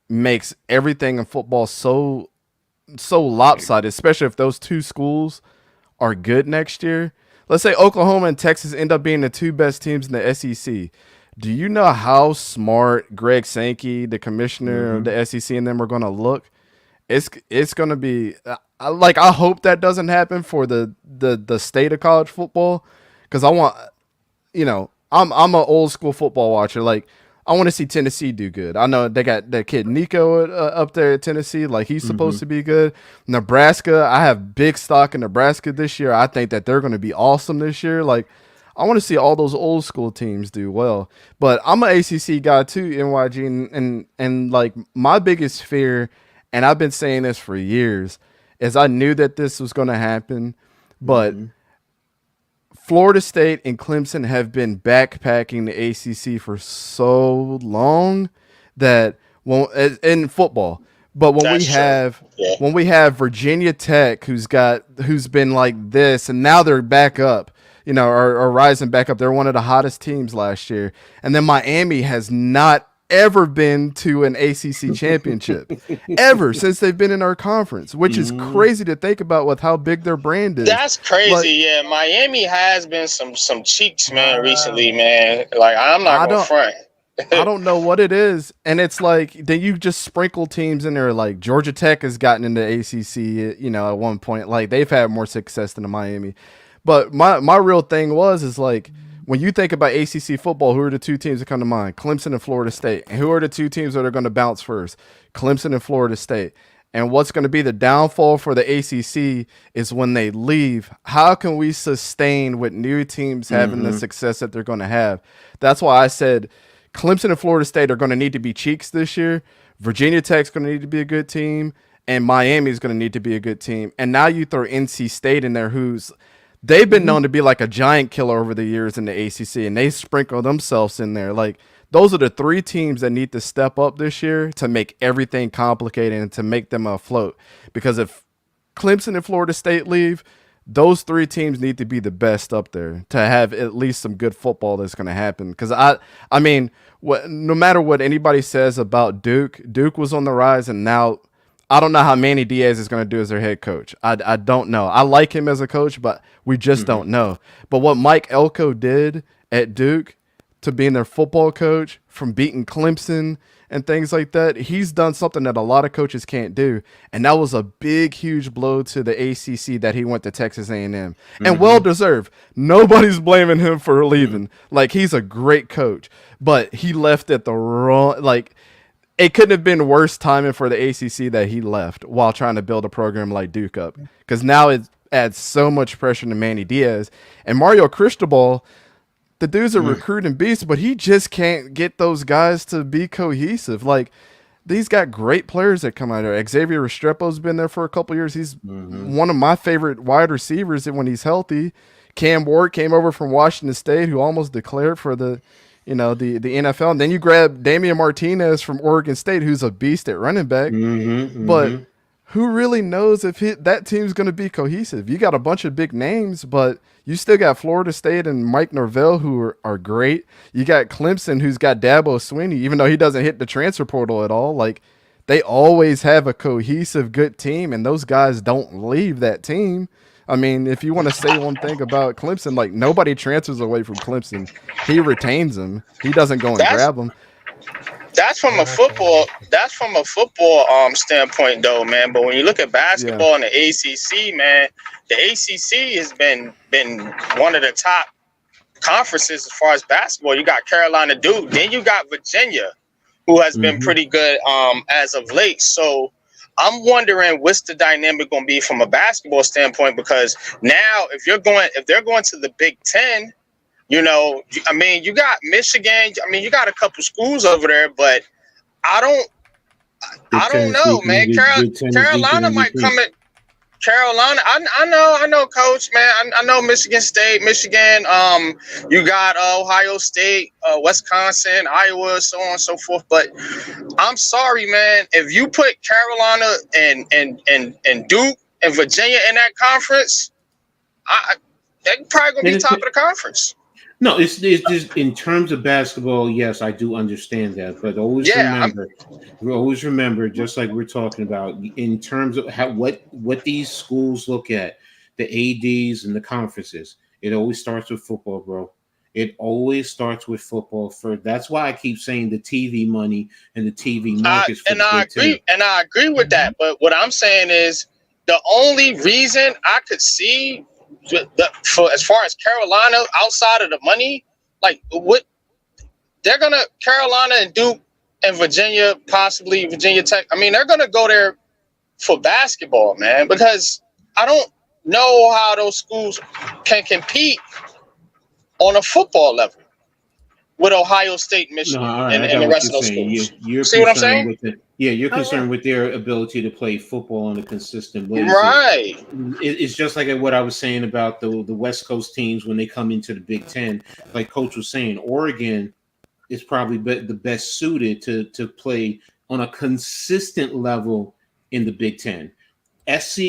makes everything in football so lopsided, especially if those 2 schools are good next year. Let's say Oklahoma and Texas end up being the 2 best teams in the SEC. Do you know how smart Greg Sankey, the commissioner of the SEC, and them are going to look? It's going to be like, I hope that doesn't happen for the state of college football, because I want, I'm an old school football watcher. Like, I want to see Tennessee do good. I know they got that kid Nico up there at Tennessee. Like, he's supposed to be good. Nebraska, I have big stock in Nebraska this year. I think that they're going to be awesome this year. Like, I want to see all those old school teams do well. But I'm an ACC guy too, NYG, and like, my biggest fear, and I've been saying this for years, is I knew that this was going to happen, but Florida State and Clemson have been backpacking the ACC for so long that in football. But when we have Virginia Tech, who's been like this, and now they're back up, are rising back up. They're one of the hottest teams last year, and then Miami has not ever been to an ACC championship ever since they've been in our conference, which is crazy to think about with how big their brand is. That's crazy. Yeah, Miami has been some cheeks, man, recently, man. Like, I'm not going to front. I don't know what it is. And it's like, then you just sprinkle teams in there. Like, Georgia Tech has gotten into ACC, at one point. Like, they've had more success than the Miami. But my real thing is like, when you think about ACC football, who are the 2 teams that come to mind? Clemson and Florida State. And who are the 2 teams that are going to bounce first? Clemson and Florida State. And what's going to be the downfall for the ACC is when they leave. How can we sustain with new teams having the success that they're going to have? That's why I said Clemson and Florida State are going to need to be cheeks this year. Virginia Tech's going to need to be a good team. And Miami's going to need to be a good team. And now you throw NC State in there, they've been known to be like a giant killer over the years in the ACC, and they sprinkle themselves in there. Like, those are the 3 teams that need to step up this year to make everything complicated and to make them afloat. Because if Clemson and Florida State leave, those 3 teams need to be the best up there to have at least some good football that's going to happen. Because no matter what anybody says about Duke was on the rise, and now I don't know how Manny Diaz is going to do as their head coach. I don't know. I like him as a coach, but we just don't know. But what Mike Elko did at Duke to being their football coach, from beating Clemson and things like that, he's done something that a lot of coaches can't do. And that was a big, huge blow to the ACC that he went to Texas A&M. And well-deserved. Nobody's blaming him for leaving. Like, he's a great coach. But he left at the wrong... Like, it couldn't have been worse timing for the ACC that he left while trying to build a program like Duke up. Because now it adds so much pressure to Manny Diaz. And Mario Cristobal, the dude's a recruiting beast, but he just can't get those guys to be cohesive. Like, these got great players that come out there. Xavier Restrepo's been there for a couple years. He's one of my favorite wide receivers when he's healthy. Cam Ward came over from Washington State, who almost declared for the NFL. And then you grab Damian Martinez from Oregon State, who's a beast at running back. But who really knows if that team's going to be cohesive? You got a bunch of big names, but you still got Florida State and Mike Norvell, who are great. You got Clemson, who's got Dabo Swinney, even though he doesn't hit the transfer portal at all. Like, they always have a cohesive, good team, and those guys don't leave that team. I mean, if you want to say one thing about Clemson, like, nobody transfers away from Clemson. He retains them. He doesn't go and grab them. That's from a football standpoint, though, man. But when you look at basketball in the ACC, man, the ACC has been one of the top conferences as far as basketball. You got Carolina, Duke, then you got Virginia, who has been pretty good as of late. So I'm wondering what's the dynamic going to be from a basketball standpoint, because now if they're going to the Big Ten, you know, I mean, you got Michigan. I mean, you got a couple schools over there, but I don't know, man. Carolina might come in. Carolina, I know, Coach, man. I know Michigan State, Michigan. You got Ohio State, Wisconsin, Iowa, so on and so forth. But I'm sorry, man. If you put Carolina and Duke and Virginia in that conference, they're probably gonna be top of the conference. No, it's just in terms of basketball. Yes, I do understand that, but always remember, just like we're talking about, in terms of what these schools look at, the ADs and the conferences. It always starts with football, bro. It always starts with football first. That's why I keep saying the TV money and the TV markets. I agree with that. But what I'm saying is the only reason I could see. For as far as Carolina, outside of the money, like what they're gonna Carolina and Duke and Virginia, possibly Virginia Tech. I mean, they're gonna go there for basketball, man, because I don't know how those schools can compete on a football level with Ohio State, Michigan, and the rest of those schools. You're see what I'm saying? You're concerned with their ability to play football on a consistent basis. Right. It's just like what I was saying about the West Coast teams when they come into the Big Ten. Like Coach was saying, Oregon is probably the best suited to play on a consistent level in the Big Ten. SC,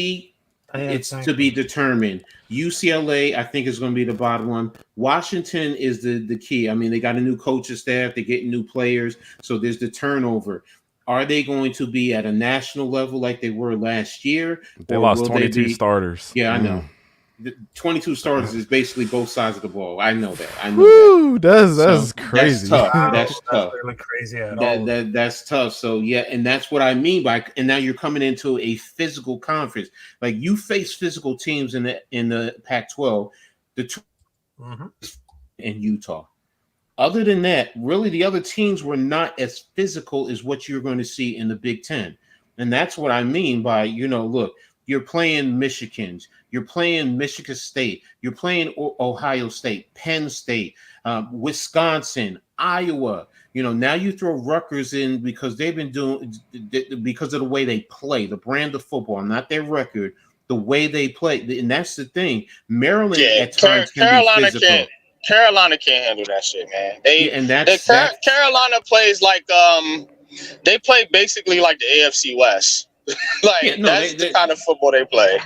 it's to be determined. UCLA, I think, is going to be the bottom one. Washington is the key. I mean, they got a new coaching staff. They're getting new players. So there's the turnover. Are they going to be at a national level like they were last year? They lost 22 starters. Yeah, I know. 22 starters is basically both sides of the ball. I know that. That's crazy. That's tough. That's tough. That's really crazy at all. That's tough. So yeah, and that's what I mean by. And now you're coming into a physical conference. Like you face physical teams in the Pac-12, in Utah. Other than that, really, the other teams were not as physical as what you're going to see in the Big Ten, and that's what I mean by look. You're playing Michigans. You're playing Michigan State. You're playing Ohio State, Penn State, Wisconsin, Iowa. Now you throw Rutgers in because they've been doing because of the way they play, the brand of football, not their record, the way they play, and that's the thing. Maryland at times can be physical. Carolina can't handle that shit, man. Carolina plays like they play basically like the AFC West. That's the kind of football they play.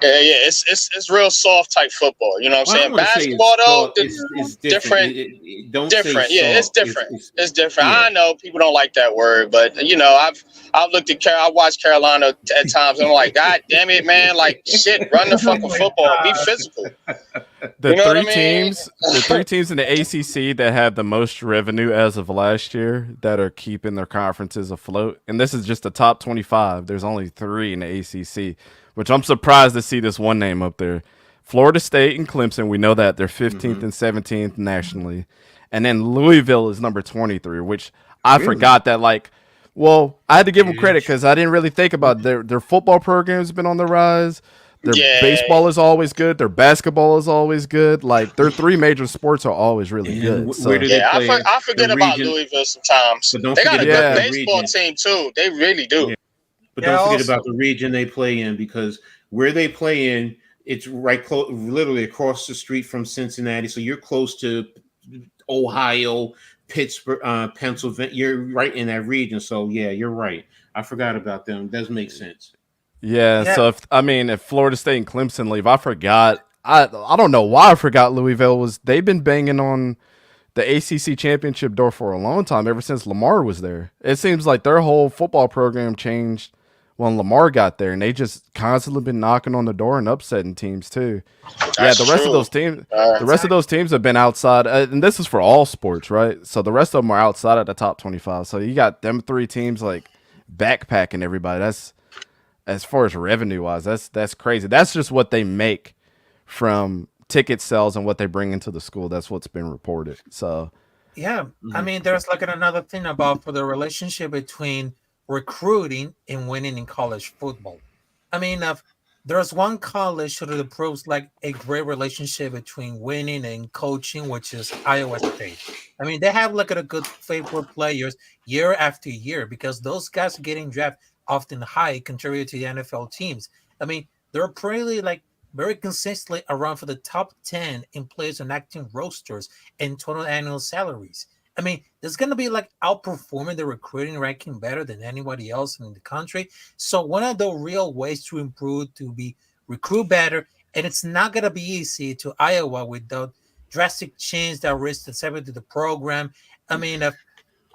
Yeah, it's real soft type football. You know what I'm saying? Basketball though, it's different. Different. Yeah, it's different. It's different. Yeah. I know people don't like that word, but I've looked at I watched Carolina at times and I'm like, God damn it, man! Like shit, run the fucking football, be physical. The three teams in the ACC that have the most revenue as of last year that are keeping their conferences afloat, and this is just the top 25. There's only 3 in the ACC. Which I'm surprised to see this one name up there. Florida State and Clemson, we know that they're 15th and 17th nationally. And then Louisville is number 23, which I forgot that, I had to give them credit because I didn't really think about it. Their football program has been on the rise. Their baseball is always good. Their basketball is always good. Their 3 major sports are always really good. So. I forget about Louisville sometimes. They got a good baseball team, too. They really do. Yeah. But don't forget about the region they play in, because where they play in, it's literally across the street from Cincinnati. So you're close to Ohio, Pittsburgh, Pennsylvania. You're right in that region. So yeah, you're right. I forgot about them. It does make sense. Yeah. So if Florida State and Clemson leave, I forgot. I don't know why I forgot Louisville they've been banging on the ACC championship door for a long time, ever since Lamar was there. It seems like their whole football program changed when Lamar got there, and they just constantly been knocking on the door and upsetting teams too. The rest of those teams have been outside, and this is for all sports, right? So the rest of them are outside of the top 25. So you got them 3 teams backpacking everybody. That's, as far as revenue wise, that's crazy. That's just what they make from ticket sales and what they bring into the school. That's what's been reported. So yeah, I mean, there's another thing about for the relationship between recruiting and winning in college football. I mean, there's one college that proves a great relationship between winning and coaching, which is Iowa State. I mean, they have a good favorite players year after year because those guys are getting drafted often high, contrary to the NFL teams. I mean, they're pretty like very consistently around for the top 10 in players on acting rosters and total annual salaries. I mean, there's going to be like outperforming the recruiting ranking better than anybody else in the country. So one of the real ways to improve to be recruit better, and it's not going to be easy to Iowa without drastic change that risks the safety to the program. I mean,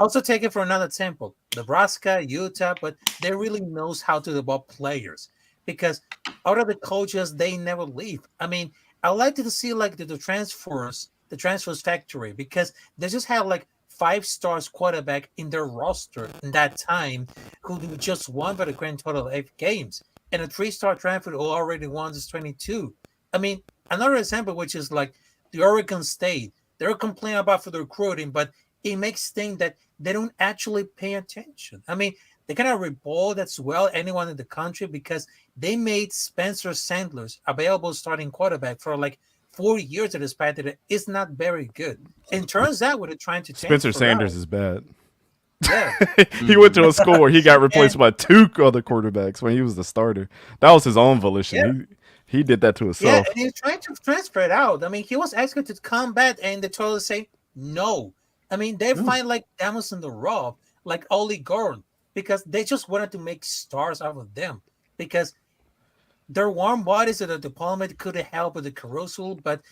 also take it for another example, Nebraska, Utah, but they really knows how to develop players because out of the coaches, they never leave. I mean, I like to see like the transfers factory because they just have like 5 stars quarterback in their roster in that time who just won by the grand total of 8 games, and a 3-star transfer who already won is 22. I mean, another example, which is like the Oregon State, they're complaining about for the recruiting, but it makes things that they don't actually pay attention. I mean, they kind of revolt as well anyone in the country because they made Spencer Sanders available starting quarterback for like 4 years at this point that is not very good. And turns out what they're trying to change. Spencer Sanders is bad. Yeah. He went to a school where he got replaced by 2 other quarterbacks when he was the starter. That was his own volition. Yeah. He did that to Yeah, himself. and he's trying to transfer it out. I mean, he was asking to come back, and they totally say no. I mean, they find like diamonds in the rough, like Ollie Gordon, because they just wanted to make stars out of them because their warm bodies at the department could have helped with the Caruso, but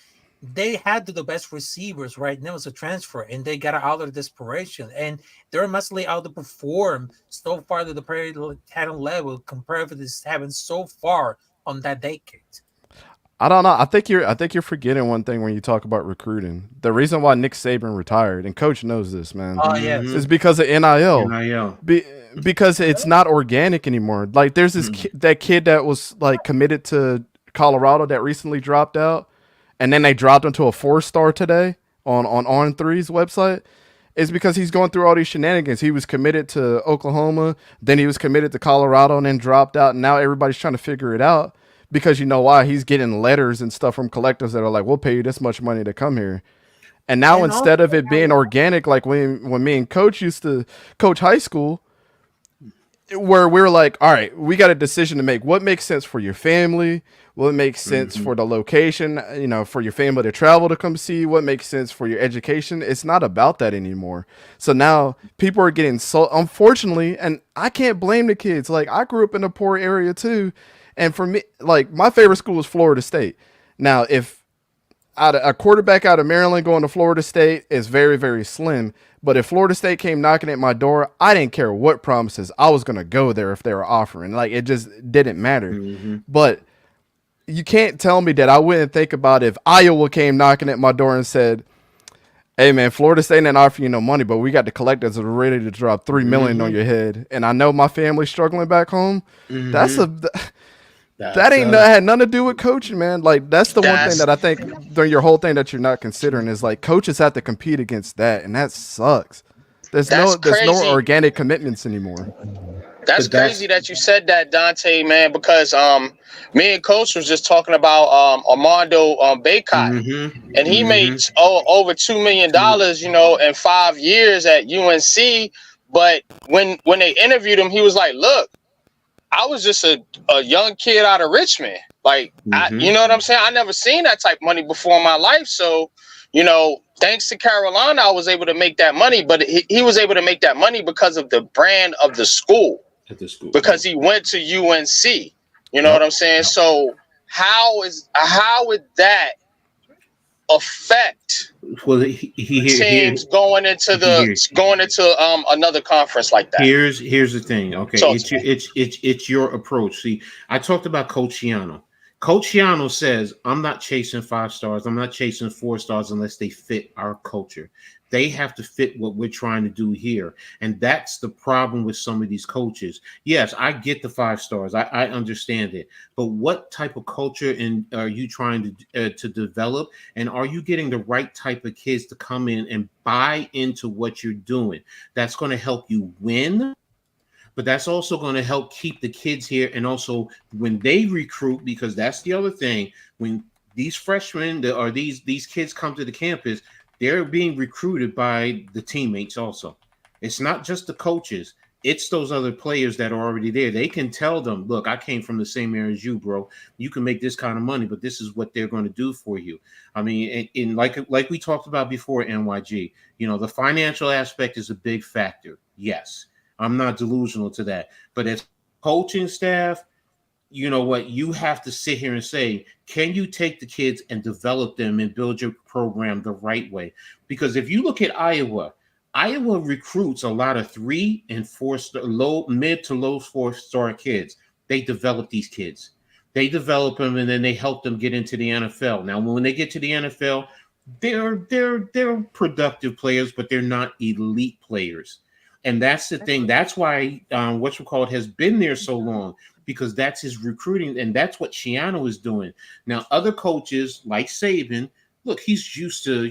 they had the best receivers right now as a transfer, and they got out of desperation, and they're massively outperformed so far to the player talent level compared with this having so far on that decade. I don't know. I think you're forgetting one thing when you talk about recruiting. The reason why Nick Saban retired, and Coach knows this, man, Oh yeah, is because of NIL. NIL. Because it's not organic anymore. Like there's this that kid that was like committed to Colorado that recently dropped out, and then they dropped him to a 4-star today on On3's website. It's because he's going through all these shenanigans. He was committed to Oklahoma, then he was committed to Colorado, and then dropped out. And now everybody's trying to figure it out because you know why? He's getting letters and stuff from collectives that are like, "We'll pay you this much money to come here." And now And instead of also- it being organic, like when me and Coach used to coach high school, where we're like, all right, we got a decision to make. What makes sense for your family? What makes sense for the location, you know, for your family to travel to come see? What makes sense for your education? It's not about that anymore. So now people are getting so, unfortunately, and I can't blame the kids. Like, I grew up in a poor area too. And for me, like, my favorite school was Florida State. Now, if a quarterback out of Maryland going to Florida State is very, very slim. But if Florida State came knocking at my door, I didn't care what promises. I was going to go there if they were offering. Like, it just didn't matter. But you can't tell me that I wouldn't think about if Iowa came knocking at my door and said, "Hey, man, Florida State didn't offer you no money, but we got the collectors that are ready to drop $3 million on your head. And I know my family's struggling back home." That had nothing to do with coaching, man. Like, that's the one thing that I think during your whole thing that you're not considering is like coaches have to compete against that, and that sucks. There's no crazy. organic commitments anymore. That's crazy that you said that, Dante, man, because me and Coach was just talking about Armando Baycott, and he made over $2 million, you know, in 5 years at UNC. But when they interviewed him, he was like, "Look, I was just a young kid out of Richmond. Like, you know what I'm saying? I never seen that type of money before in my life. So, you know, thanks to Carolina, I was able to make that money. But he was able to make that money because of the brand of the school. At the school. Because he went to UNC. You know what I'm saying? So how would that affect teams going into another conference like that? Here's the thing. Okay, So it's your approach. See, I talked about Coach Schiano. Coach Schiano says, "I'm not chasing 5 stars. I'm not chasing 4 stars unless they fit our culture. They have to fit what we're trying to do here." And that's the problem with some of these coaches. Yes, I get the 5 stars. I understand it. But what type of culture are you trying to develop? And are you getting the right type of kids to come in and buy into what you're doing? That's going to help you win. But that's also going to help keep the kids here. And also when they recruit, because that's the other thing, when these freshmen or these kids come to the campus, they're being recruited by the teammates also. It's not just the coaches. It's those other players that are already there. They can tell them, look, I came from the same area as you, bro. You can make this kind of money, but this is what they're going to do for you. I mean, in like we talked about before, NYG, the financial aspect is a big factor. Yes, I'm not delusional to that. But as coaching staff, you know what, you have to sit here and say, can you take the kids and develop them and build your program the right way? Because if you look at Iowa recruits a lot of 3 and 4 star, mid to low 4-star kids. They develop these kids. They develop them, and then they help them get into the NFL. Now, when they get to the NFL, they're productive players, but they're not elite players. And that's the thing. That's why has been there so long, because that's his recruiting, and that's what Schiano is doing. Now, other coaches like Saban, look, he's used to,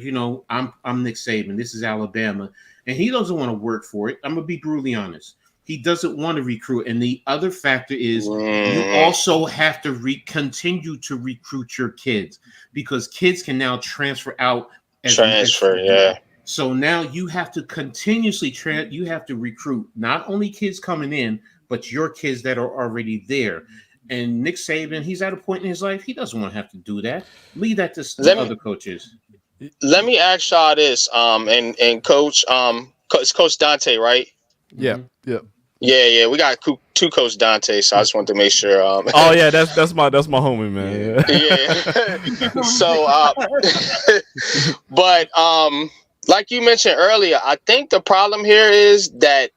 I'm Nick Saban. This is Alabama, and he doesn't want to work for it. I'm gonna be brutally honest. He doesn't want to recruit, and the other factor is you also have to continue to recruit your kids, because kids can now transfer out. Yeah. So now you have to continuously you have to recruit not only kids coming in, but your kids that are already there. And Nick Saban, he's at a point in his life, he doesn't want to have to do that. Leave that to other coaches. Let me ask y'all this, and Coach, it's Coach Dante, right? Yeah, yeah. Yeah, we got 2 Coach Dante, so I just wanted to make sure. Oh yeah, that's my homie, man. Yeah. So, but like you mentioned earlier, I think the problem here is that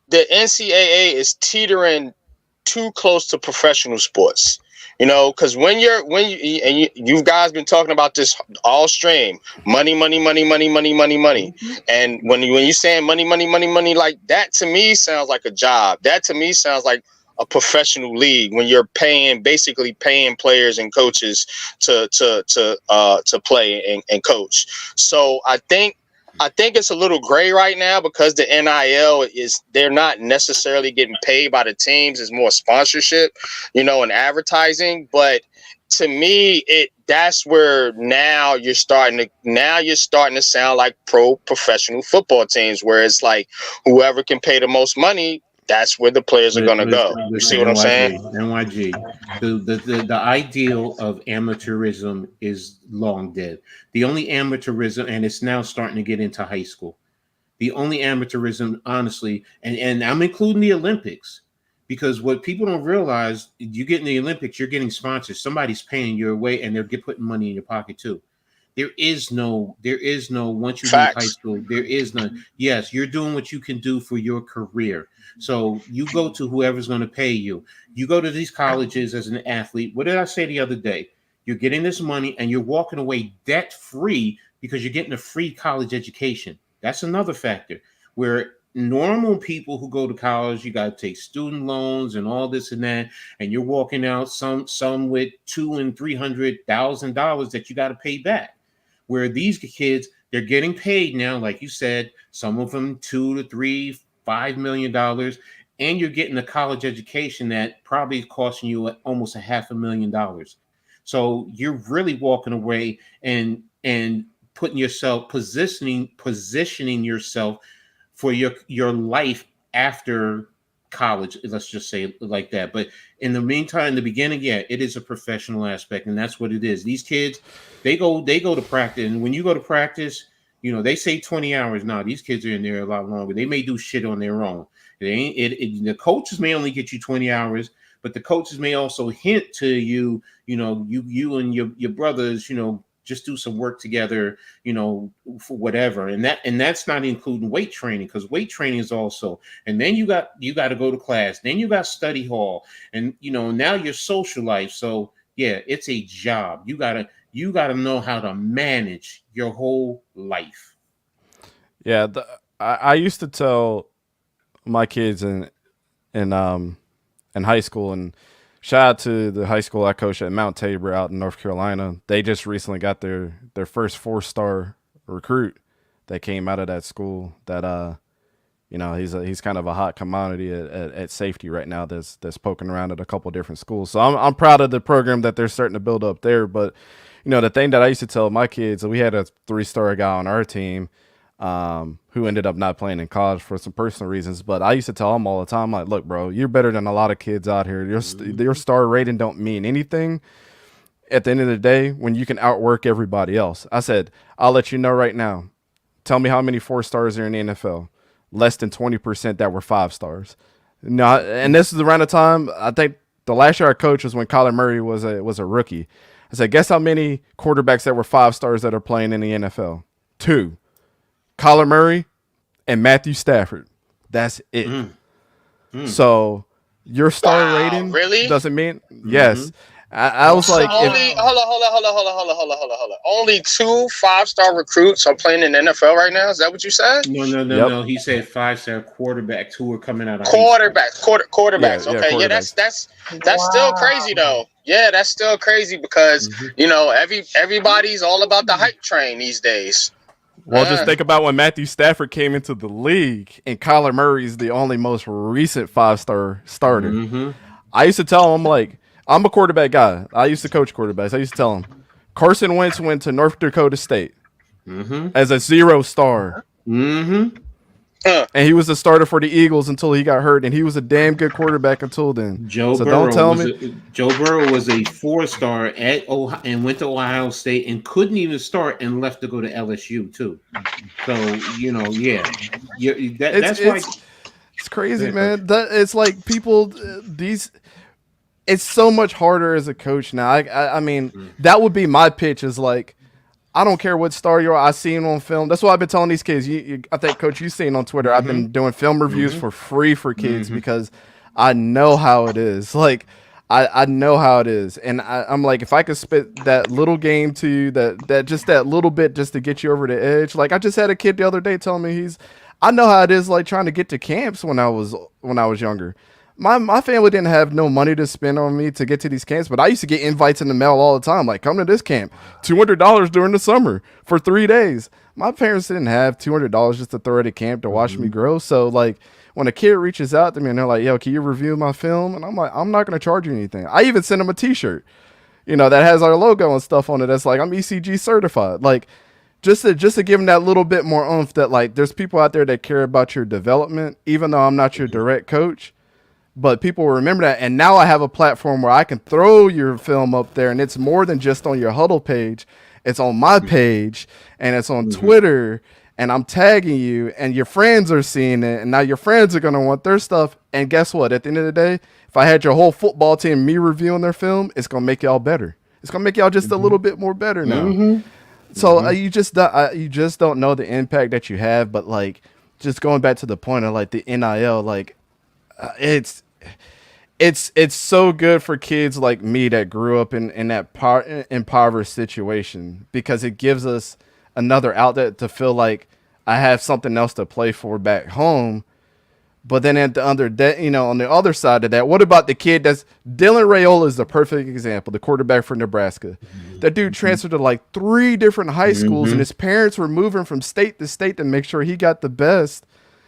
the NCAA is teetering too close to professional sports. Because when you guys been talking about this all stream, money, and when you saying money, like that to me sounds like a job. That to me sounds like a professional league when you're basically paying players and coaches to play and coach. So I think it's a little gray right now, because the NIL they're not necessarily getting paid by the teams. It's more sponsorship, and advertising. But to me, that's where now you're starting to sound like professional football teams, where it's like whoever can pay the most money, that's where the players are going to go. You see what I'm saying? NYG. The ideal of amateurism is long dead. The only amateurism, and it's now starting to get into high school. The only amateurism, honestly, and I'm including the Olympics, because what people don't realize, you get in the Olympics, you're getting sponsors. Somebody's paying your way, and they're putting money in your pocket too. There is no once you leave high school, there is none. Yes, you're doing what you can do for your career. So you go to whoever's going to pay you. You go to these colleges as an athlete. What did I say the other day? You're getting this money and you're walking away debt free because you're getting a free college education. That's another factor where normal people who go to college, you got to take student loans and all this and that, and you're walking out some with $200,000 and $300,000 that you got to pay back. Where these kids, they're getting paid now, like you said, some of them $2 to $3, $5 million, and you're getting a college education that probably is costing you almost $500,000. So you're really walking away and putting yourself, positioning yourself for your life after college, let's just say it like that. But in the meantime, in the beginning, yeah, it is a professional aspect, and that's what it is. These kids, they go to practice, and when you go to practice, they say 20 hours. Now these kids are in there a lot longer. They may do shit on their own. The coaches may only get you 20 hours, but the coaches may also hint to you, you and your brothers, just do some work together, for whatever. And that's not including weight training, because weight training is also, and then you got to go to class, then you got study hall, and now your social life. So yeah, it's a job. You gotta know how to manage your whole life. Yeah, I used to tell my kids in high school, and shout out to the high school I coached at Mount Tabor out in North Carolina. They just recently got their first 4-star recruit that came out of that school. That he's kind of a hot commodity at safety right now. That's poking around at a couple different schools. So I'm proud of the program that they're starting to build up there. But the thing that I used to tell my kids, we had a 3-star guy on our team. who ended up not playing in college for some personal reasons. But I used to tell him all the time, like, look, bro, you're better than a lot of kids out here. Your star rating don't mean anything at the end of the day when you can outwork everybody else. I said, I'll let you know right now. Tell me how many 4 stars are in the NFL. Less than 20% that were 5 stars. No, and this is around the time, I think the last year I coached was when Kyler Murray was a rookie. I said, guess how many quarterbacks that were 5 stars that are playing in the NFL? 2. Kyler Murray and Matthew Stafford. That's it. So your star rating really doesn't mean yes. I was like, hold on. Only 2 5-star recruits are playing in the NFL right now. Is that what you said? No. He said 5-star quarterbacks who are coming out of quarterbacks. Yeah, Okay, yeah, that's still crazy though. Yeah, that's still crazy because everybody's all about the hype train these days. Well, just think about when Matthew Stafford came into the league and Kyler Murray is the only most recent 5-star starter. I used to tell him, like, I'm a quarterback guy. I used to coach quarterbacks. I used to tell him, Carson Wentz went to North Dakota State as a 0-star. And he was the starter for the Eagles until he got hurt, and he was a damn good quarterback until then. Joe Burrow was a 4-star at Ohio and went to Ohio State and couldn't even start and left to go to LSU too. So that's why it's crazy, man. It's like people it's so much harder as a coach now. I mean, that would be my pitch. Is like, I don't care what star you are. I seen on film. That's why I've been telling these kids. I think, Coach, you've seen on Twitter. I've been doing film reviews for free for kids because I know how it is. Like, I know how it is, and I'm like, if I could spit that little game to you, that little bit just to get you over the edge. Like, I just had a kid the other day telling me I know how it is, like trying to get to camps when I was younger. My family didn't have no money to spend on me to get to these camps, but I used to get invites in the mail all the time. Like, come to this camp, $200 during the summer for 3 days. My parents didn't have $200 just to throw at a camp to watch me grow. So, like, when a kid reaches out to me and they're like, yo, can you review my film? And I'm like, I'm not going to charge you anything. I even send them a t-shirt, that has our logo and stuff on it. That's like, I'm ECG certified. Like, just to give them that little bit more oomph that, like, there's people out there that care about your development, even though I'm not your direct coach. But people will remember that. And now I have a platform where I can throw your film up there, and it's more than just on your Huddle page. It's on my page, and it's on Twitter, and I'm tagging you, and your friends are seeing it, and now your friends are going to want their stuff. And guess what? At the end of the day, if I had your whole football team, me reviewing their film, it's going to make y'all better. It's going to make y'all just a little bit more better now. So you just don't know the impact that you have. But, like, just going back to the point of, like, the NIL, like, it's so good for kids like me that grew up in that impoverished situation, because it gives us another outlet to feel like I have something else to play for back home. But then on the other side of that, what about the kid Dylan Raiola is the perfect example, the quarterback for Nebraska. That dude transferred to like 3 different high schools, and his parents were moving from state to state to make sure he got the best.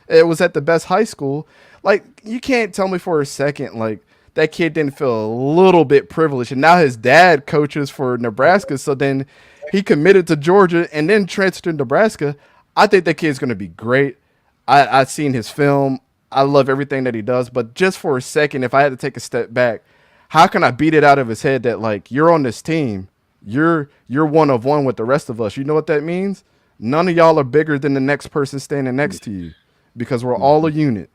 It was at the best high school. Like, you can't tell me for a second, like, that kid didn't feel a little bit privileged. And now his dad coaches for Nebraska, so then he committed to Georgia and then transferred to Nebraska. I think that kid's going to be great. I've seen his film. I love everything that he does. But just for a second, if I had to take a step back, how can I beat it out of his head that, like, you're on this team. You're one of one with the rest of us. You know what that means? None of y'all are bigger than the next person standing next to you, because we're all a unit.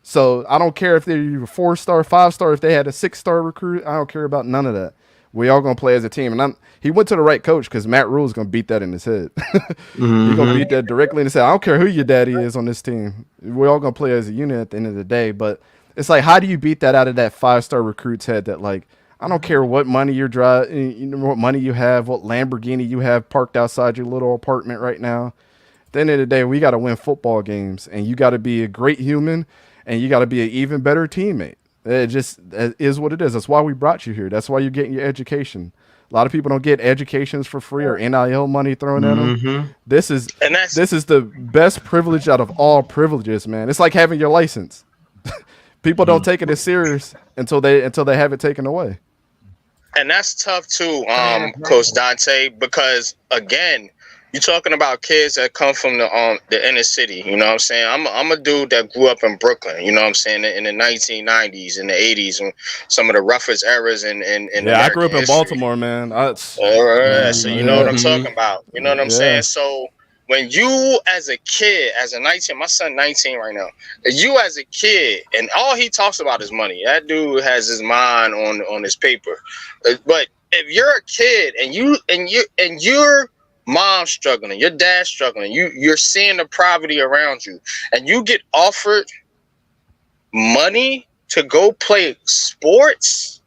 So I don't care if they're 4-star, 5-star, if they had a 6-star recruit. I don't care about none of that. We all going to play as a team. And he went to the right coach, because Matt Rule is going to beat that in his head. He's going to beat that directly in his head. I don't care who your daddy is on this team. We're all going to play as a unit at the end of the day. But it's like, how do you beat that out of that 5-star recruit's head that, like, I don't care what money you're driving, what money you have, what Lamborghini you have parked outside your little apartment right now. At the end of the day, we got to win football games, and you got to be a great human, and you got to be an even better teammate. It just is what it is. That's why we brought you here. That's why you're getting your education. A lot of people don't get educations for free or NIL money thrown at them. This is the best privilege out of all privileges, man. It's like having your license. People don't take it as serious until they have it taken away. And that's tough too, Coach Dante, because again, you're talking about kids that come from the inner city. You know what I'm saying? I'm a dude that grew up in Brooklyn. You know what I'm saying? In the 1990s, in the 80s, and some of the roughest eras in Yeah, I grew up American in history. Baltimore, man. All right, so you know what I'm Mhm. talking about. You know what I'm Yeah. saying? So when you as a kid, as a 19, my son 19 right now, you as a kid, and all he talks about is money. That dude has his mind on his paper. But if you're a kid and your mom's struggling, your dad's struggling, you're seeing the poverty around you, and you get offered money to go play sports,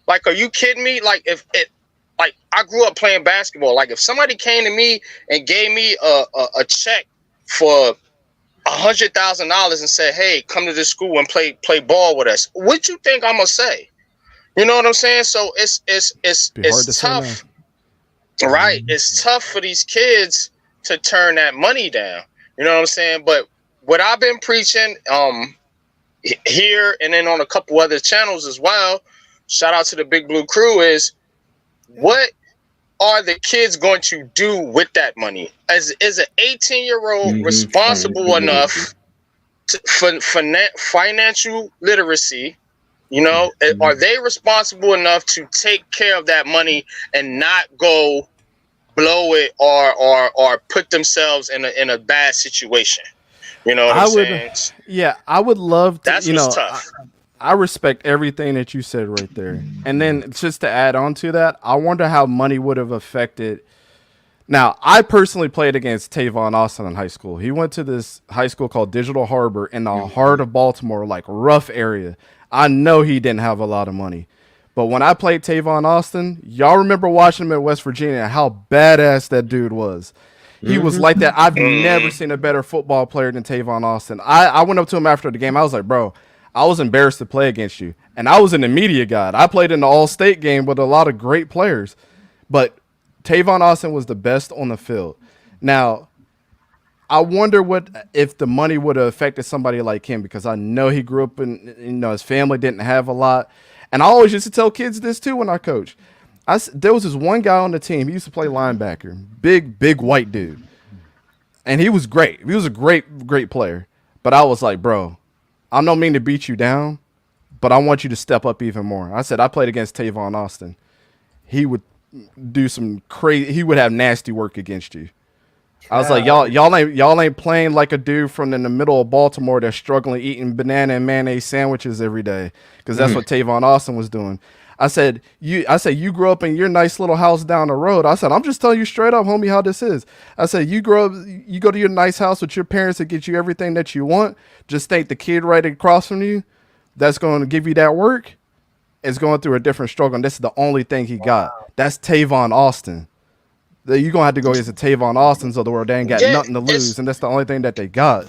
like, are you kidding me? Like, if it, like, I grew up playing basketball. Like, if somebody came to me and gave me a check for $100,000 and said, "Hey, come to this school and play ball with us," what you think I'm gonna say? You know what I'm saying? So it's Be hard to say tough, right? It's tough for these kids to turn that money down. You know what I'm saying? But what I've been preaching, here and then on a couple other channels as well, shout out to the Big Blue Crew, is what are the kids going to do with that money? Is an 18-year-old responsible enough for financial literacy? You know, are they responsible enough to take care of that money and not go blow it or put themselves in a bad situation? You know what I'm saying? Yeah, I would love to. That's you know, what's tough. I respect everything that you said right there. And then just to add on to that, I wonder how money would have affected. Now, I personally played against Tavon Austin in high school. He went to this high school called Digital Harbor in the heart of Baltimore, like rough area. I know he didn't have a lot of money. But when I played Tavon Austin, y'all remember watching him at West Virginia, how badass that dude was. He was like that. I've never seen a better football player than Tavon Austin. I went up to him after the game. I was like, bro, I was embarrassed to play against you. And I was in the media guide. I played in the All-State game with a lot of great players. But Tavon Austin was the best on the field. Now, I wonder if the money would have affected somebody like him, because I know he grew up in, his family didn't have a lot. And I always used to tell kids this too when I coach. There was this one guy on the team. He used to play linebacker, big white dude. And he was great. He was a great player. But I was like, bro, I don't mean to beat you down, but I want you to step up even more. I said, I played against Tavon Austin. He would do some crazy. He would have nasty work against you. I was like, y'all ain't playing like a dude from in the middle of Baltimore that's struggling eating banana and mayonnaise sandwiches every day, because that's what Tavon Austin was doing. I said, you grew up in your nice little house down the road. I said, I'm just telling you straight up, homie, how this is. I said, you go to your nice house with your parents that get you everything that you want. Just think the kid right across from you that's going to give you that work is going through a different struggle, and this is the only thing he got. That's Tavon Austin. You're going to have to go against the Tavon Austins of the world. They ain't got nothing to lose, and that's the only thing that they got.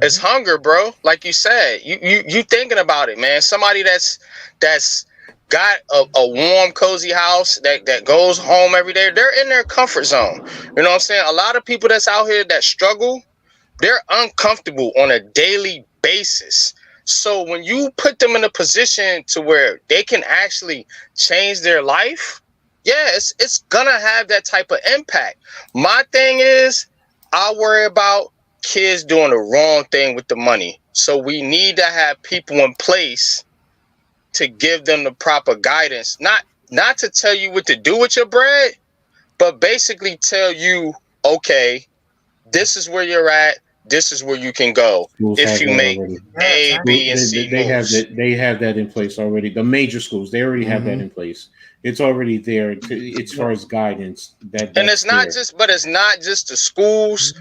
It's hunger, bro. Like you said, you thinking about it, man. Somebody that's got a warm, cozy house that goes home every day. They're in their comfort zone. You know what I'm saying? A lot of people that's out here that struggle, they're uncomfortable on a daily basis. So when you put them in a position to where they can actually change their life, yeah, it's gonna have that type of impact. My thing is, I worry about kids doing the wrong thing with the money. So we need to have people in place to give them the proper guidance, not to tell you what to do with your bread, but basically tell you, okay, this is where you're at, this is where you can go Schools if have you that make already. A, B, and C They have moves. that. They have that in place already. The major schools, they already have that in place. It's already there as far as guidance. And it's not just the schools,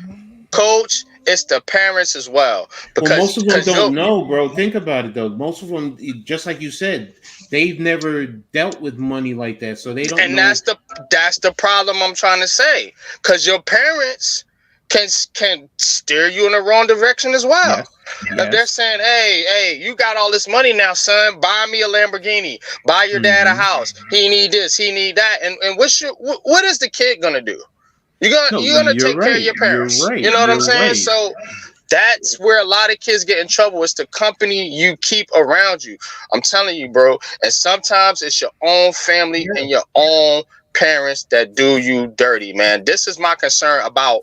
coach. It's the parents as well. Because most of them don't know, bro. Think about it, though. Most of them, just like you said, they've never dealt with money like that, so they don't. And know. that's the problem I'm trying to say. Because your parents can steer you in the wrong direction as well. Yes. If they're saying, hey, you got all this money now, son, buy me a Lamborghini, buy your dad a house. He need this, he need that. And what is the kid gonna do? You're gonna take care of your parents. You're right. You know what I'm saying? Right. So that's where a lot of kids get in trouble. It's the company you keep around you. I'm telling you, bro. And sometimes it's your own family and your own parents that do you dirty, man. This is my concern about.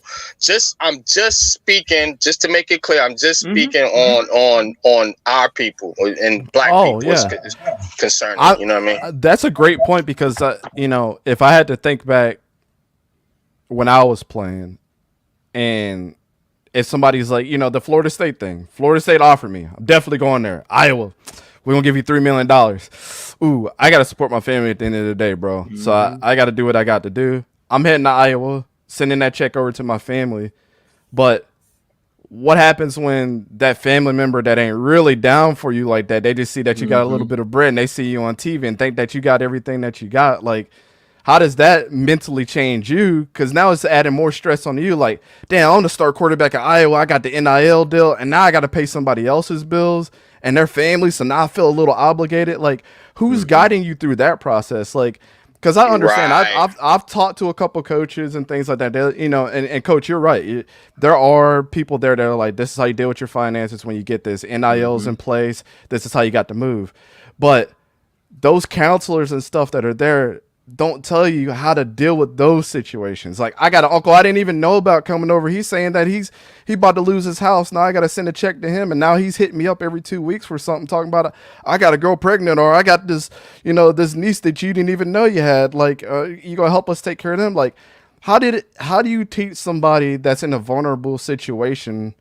I'm just speaking, just to make it clear. I'm just speaking on our people and black people. Yeah. It's concerning. You know what I mean? That's a great point because if I had to think back when I was playing, and if somebody's like, the Florida State thing, Florida State offered me, I'm definitely going there. Iowa, we're gonna give you $3 million. Ooh, I gotta support my family at the end of the day, bro. Mm-hmm. So I gotta do what I got to do. I'm heading to Iowa, sending that check over to my family. But what happens when that family member that ain't really down for you like that, they just see that you got a little bit of bread and they see you on TV and think that you got everything that you got? Like, how does that mentally change you? Because now it's adding more stress on you. Like, damn, I'm the star quarterback at Iowa. I got the NIL deal, and now I got to pay somebody else's bills and their family. So now I feel a little obligated. Like, who's guiding you through that process? Like, because I understand. Right. I've talked to a couple coaches and things like that. They, and Coach, you're right. There are people there that are like, this is how you deal with your finances when you get this. NIL's in place. This is how you got to move. But those counselors and stuff that are there don't tell you how to deal with those situations. Like, I got an uncle I didn't even know about coming over. He's saying that he about to lose his house. Now I got to send a check to him. And now he's hitting me up every 2 weeks for something, talking about, I got a girl pregnant, or I got this, this niece that you didn't even know you had. Like, you going to help us take care of them? Like, how do you teach somebody that's in a vulnerable situation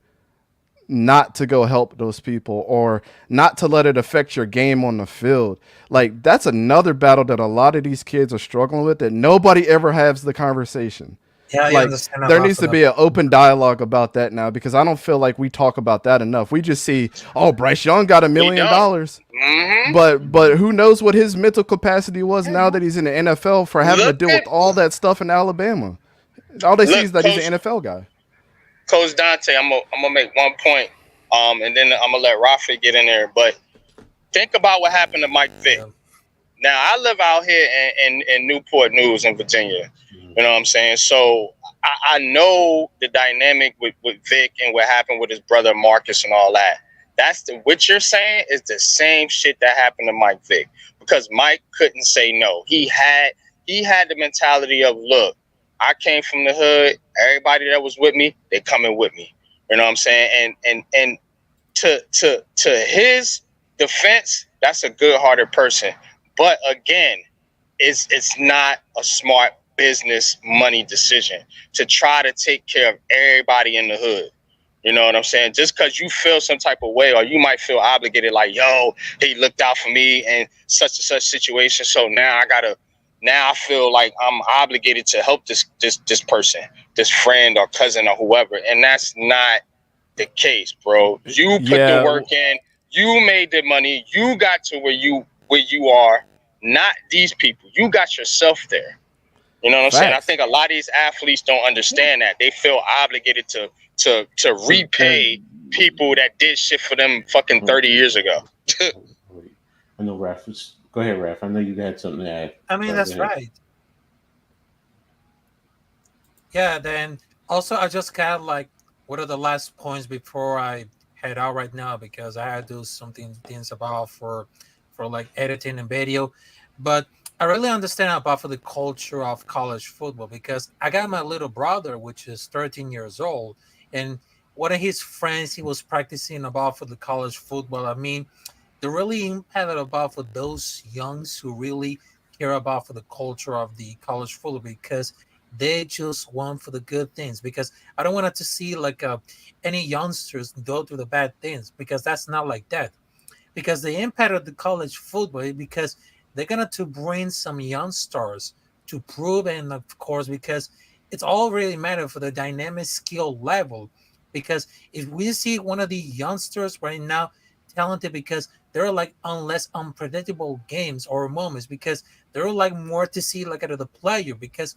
not to go help those people, or not to let it affect your game on the field? Like, that's another battle that a lot of these kids are struggling with, that nobody ever has the conversation. Yeah, like, there needs to be an open dialogue about that now, because I don't feel like we talk about that enough. We just see, Bryce Young got $1 million, but who knows what his mental capacity was now that he's in the NFL for having to deal with all that stuff in Alabama. All they see is that he's an NFL guy. Coach Dante, I'm gonna make one point, and then I'm gonna let Rafi get in there. But think about what happened to Mike Vick. Now, I live out here in Newport News in Virginia. You know what I'm saying? So I know the dynamic with Vic and what happened with his brother Marcus and all that. What you're saying is the same shit that happened to Mike Vick, because Mike couldn't say no. He had the mentality of, look, I came from the hood. Everybody that was with me, they coming with me. You know what I'm saying? And to his defense, that's a good-hearted person. But again, it's not a smart business money decision to try to take care of everybody in the hood. You know what I'm saying? Just because you feel some type of way, or you might feel obligated, like, yo, he looked out for me in such and such situation, so now I feel like I'm obligated to help this person, this friend or cousin or whoever. And that's not the case, bro. You put the work in, you made the money, you got to where you are, not these people. You got yourself there. You know what I'm saying? I think a lot of these athletes don't understand that. They feel obligated to repay people that did shit for them fucking 30 years ago. I know Raph was... Go ahead, Raph. I know you had something to add. I mean, that's right. Yeah, then also I just got like, what are the last points before I head out right now, because I had to do things about for like editing and video. But I really understand about for the culture of college football, because I got my little brother, which is 13 years old, and one of his friends, he was practicing about for the college football. I mean, they're really impacted about for those youngs who really care about for the culture of the college football, because they just want for the good things. Because I don't want to see like any youngsters go through the bad things, because that's not like that. Because the impact of the college football, because they're gonna to bring some young stars to prove, and of course, because it's all really matter for the dynamic skill level. Because if we see one of the youngsters right now talented, because they're like less unpredictable games or moments, because they're like more to see like at the player, because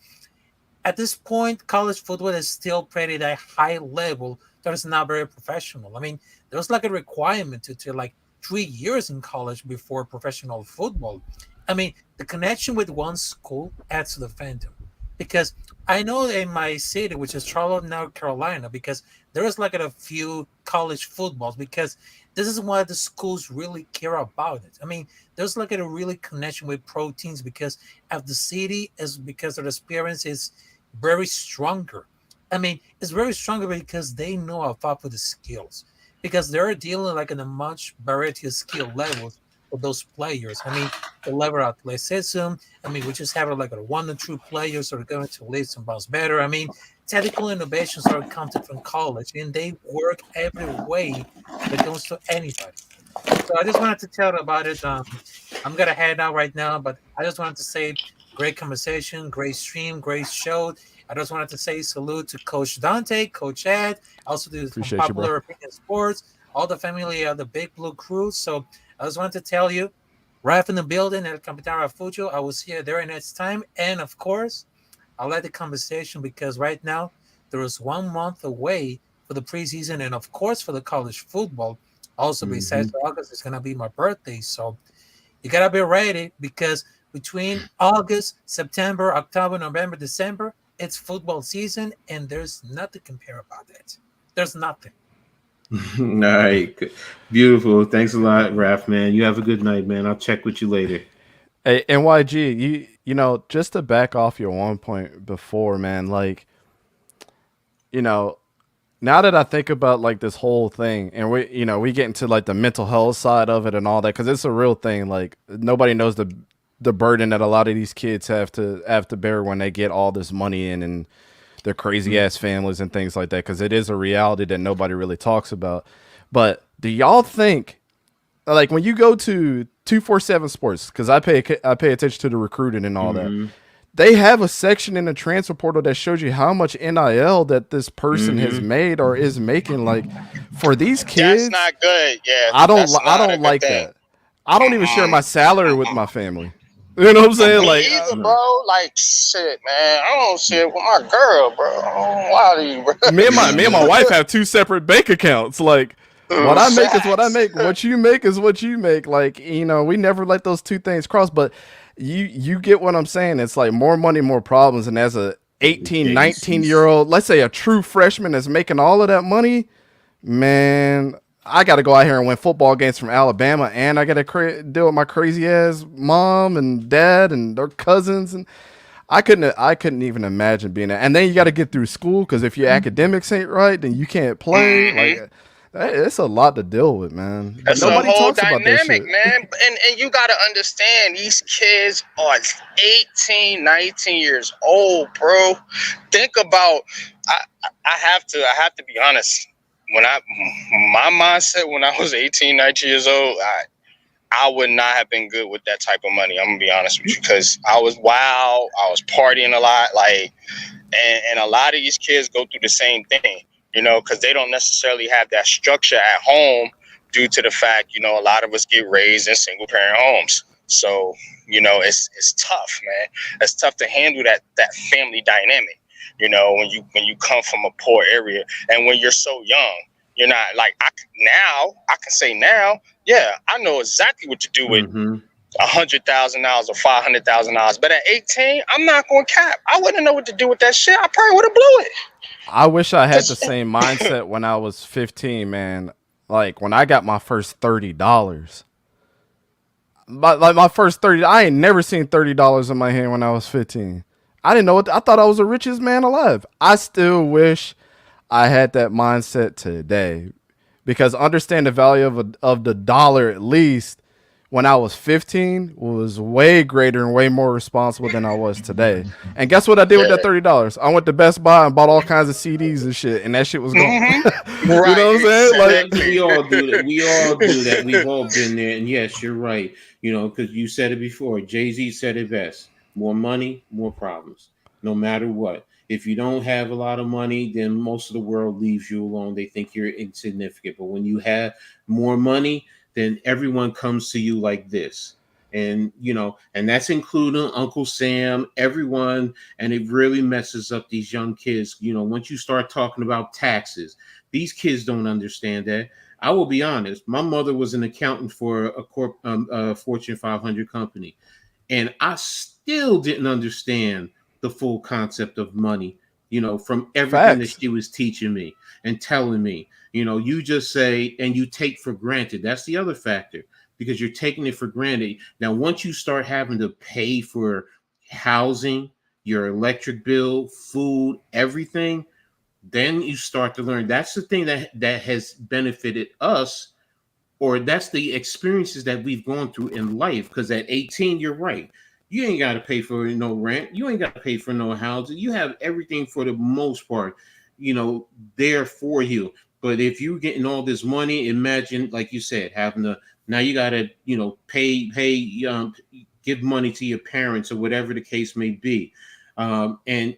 at this point college football is still pretty at a high level that is not very professional. I mean, there's like a requirement to like 3 years in college before professional football. I mean, the connection with one school adds to the fandom. because I know in my city, which is Charlotte, North Carolina, because there is like a few college footballs, because this is why the schools really care about it. I mean, there's like a really connection with pro teams because of the city, is because their experience is very stronger. I mean, it's very stronger because they know about the skills, because they're dealing like in a much variety of skill levels for those players. I mean, the level of athleticism. I mean, we just have like a 1 or 2 players that are going to leaps and bounce better. I mean, technical innovations are coming from college, and they work every way that goes to anybody. So I just wanted to tell about it. I'm gonna head out right now, but I just wanted to say, great conversation, great stream, great show. I just wanted to say salute to Coach Dante, Coach Ed, also to Appreciate you, bro. Popular Opinion Sports, all the family of the Big Blue Crew. So I just wanted to tell you, right in the building at Capitan Refugio, I will see you there next time. And of course, I'll let the conversation, because right now there is 1 month away for the preseason, and of course for the college football. Also, besides August, it's gonna be my birthday, so you gotta be ready, because between August, September, October, November, December, it's football season, and there's nothing compare about it. There's nothing. All right. Beautiful. Thanks a lot, Raph, man. You have a good night, man. I'll check with you later. Hey, NYG, you know, just to back off your one point before, man, like, you know, now that I think about like this whole thing, and we get into like the mental health side of it and all that, because it's a real thing. Like, nobody knows the burden that a lot of these kids have to bear when they get all this money in and their crazy ass families and things like that, because it is a reality that nobody really talks about. But do y'all think, like, when you go to 247 Sports, because I pay attention to the recruiting and all that, they have a section in the transfer portal that shows you how much NIL that this person has made or is making. Like, for these kids, That's not good. Yeah, I don't that's not a good like thing. that. I don't even share my salary with my family. You know what I'm saying? Me Like, either, bro. Like, shit, man. I don't share with my girl, bro. I don't lie to you, bro. me and my wife have 2 separate bank accounts. Like, what I make is what I make. What you make is what you make. Like, you know, we never let those two things cross. But you get what I'm saying. It's like more money, more problems. And as a 18, 19-year-old, let's say a true freshman that's making all of that money, man, I got to go out here and win football games from Alabama, and I got to deal with my crazy ass mom and dad and their cousins, and I couldn't even imagine being that. And then you got to get through school, because if your academics ain't right, then you can't play. Like, it's a lot to deal with, man. That's Nobody a whole talks about that dynamic, shit. man. And you got to understand, these kids are 18, 19 years old, bro. Think about, I have to be honest. My mindset when I was 18, 19 years old, I would not have been good with that type of money. I'm gonna be honest with you, because I was wild, I was partying a lot, like, and a lot of these kids go through the same thing, you know, because they don't necessarily have that structure at home due to the fact, you know, a lot of us get raised in single parent homes. So, you know, it's tough, man. It's tough to handle that family dynamic. You know, when you come from a poor area, and when you're so young, you're not like, I can say now, yeah, I know exactly what to do with $100,000 or $500,000. But at 18, I'm not going to cap. I wouldn't know what to do with that shit. I probably would have blew it. I wish I had the same mindset when I was 15, man. Like, when I got my first $30. My first 30, I ain't never seen $30 in my hand when I was 15. I didn't know what I thought I was the richest man alive. I still wish I had that mindset today, because understand the value of the dollar, at least when I was 15, was way greater and way more responsible than I was today. And guess what I did with that $30? I went to Best Buy and bought all kinds of CDs and shit, and that shit was gone. You know what I'm saying? Like, we all do that. We all do that. We've all been there. And yes, you're right. You know, because you said it before. Jay-Z said it best. More money, more problems. No matter what. If you don't have a lot of money, then most of the world leaves you alone. They think you're insignificant. But when you have more money, then everyone comes to you like this. And, you know, and that's including Uncle Sam, everyone. And it really messes up these young kids. You know, once you start talking about taxes, these kids don't understand that. I will be honest. My mother was an accountant for a Fortune 500 company. And I still didn't understand the full concept of money, from everything that Facts. she was teaching me and telling me. You just say, and you take for granted. That's the other factor, because you're taking it for granted. Now, once you start having to pay for housing, your electric bill, food, everything, then you start to learn. That's the thing that has benefited us, or that's the experiences that we've gone through in life. Because at 18, you're right. You ain't got to pay for no rent. You ain't got to pay for no housing. You have everything for the most part, there for you. But if you're getting all this money, imagine, like you said, having to, now you got to, give money to your parents or whatever the case may be. And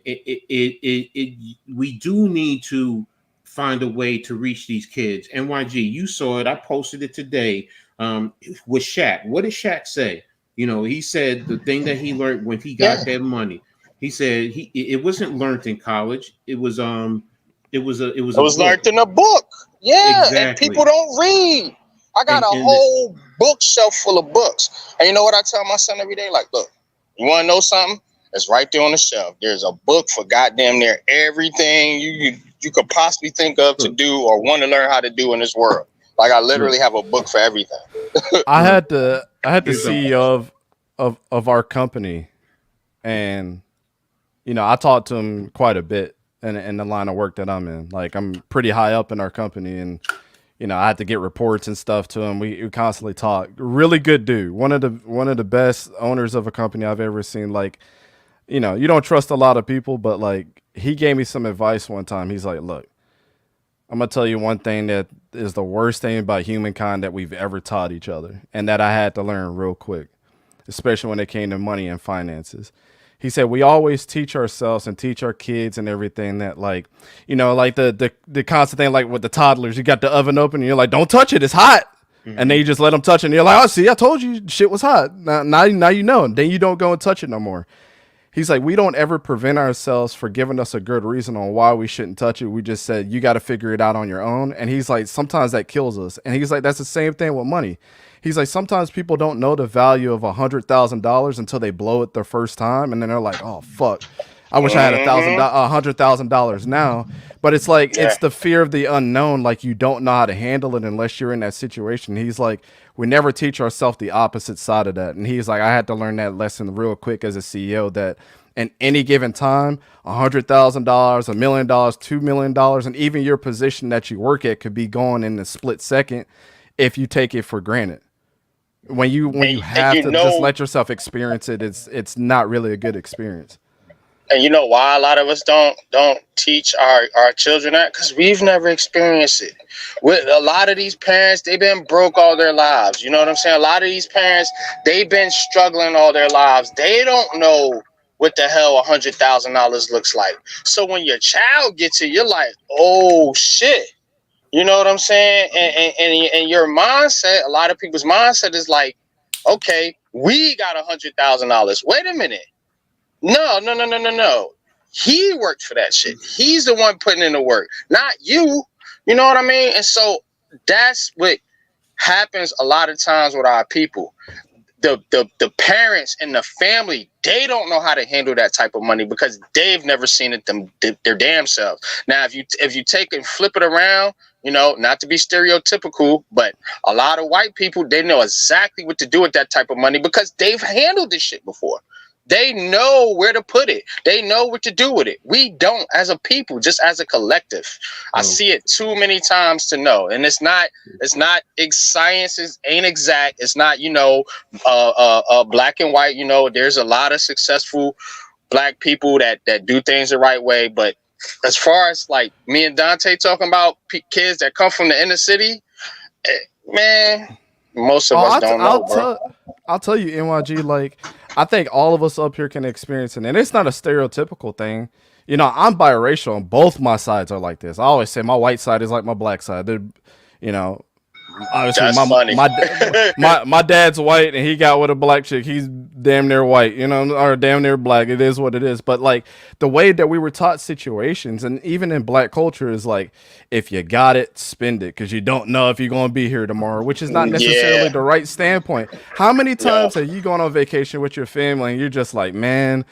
we do need to find a way to reach these kids. NYG, you saw it. I posted it today with Shaq. What did Shaq say? He said the thing that he learned when he got that money. He said it wasn't learned in college. It was learned in a book. Yeah, exactly. And people don't read. I got a whole bookshelf full of books. And you know what I tell my son every day? Like, look, you want to know something? It's right there on the shelf. There's a book for goddamn near everything you could possibly think of to do or want to learn how to do in this world. Like, I literally have a book for everything. I had the CEO of our company, and I talked to him quite a bit in the line of work that I'm in. Like, I'm pretty high up in our company, and I had to get reports and stuff to him. We constantly talk. Really good dude. One of the best owners of a company I've ever seen. Like, you don't trust a lot of people, but like, he gave me some advice one time. He's like, look, I'm gonna tell you one thing that is the worst thing about humankind that we've ever taught each other, and that I had to learn real quick, especially when it came to money and finances. He said, we always teach ourselves and teach our kids and everything that, like, like the constant thing, like with the toddlers, you got the oven open and you're like, don't touch it, it's hot. Mm-hmm. And then you just let them touch it and you're like, oh, see, I told you shit was hot. Now you know. And then you don't go and touch it no more. He's like, we don't ever prevent ourselves for giving us a good reason on why we shouldn't touch it. We just said, you got to figure it out on your own. And he's like, sometimes that kills us. And he's like, that's the same thing with money. He's like, sometimes people don't know the value of $100,000 until they blow it their first time. And then they're like, oh, fuck, I wish I had $100,000 now. But it's like, it's the fear of the unknown. Like, you don't know how to handle it unless you're in that situation. He's like, we never teach ourselves the opposite side of that. And he's like, I had to learn that lesson real quick as a CEO, that in any given time, $100,000, $1 million, $2 million, and even your position that you work at could be gone in a split second if you take it for granted. When you have to just let yourself experience it, it's not really a good experience. And you know why a lot of us don't teach our children that? Because we've never experienced it. With a lot of these parents, they've been broke all their lives. You know what I'm saying? A lot of these parents, they've been struggling all their lives. They don't know what the hell $100,000 looks like. So when your child gets it, you're like, oh shit. You know what I'm saying? And your mindset, a lot of people's mindset is like, okay, we got $100,000. Wait a minute. No. He worked for that shit. He's the one putting in the work, not you. You know what I mean? And so that's what happens a lot of times with our people. The parents and the family, they don't know how to handle that type of money because they've never seen it their damn selves. Now, if you take and flip it around, not to be stereotypical, but a lot of white people, they know exactly what to do with that type of money because they've handled this shit before. They know where to put it. They know what to do with it. We don't, as a people, just as a collective. I see it too many times to know. And it's not science ain't exact. It's not, black and white. There's a lot of successful black people that do things the right way. But as far as like me and Dante talking about kids that come from the inner city, man, most of us don't know, bro. I'll tell you, NYG, like, I think all of us up here can experience it. And it's not a stereotypical thing. I'm biracial and both my sides are like this. I always say my white side is like my black side. They're, obviously my dad's white and he got with a black chick. He's damn near white, or damn near black. It is what it is. But like the way that we were taught situations, and even in black culture, is like, if you got it, spend it, because you don't know if you're going to be here tomorrow, which is not necessarily the right standpoint. How many times have you gone on vacation with your family and you're just like, man,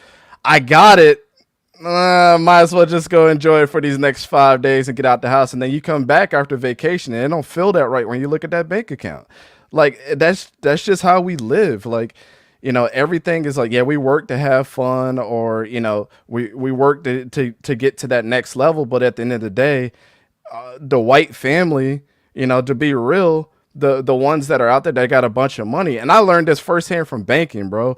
I got it. Might as well just go enjoy it for these next 5 days and get out the house. And then you come back after vacation and it don't feel that right when you look at that bank account. Like that's just how we live. Like, everything is like, yeah, we work to have fun, or, we work to get to that next level. But at the end of the day, the white family, to be real, the ones that are out there, they got a bunch of money. And I learned this firsthand from banking, bro.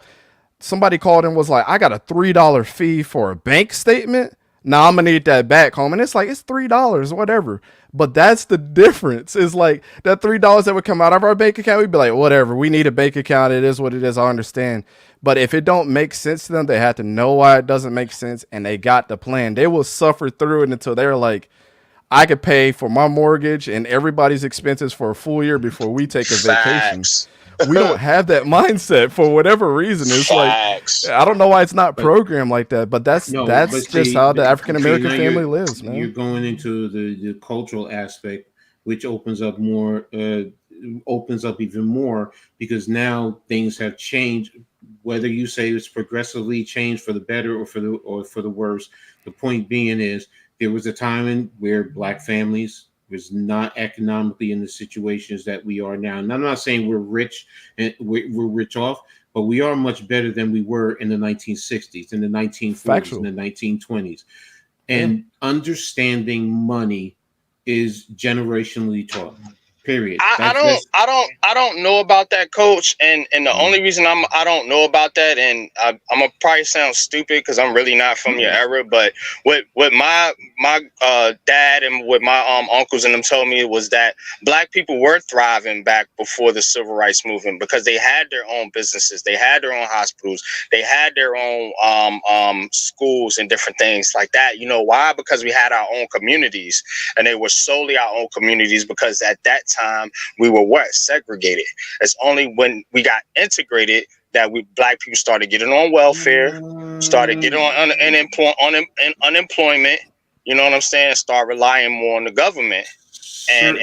Somebody called and was like, I got a $3 fee for a bank statement. Now I'm gonna need that back home. And it's like, it's $3, whatever. But that's the difference. Is like that $3 that would come out of our bank account, we'd be like, whatever, we need a bank account. It is what it is. I understand. But if it don't make sense to them, they have to know why it doesn't make sense. And they got the plan. They will suffer through it until they're like, I could pay for my mortgage and everybody's expenses for a full year before we take a vacation. We don't have that mindset for whatever reason. It's like, I don't know why it's not programmed like that, but that's just how the African American family lives, man. You're going into the cultural aspect, which opens up even more, because now things have changed. Whether you say it's progressively changed for the better or for the worse, the point being is there was a time where Black families was not economically in the situations that we are now. And I'm not saying we're rich and we're rich off, but we are much better than we were in the 1960s, in the 1940s, Factual. in the 1920s. And understanding money is generationally taught. Period. I don't know about that, Coach, and the only reason I don't know about that, and I'm gonna probably sound stupid because I'm really not from your era, but what my dad and what my uncles and them told me was that Black people were thriving back before the civil rights movement because they had their own businesses, they had their own hospitals, they had their own schools and different things like that. You know why? Because we had our own communities, and they were solely our own communities, because at that time we were segregated. It's only when we got integrated that Black people started getting on welfare, started getting on unemployment. You know what I'm saying? Start relying more on the government, and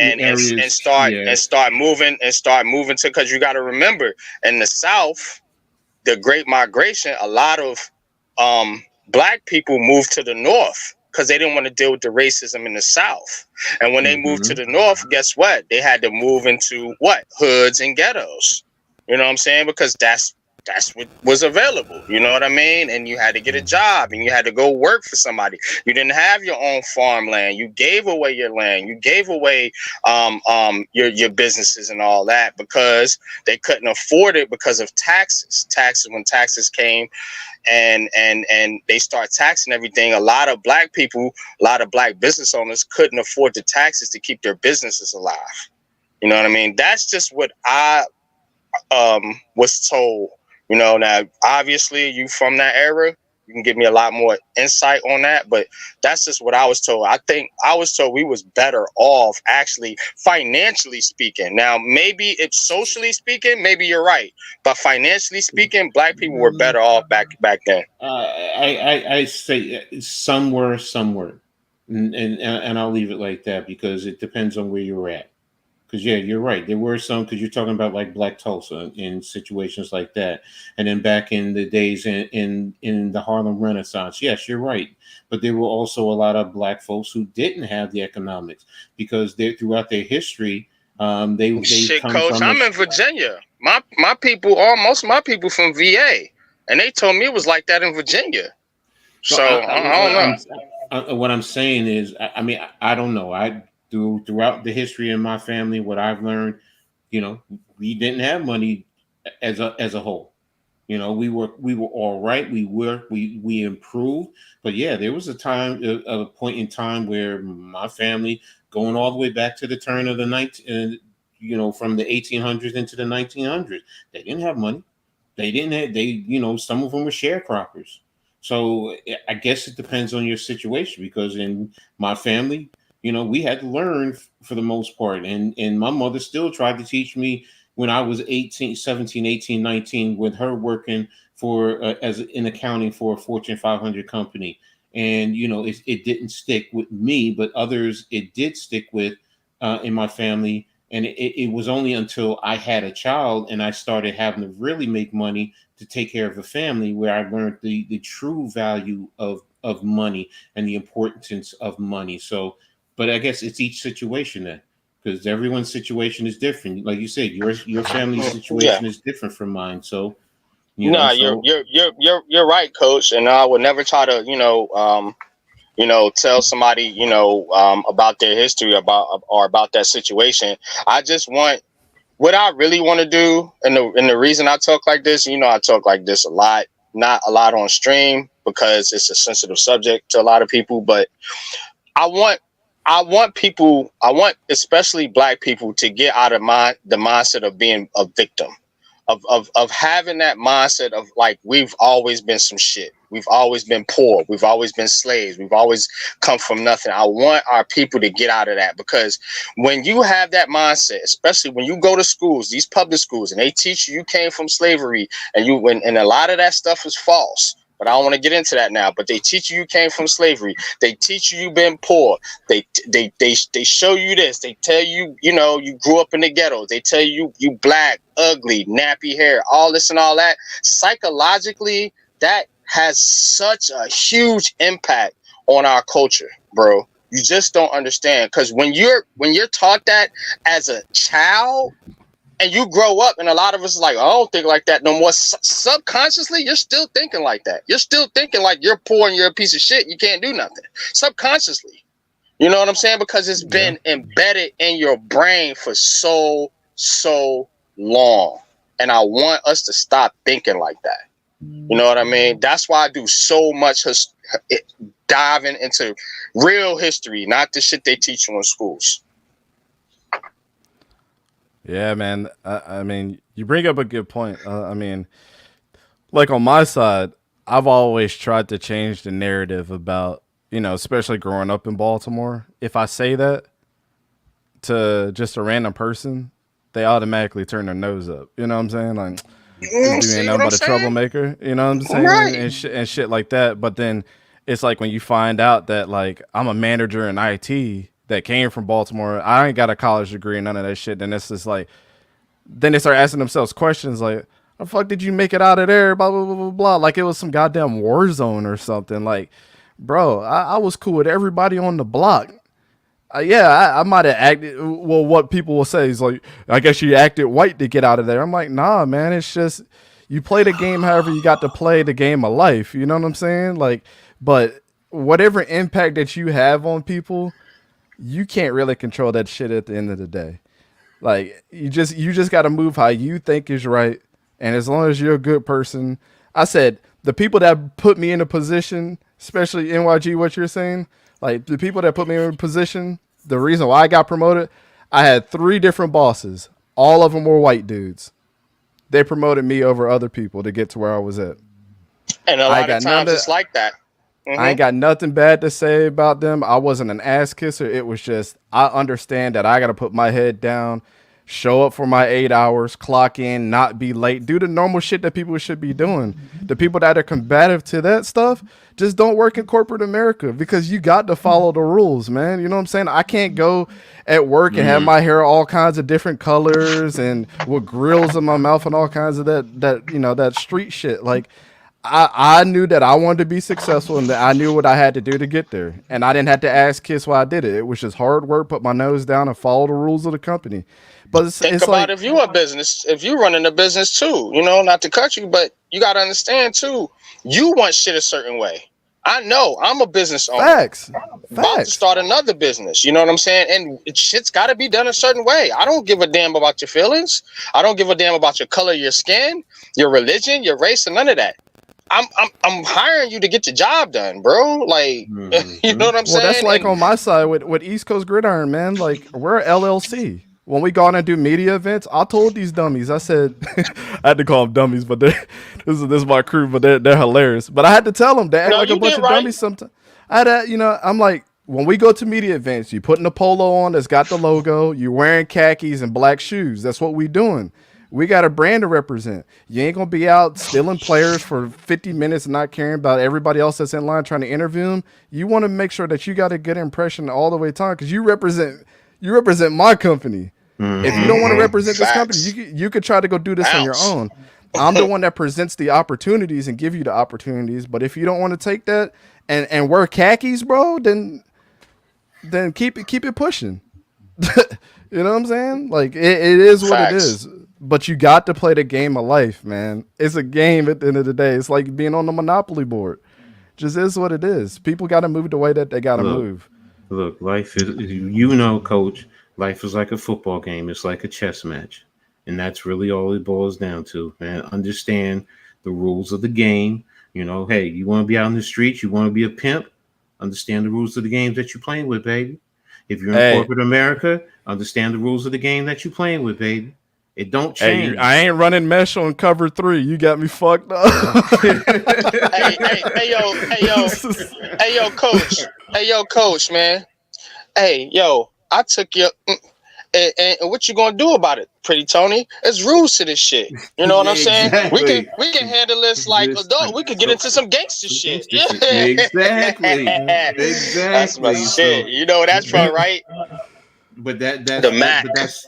start moving to, because you got to remember, in the South, the Great Migration, a lot of Black people moved to the North because they didn't want to deal with the racism in the South. And when they moved to the North, guess what? They had to move into hoods and ghettos. You know what I'm saying? Because that's what was available. You know what I mean? And you had to get a job, and you had to go work for somebody. You didn't have your own farmland. You gave away your land. You gave away your businesses and all that because they couldn't afford it because of taxes. When taxes came and they start taxing everything, a lot of Black people, a lot of Black business owners couldn't afford the taxes to keep their businesses alive. You know what I mean? That's just what I was told. You know, now obviously you from that era, you can give me a lot more insight on that, but that's just what I was told. I think I was told we was better off, actually, financially speaking. Now, maybe if socially speaking, maybe you're right, but financially speaking, Black people were better off back then. I say somewhere, and I'll leave it like that because it depends on where you're at. Because yeah, you're right. There were some, because you're talking about like Black Tulsa in situations like that, and then back in the days in the Harlem Renaissance. Yes, you're right. But there were also a lot of Black folks who didn't have the economics because they throughout their history, they Shit, come Coach, I'm in Virginia. My people, most of my people from VA, and they told me it was like that in Virginia. So I don't know. What I'm saying is, I mean, I don't know. Throughout the history of my family, what I've learned, you know, we didn't have money as a whole. You know, we were all right. We improved, but yeah, there was a point in time where my family, going all the way back to the turn of the from the 1800s into the 1900s, they didn't have money. Some of them were sharecroppers. So I guess it depends on your situation, because in my family, you know, we had to learn for the most part. And my mother still tried to teach me when I was 17, 18, 19, with her working in accounting for a Fortune 500 company. And, you know, it didn't stick with me, but others it did stick with in my family. And it was only until I had a child and I started having to really make money to take care of a family where I learned the true value of money and the importance of money. So, but I guess it's each situation then, because everyone's situation is different. Like you said, your family's situation is different from mine. So, you're right, Coach. And I would never try to, tell somebody, about their history about that situation. I just want what I really want to do, and the reason I talk like this, I talk like this a lot, not a lot on stream because it's a sensitive subject to a lot of people, but I want people, especially Black people, to get out of the mindset of being a victim. Of having that mindset of like, we've always been some shit. We've always been poor. We've always been slaves. We've always come from nothing. I want our people to get out of that, because when you have that mindset, especially when you go to schools, these public schools, and they teach you came from slavery, and a lot of that stuff is false. But I don't want to get into that now. But they teach you came from slavery. They teach you you've been poor. They show you this. They tell you, you grew up in the ghetto. They tell you Black, ugly, nappy hair, all this and all that. Psychologically, that has such a huge impact on our culture, bro. You just don't understand, because when you're taught that as a child, and you grow up, and a lot of us is like, I don't think like that no more. Subconsciously, you're still thinking like that. You're still thinking like you're poor and you're a piece of shit. You can't do nothing. Subconsciously. You know what I'm saying? Because it's been embedded in your brain for so long. And I want us to stop thinking like that. You know what I mean? That's why I do so much diving into real history, not the shit they teach you in schools. Yeah, man. I mean, you bring up a good point. I mean, like on my side, I've always tried to change the narrative about, especially growing up in Baltimore. If I say that to just a random person, they automatically turn their nose up. You know what I'm saying? Like, this dude ain't nothing but a troublemaker. You know what I'm saying? Right. And shit like that. But then it's like when you find out that, like, I'm a manager in IT that came from Baltimore, I ain't got a college degree and none of that shit. Then it's just like, then they start asking themselves questions like, how the fuck did you make it out of there? Blah, blah, blah, blah, blah. Like it was some goddamn war zone or something. Like, bro, I was cool with everybody on the block. I might have acted, well, what people will say is like, I guess you acted white to get out of there. I'm like, nah, man, it's just, you play the game however you got to play the game of life. You know what I'm saying? Like, but whatever impact that you have on people, you can't really control that shit at the end of the day. Like, you just got to move how you think is right. And as long as you're a good person, I said, the people that put me in a position, especially NYG, what you're saying, like the people that put me in a position, the reason why I got promoted, I had 3 different bosses. All of them were white dudes. They promoted me over other people to get to where I was at. And a lot of times it's like that. Mm-hmm. I ain't got nothing bad to say about them. I wasn't an ass kisser. It was just, I understand that I got to put my head down, show up for my 8 hours, clock in, not be late, do the normal shit that people should be doing. The people that are combative to that stuff just don't work in corporate America, because you got to follow the rules, man. You know what I'm saying? I can't go at work and have my hair all kinds of different colors and with grills in my mouth and all kinds of that street shit. Like, I knew that I wanted to be successful and that I knew what I had to do to get there. And I didn't have to ask Kiss why I did it. It was just hard work, put my nose down and follow the rules of the company. But think about like, if you're a business, if you're running a business too, not to cut you, but you got to understand too, you want shit a certain way. I know I'm a business owner. Facts. About to start another business. You know what I'm saying? And shit's got to be done a certain way. I don't give a damn about your feelings. I don't give a damn about your color, your skin, your religion, your race, and none of that. I'm hiring you to get your job done, bro. Like, you know what I'm saying? Well, that's like on my side with East Coast Gridiron, man. Like, we're LLC. When we go on and do media events, I told these dummies, I said, I had to call them dummies, but this is my crew, but they're hilarious. But I had to tell them, they act like a bunch of dummies sometimes. I had to, I'm like, when we go to media events, you putting a polo on that's got the logo, you're wearing khakis and black shoes. That's what we doing. We got a brand to represent. You ain't going to be out stealing players for 50 minutes and not caring about everybody else that's in line trying to interview them. You want to make sure that you got a good impression all the way time, because you represent my company. If you don't want to represent this company, Facts. you could try to go do this on your Ounce. own. I'm the one that presents the opportunities and give you the opportunities. But if you don't want to take that and wear khakis, bro, then keep it pushing. You know what I'm saying? Like it is what it Facts. is. But you got to play the game of life, man. It's a game at the end of the day. It's like being on the Monopoly board. Just is what it is. People got to move the way that they got to move. Look, life is, coach, life is like a football game. It's like a chess match. And that's really all it boils down to, man. Understand the rules of the game. Hey, you want to be out in the streets, you want to be a pimp, understand the rules of the games that you're playing with, baby. If you're in corporate America, understand the rules of the game that you're playing with, baby. It don't change. Hey, I ain't running mesh on cover 3. You got me fucked up. hey, yo, coach, man. Hey, yo, I took your. And what you gonna do about it, Pretty Tony? There's rules to this shit. You know what I'm saying? Exactly. We can handle this like adult. We could get into some gangster shit. Yeah. Exactly. That's my shit. You know where that's from, right? But that's the Mac. But that's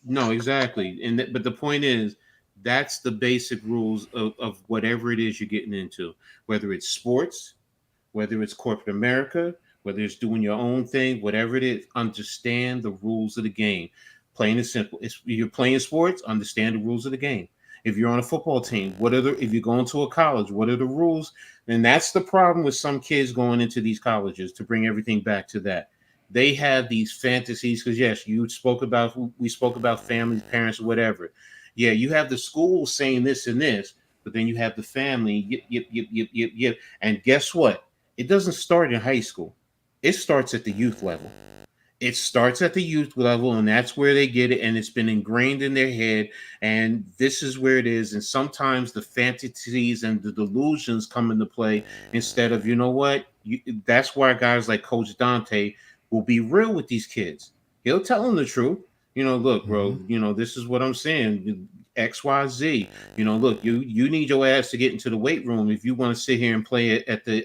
no, exactly. But the point is, that's the basic rules of whatever it is you're getting into, whether it's sports, whether it's corporate America, whether it's doing your own thing, whatever it is. Understand the rules of the game. Plain and simple. If you're playing sports, understand the rules of the game. If you're on a football team, if you're going to a college, what are the rules? And that's the problem with some kids going into these colleges, to bring everything back to that. They have these fantasies because, yes, we spoke about families, parents, whatever. Yeah, you have the school saying this and this, but then you have the family. Yep. And guess what? It doesn't start in high school. It starts at the youth level. It starts at the youth level, and that's where they get it, and it's been ingrained in their head, and this is where it is. And sometimes the fantasies and the delusions come into play instead of, that's why guys like Coach Dante will be real with these kids. He'll tell them the truth. Look, bro, this is what I'm saying. X, Y, Z. Look, you need your ass to get into the weight room if you want to sit here and play at the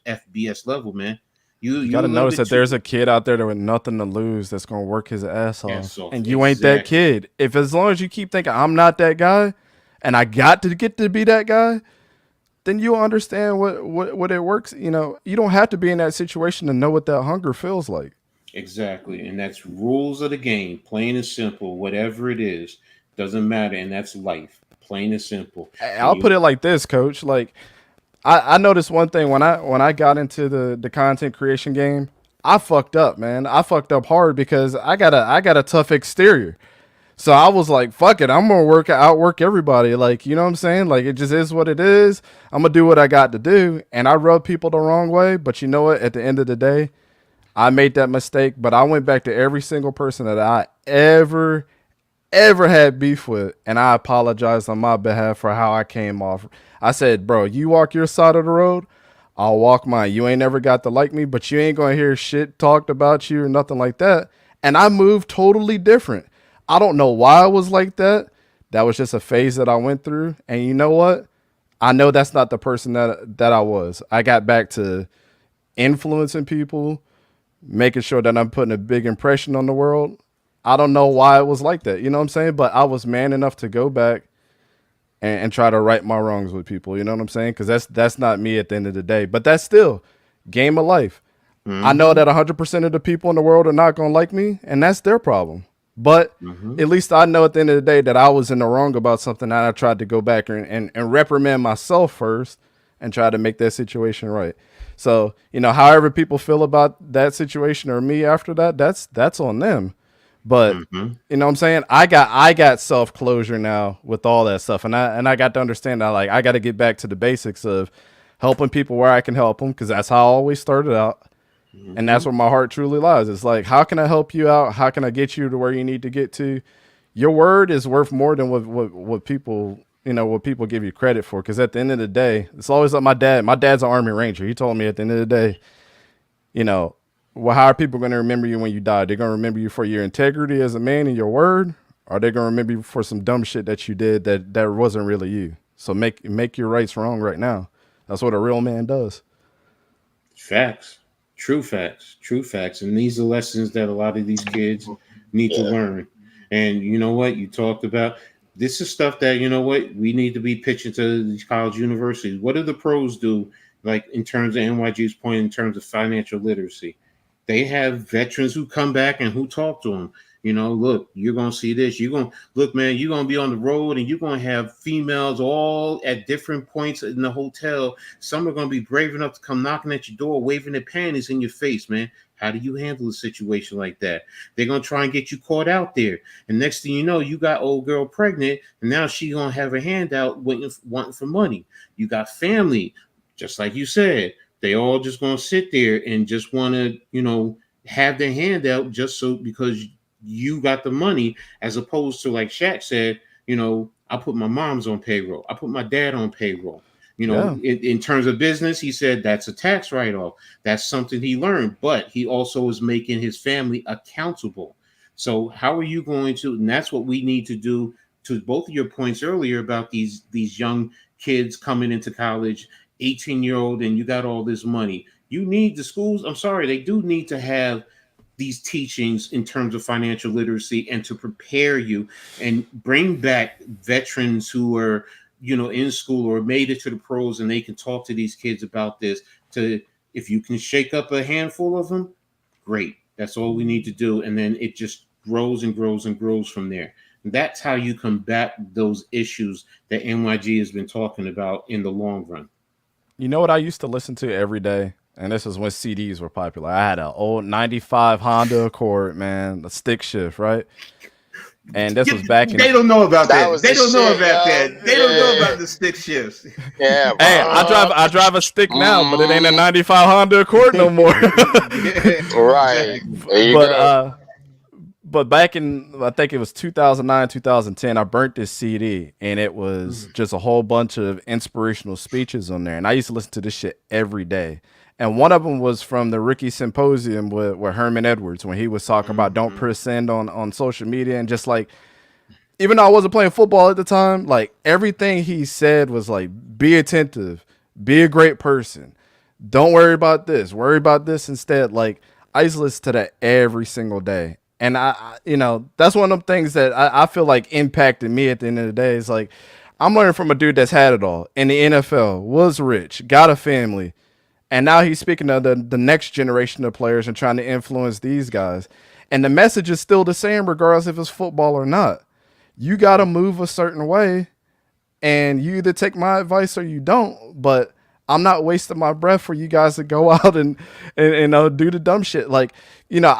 FBS level, man. You got to notice that there's a kid out there with nothing to lose that's going to work his ass off. And you ain't that kid. As long as you keep thinking, I'm not that guy, and I got to get to be that guy, then you'll understand what it works. You don't have to be in that situation to know what that hunger feels like. Exactly. And that's rules of the game, plain and simple. Whatever it is, doesn't matter. And that's life, plain and simple. I'll put it like this, Coach. Like, I noticed one thing when I got into the content creation game, I fucked up, man. I fucked up hard because I got a tough exterior. So I was like, fuck it, I'm gonna outwork everybody. Like, you know what I'm saying? Like, it just is what it is. I'm gonna do what I got to do. And I rub people the wrong way. But you know what? At the end of the day, I made that mistake. But I went back to every single person that I ever had beef with, and I apologized on my behalf for how I came off. I said, bro, you walk your side of the road, I'll walk mine. You ain't never got to like me, but you ain't gonna hear shit talked about you or nothing like that. And I moved totally different. I don't know why I was like that. That was just a phase that I went through. And you know what? I know that's not the person that I was. I got back to influencing people, making sure that I'm putting a big impression on the world. I don't know why it was like that. You know what I'm saying? But I was man enough to go back and try to right my wrongs with people. You know what I'm saying? Because that's not me at the end of the day. But that's still game of life. Mm-hmm. I know that 100% of the people in the world are not going to like me, and that's their problem. But at least I know at the end of the day that I was in the wrong about something, and I tried to go back and reprimand myself first and try to make that situation right. So, however people feel about that situation or me after that, that's on them. But you know what I'm saying? I got self-closure now with all that stuff. And I got to understand that, like, I got to get back to the basics of helping people where I can help them, because that's how I always started out. And that's where my heart truly lies. It's like, how can I help you out? How can I get you to where you need to get to? Your word is worth more than what people, what people give you credit for. Because at the end of the day, it's always like my dad. My dad's an Army Ranger. He told me at the end of the day, well, how are people going to remember you when you die? They're going to remember you for your integrity as a man and your word, or they're going to remember you for some dumb shit that you did that wasn't really you. So make your rights wrong right now. That's what a real man does. Facts. True facts. And these are lessons that a lot of these kids need to learn. And you know what? You talked about this is stuff that, you know what, we need to be pitching to these college universities. What do the pros do, like in terms of NYG's point, in terms of financial literacy? They have veterans who come back and who talk to them. You know, look, you're going to see this. You're going to look, man, you're going to be on the road and you're going to have females all at different points in the hotel. Some are going to be brave enough to come knocking at your door, waving their panties in your face, man. How do you handle a situation like that? They're going to try and get you caught out there. And next thing you know, you got old girl pregnant and now she's going to have a handout wanting for money. You got family, just like you said. They all just going to sit there and just want to, you know, have their hand out just so because you got the money, as opposed to, like Shaq said, you know, I put my mom's on payroll. I put my dad on payroll. You know, in terms of business, he said that's a tax write-off. That's something he learned, but he also is making his family accountable. So how are you going to, and that's what we need to do to both of your points earlier about these young kids coming into college, 18-year-old, and you got all this money. You need the schools. I'm sorry, they do need to have these teachings in terms of financial literacy and to prepare you and bring back veterans who are, you know, in school or made it to the pros, and they can talk to these kids about this. To, if you can shake up a handful of them, great. That's all we need to do. And then it just grows and grows and grows from there. And that's how you combat those issues that NYG has been talking about in the long run. You know what I used to listen to every day? And this is when CDs were popular. I had an old 95 Honda Accord, man, a stick shift, right? And this was back in... They don't know about that. They don't know shit, about yo. that. They don't know about the stick shifts. Yeah, bro. Hey, I drive a stick now, but it ain't a 95 Honda Accord no more. Right. There you go. But back in, I think it was 2009, 2010, I burnt this CD, and it was just a whole bunch of inspirational speeches on there. And I used to listen to this shit every day. And one of them was from the Rookie Symposium with Herman Edwards, when he was talking about don't press send on social media. And just like, even though I wasn't playing football at the time, like everything he said was like, be attentive, be a great person. Don't worry about this, worry about this instead. Like, I used to listen to that every single day. And I you know, that's one of them things that I feel like impacted me at the end of the day. Is like, I'm learning from a dude that's had it all in the NFL, was rich, got a family. And now he's speaking to the next generation of players and trying to influence these guys. And the message is still the same, regardless if it's football or not. You got to move a certain way, and you either take my advice or you don't. But I'm not wasting my breath for you guys to go out and do the dumb shit. Like, you know,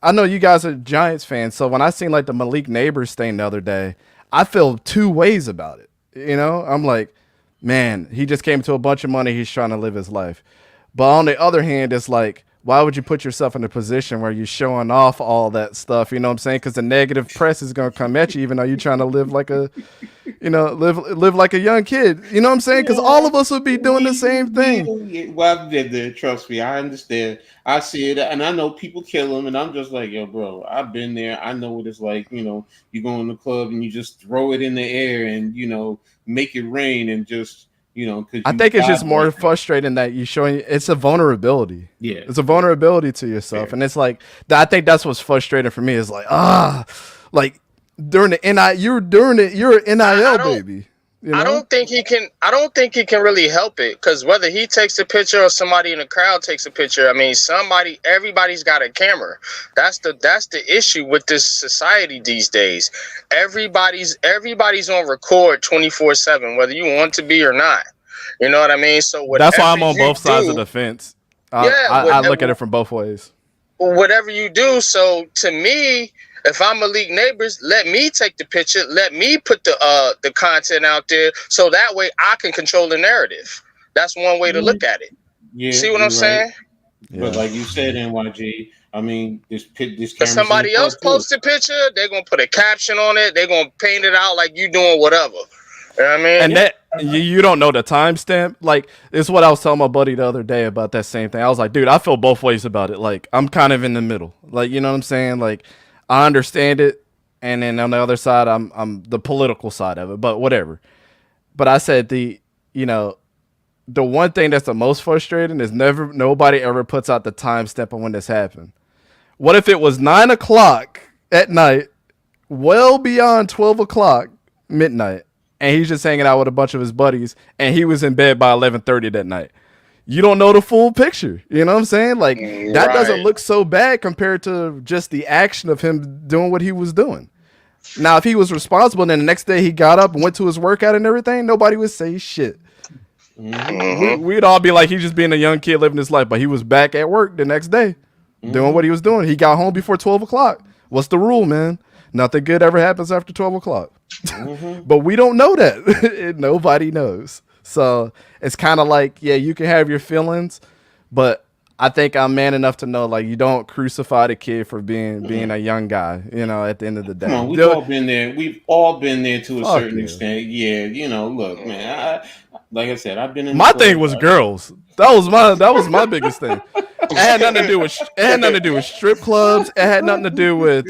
I know you guys are Giants fans, so when I seen like the Malik Neighbors thing the other day, I feel two ways about it. You know, I'm like, man, he just came to a bunch of money. He's trying to live his life. But on the other hand, it's like, why would you put yourself in a position where you're showing off all that stuff? You know what I'm saying? Because the negative press is going to come at you, even though you're trying to live like a, you know, live like a young kid. You know what I'm saying? Because all of us would be doing the same thing. Well, I've been there. Trust me. I understand. I see it. And I know people kill them. And I'm just like, yo, bro, I've been there. I know what it's like. You know, you go in the club and you just throw it in the air and, you know, make it rain and just, you know, because I think it's just more frustrating that you're showing it's a vulnerability. Yeah, it's a vulnerability to yourself, and it's like I think that's what's frustrating for me. Is like like during the you're an NIL baby. You know? I don't think he can really help it, because whether he takes a picture or somebody in the crowd takes a picture, I mean, everybody's got a camera. That's the issue with this society these days. Everybody's on record 24/7, whether you want to be or not. You know what I mean? So that's why I'm on both sides of the fence. I look at it from both ways. Whatever you do, so to me, if I'm Malik Neighbors, let me take the picture. Let me put the content out there, so that way I can control the narrative. That's one way to look at it. Yeah, see what I'm saying? Yeah. But like you said, NYG, I mean, this if somebody else posts a picture, they're gonna put a caption on it. They're gonna paint it out like you doing whatever. You know what I mean? And that you don't know the timestamp. Like, it's what I was telling my buddy the other day about that same thing. I was like, dude, I feel both ways about it. Like, I'm kind of in the middle. Like, you know what I'm saying? Like, I understand it, and then on the other side, I'm the political side of it. But whatever. But I said the one thing that's the most frustrating is nobody ever puts out the timestamp on when this happened. What if it was 9 o'clock at night, well beyond 12 o'clock midnight, and he's just hanging out with a bunch of his buddies, and he was in bed by 11:30 that night? You don't know the full picture. You know what I'm saying? Like, that doesn't look so bad compared to just the action of him doing what he was doing. Now, if he was responsible and then the next day he got up and went to his workout and everything, nobody would say shit. We'd all be like, he's just being a young kid living his life, but he was back at work the next day doing what he was doing. He got home before 12 o'clock. What's the rule, man? Nothing good ever happens after 12 o'clock. But we don't know that. Nobody knows. So it's kind of like, yeah, you can have your feelings, but I think I'm man enough to know, like, you don't crucify the kid for being a young guy, you know, at the end of the day. Come on, we've all been there. We've all been there to a certain extent. Yeah, you know, look, man, like I said, I've been in my thing was girls. That was my biggest thing. It had nothing to do with strip clubs. It had nothing to do with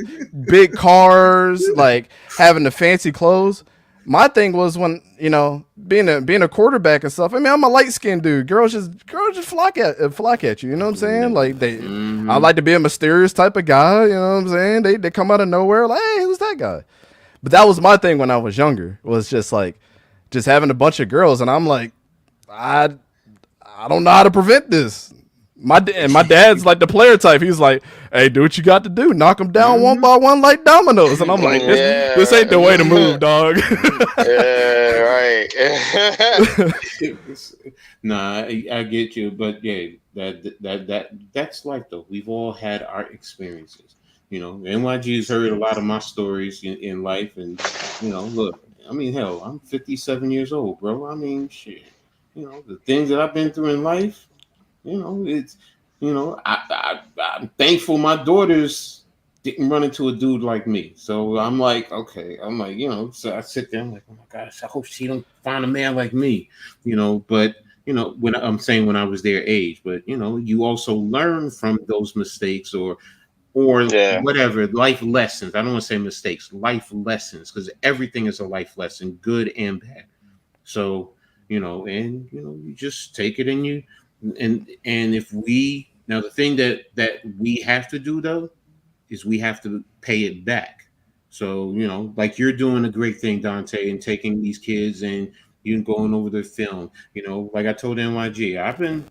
big cars, like having the fancy clothes. My thing was when, you know, being a quarterback and stuff. I mean, I'm a light skinned dude. Girls just flock at you. You know what I'm saying? Like I like to be a mysterious type of guy. You know what I'm saying? They come out of nowhere like, hey, who's that guy? But that was my thing when I was younger. Was just like having a bunch of girls, and I'm like, I don't know how to prevent this. My dad's like the player type. He's like, hey, do what you got to do. Knock them down one by one like dominoes. And I'm like, this ain't the way to move, dog. Yeah, right. Nah, I get you, but yeah, that's life though. We've all had our experiences. You know, NYG's heard a lot of my stories in life, and you know, look, I mean, hell, I'm 57 years old, bro. I mean, shit. You know, the things that I've been through in life. You know, it's, you know, I'm thankful my daughters didn't run into a dude like me. So I'm like, okay, you know, so I sit there, I'm like, oh my gosh, I hope she don't find a man like me, you know. But you know, when I'm saying when I was their age, but you know, you also learn from those mistakes or whatever, life lessons. I don't want to say mistakes, life lessons, because everything is a life lesson, good and bad. So you know, and you know, you just take it and you. And if we now the thing that we have to do though is we have to pay it back. So you know, like you're doing a great thing, Dante, and taking these kids and you going over their film. You know, like I told NYG, I've been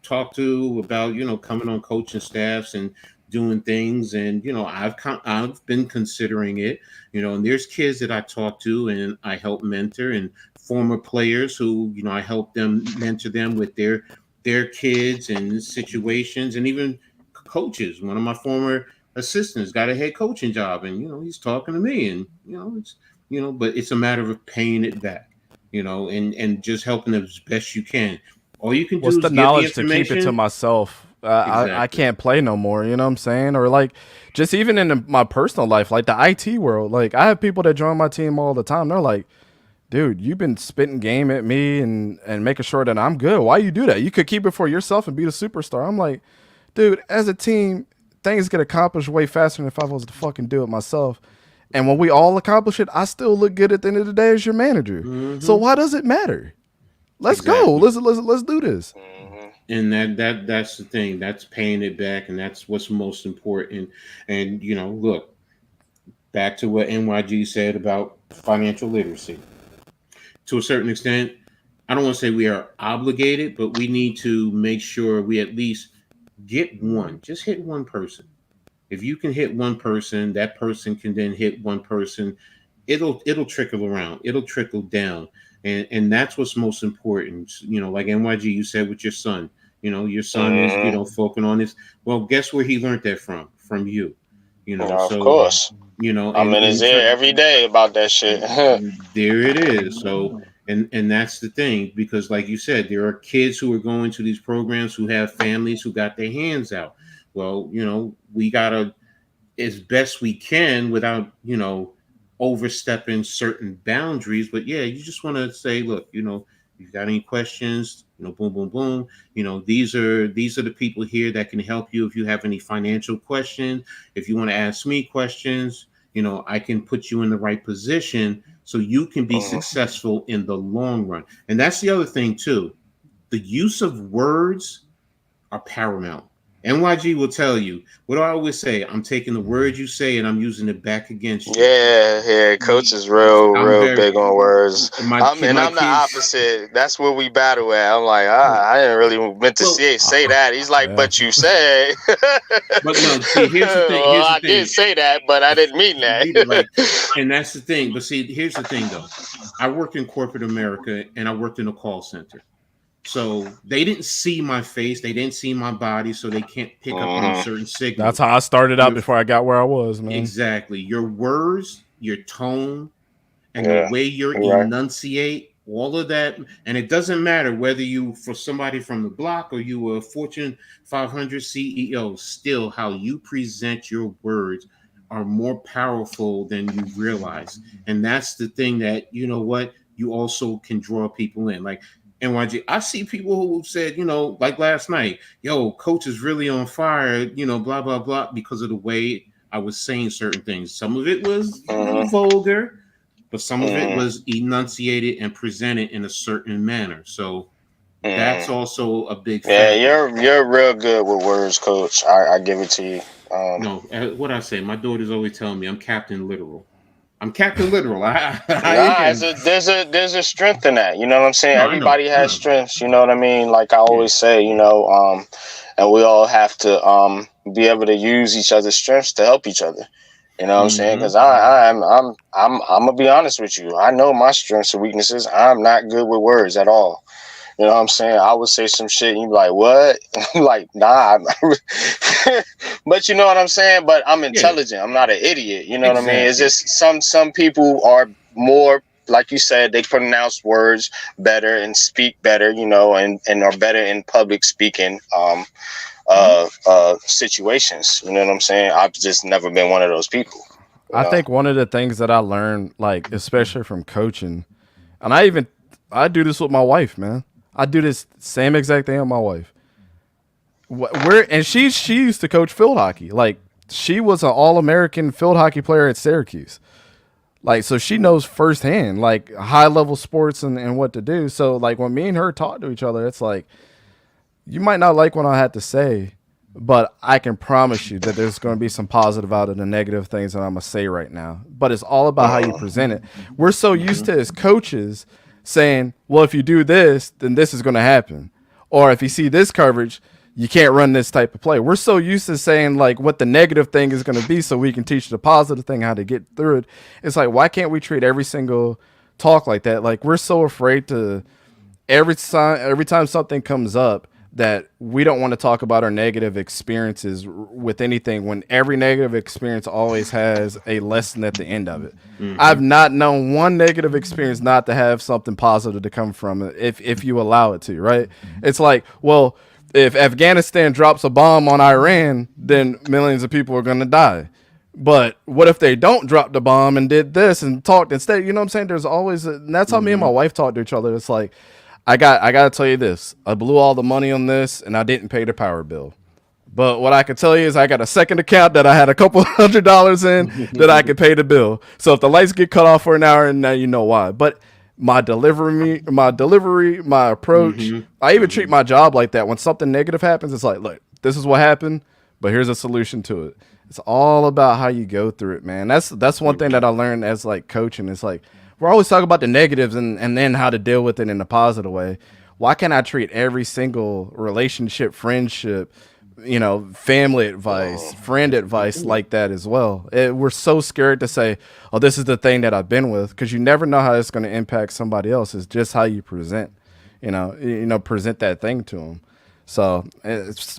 talked to about coming on coaching staffs and doing things, and I've been considering it. And there's kids that I talk to and I help mentor, and former players who I help them mentor them with their kids and situations, and even coaches. One of my former assistants got a head coaching job, and he's talking to me, and it's but it's a matter of paying it back, and just helping them as best you can. All you can do is the knowledge to keep it to myself. Exactly. I can't play no more, you know what I'm saying? Or like just even in my personal life, like the IT world, like I have people that join my team all the time. They're like, dude, you've been spitting game at me and making sure that I'm good. Why you do that? You could keep it for yourself and be the superstar. I'm like, dude, as a team, things get accomplished way faster than if I was to fucking do it myself. And when we all accomplish it, I still look good at the end of the day as your manager. Mm-hmm. So why does it matter? Let's go. Let's do this. And that's the thing. That's paying it back, and that's what's most important. And look, back to what NYG said about financial literacy. To a certain extent, I don't want to say we are obligated, but we need to make sure we at least get one. Just hit one person. If you can hit one person, that person can then hit one person. It'll trickle around. It'll trickle down. And that's what's most important. Like NYG, you said with your son. Your son is, focusing on this. Well, guess where he learned that from? From you. Of course. I'm in his ear every day about that shit. There it is. So, and that's the thing, because like you said, there are kids who are going to these programs who have families who got their hands out. Well, we gotta, as best we can, without overstepping certain boundaries. But yeah, you just want to say, look, you've got any questions, boom, boom, boom. These are the people here that can help you. If you have any financial questions, if you want to ask me questions, I can put you in the right position so you can be successful in the long run. And that's the other thing too. The use of words are paramount. NYG will tell you. What do I always say? I'm taking the word you say and I'm using it back against you. Yeah. Coach is real big on words. I'm the kids, opposite. That's where we battle at. I'm like, I didn't really meant to say that. He's like, but you said. But no, see, here's the thing. I did say that, but I didn't mean that. And that's the thing. But see, here's the thing, though. I worked in corporate America and I worked in a call center. So they didn't see my face, they didn't see my body, so they can't pick up on certain signals. That's how I started out before I got where I was, man. Exactly. Your words, your tone, and the way you enunciate, all of that. And it doesn't matter whether you, for somebody from the block or you were a Fortune 500 CEO, still how you present your words are more powerful than you realize. And that's the thing that, you know what, you also can draw people in. Like, NYG, I see people who said, like last night, yo, coach is really on fire, blah, blah, blah, because of the way I was saying certain things. Some of it was vulgar, but some of it was enunciated and presented in a certain manner. So that's also a big factor. Yeah, you're real good with words, coach. I give it to you. No, what I say, my daughters always tell me I'm Captain Literal. I'm Captain Literal. There's a strength in that. You know what I'm saying? Everybody has strengths. You know what I mean? Like I always say, and we all have to be able to use each other's strengths to help each other. You know what I'm saying? Because I'm gonna be honest with you. I know my strengths and weaknesses. I'm not good with words at all. You know what I'm saying? I would say some shit and you'd be like, what? I'm like, nah. But you know what I'm saying? But I'm intelligent. I'm not an idiot. You know what I mean? It's just some people are more, like you said, they pronounce words better and speak better, and are better in public speaking situations. You know what I'm saying? I've just never been one of those people. I think one of the things that I learned, like, especially from coaching, and I do this with my wife, man. I do this same exact thing with my wife. She used to coach field hockey. Like, she was an All-American field hockey player at Syracuse. Like, so she knows firsthand, like, high-level sports and what to do. So, like, when me and her talk to each other, it's like, you might not like what I had to say, but I can promise you that there's going to be some positive out of the negative things that I'm going to say right now. But it's all about how you present it. We're so used to, as coaches, saying, well, if you do this, then this is going to happen. Or if you see this coverage, you can't run this type of play. We're so used to saying, like, what the negative thing is going to be so we can teach the positive thing how to get through it. It's like, why can't we treat every single talk like that? Like, we're so afraid to every time something comes up that we don't want to talk about our negative experiences with anything, when every negative experience always has a lesson at the end of it. I've not known one negative experience not to have something positive to come from it if you allow it to, right? It's like, well, if Afghanistan drops a bomb on Iran, then millions of people are going to die. But what if they don't drop the bomb and did this and talked instead? You know what I'm saying? There's always, and that's how me and my wife talk to each other. It's like, I got to tell you this. I blew all the money on this, and I didn't pay the power bill. But what I can tell you is I got a second account that I had a couple $100s in that I could pay the bill. So if the lights get cut off for an hour, and now you know why. But my delivery, my approach, I even treat my job like that. When something negative happens, it's like, look, this is what happened, but here's a solution to it. It's all about how you go through it, man. That's one thing that I learned as, like, coaching. It's like, we're always talking about the negatives and then how to deal with it in a positive way. Why can't I treat every single relationship, friendship, family advice, friend advice like that as well? We're so scared to say, oh, this is the thing that I've been with, because you never know how it's going to impact somebody else. It's just how you present, present that thing to them. So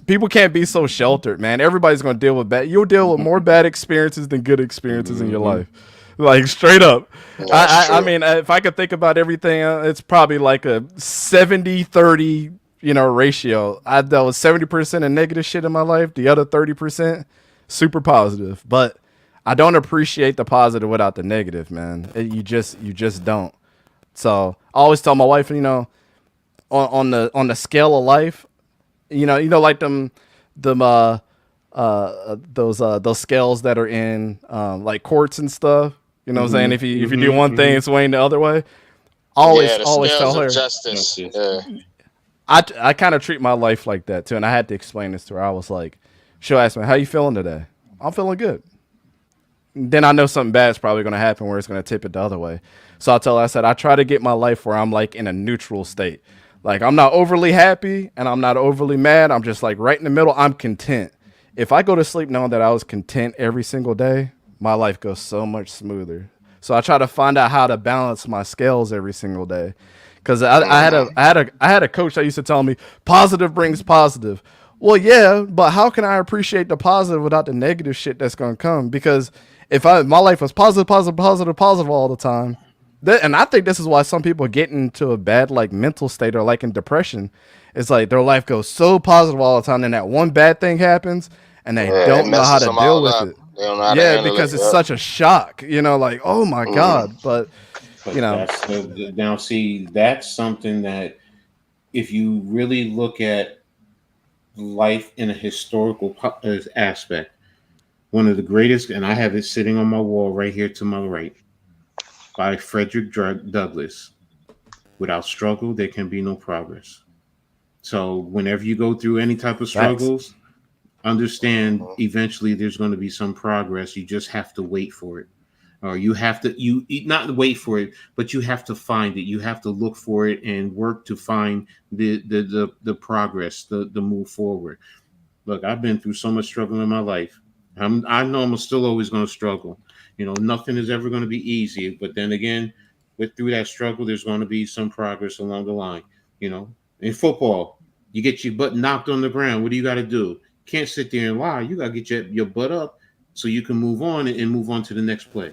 people can't be so sheltered, man. Everybody's going to deal with bad. You'll deal with more bad experiences than good experiences in your life. Like, straight up. I mean, if I could think about everything, it's probably like a 70-30, ratio. I dealt with 70% of negative shit in my life. The other 30%, super positive. But I don't appreciate the positive without the negative, man. You just don't. So I always tell my wife, on the scale of life, like those scales that are in like courts and stuff. You know what I'm saying? If you do one thing, it's weighing the other way. Always tell her. Justice. I kind of treat my life like that too, and I had to explain this to her. I was like, she'll ask me, "How you feeling today?" I'm feeling good. Then I know something bad is probably going to happen where it's going to tip it the other way. So I tell her, I said, I try to get my life where I'm like in a neutral state. Like I'm not overly happy and I'm not overly mad. I'm just like right in the middle. I'm content. If I go to sleep knowing that I was content every single day, my life goes so much smoother. So I try to find out how to balance my scales every single day. Because I had a coach that used to tell me positive brings positive. Well, yeah, but how can I appreciate the positive without the negative shit that's gonna come? Because if my life was positive all the time, and I think this is why some people get into a bad like mental state or like in depression. It's like their life goes so positive all the time, and that one bad thing happens, and they don't know how to deal with it. Yeah, because it's such a shock, like, oh my God. But that's now see, that's something that if you really look at life in a historical aspect, one of the greatest, and I have it sitting on my wall right here to my right, by Frederick Douglass. Without struggle, there can be no progress. So whenever you go through any type of struggles, understand eventually there's going to be some progress. You just have to wait for it. Or you have to, not wait for it, but you have to find it. You have to look for it and work to find the progress, the move forward. Look, I've been through so much struggle in my life. I know I'm still always going to struggle. Nothing is ever going to be easy. But then again, through that struggle, there's going to be some progress along the line. In football, you get your butt knocked on the ground. What do you got to do? Can't sit there and lie. You got to get your butt up so you can move on and move on to the next play.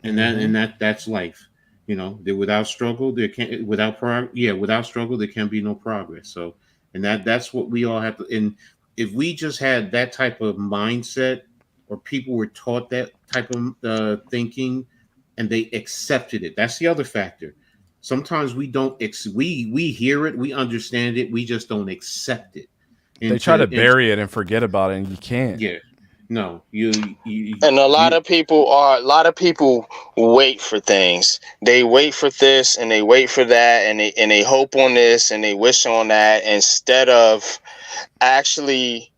And that's life. Without struggle, without struggle, there can be no progress. So, and that's what we all have to. And if we just had that type of mindset, or people were taught that type of thinking, and they accepted it. That's the other factor. Sometimes we don't. We hear it, we understand it, we just don't accept it. They try to bury it and forget about it, and you can't. Yeah. No, you and a lot of people wait for things. They wait for this and they wait for that, and they hope on this and they wish on that, instead of actually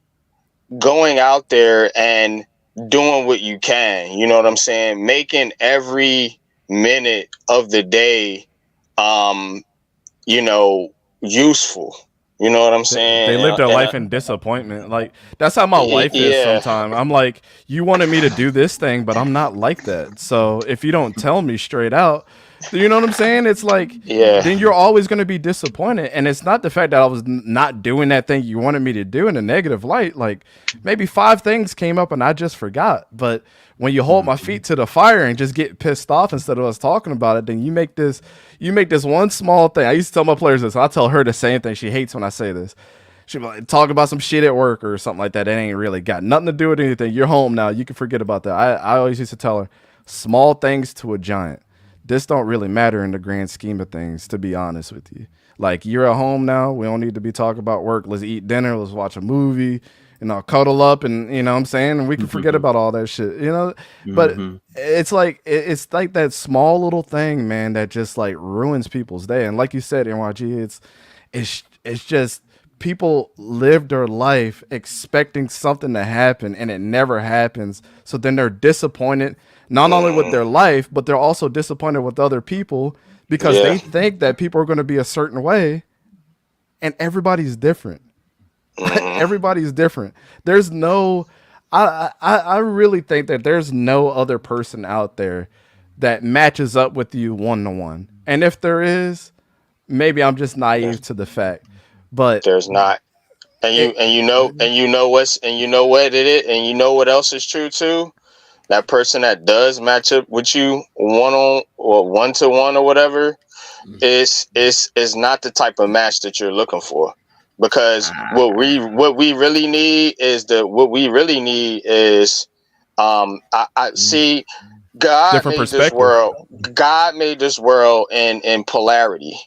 going out there and doing what you can. You know what I'm saying? Making every minute of the day useful. You know what I'm saying? They live their life in disappointment. Like, that's how my life is sometimes. I'm like, you wanted me to do this thing, but I'm not like that. So if you don't tell me straight out, you know what I'm saying? It's like, then you're always going to be disappointed. And it's not the fact that I was not doing that thing you wanted me to do in a negative light. Like, maybe 5 things came up and I just forgot. But when you hold my feet to the fire and just get pissed off instead of us talking about it, then you make this one small thing. I used to tell my players this. I tell her the same thing. She hates when I say this. She'll be like, talk about some shit at work or something like that. It ain't really got nothing to do with anything. You're home now. You can forget about that. I always used to tell her, small things to a giant. This don't really matter in the grand scheme of things, to be honest with you. Like, you're at home now. We don't need to be talking about work. Let's eat dinner. Let's watch a movie. Cuddle up, and you know what I'm saying? And we can forget about all that shit, But it's like that small little thing, man, that just like ruins people's day. And like you said, NYG, it's just people live their life expecting something to happen, and it never happens. So then they're disappointed, not only with their life, but they're also disappointed with other people because they think that people are going to be a certain way, and everybody's different. Everybody's different. There's no, I really think that there's no other person out there that matches up with you 1-to-1. And if there is, maybe I'm just naive to the fact, but there's not. And you know what it is, and you know what else is true too? That person that does match up with you 1-to-1 or whatever is not the type of match that you're looking for. Because what we really need is I see God made this world. God made this world in polarity,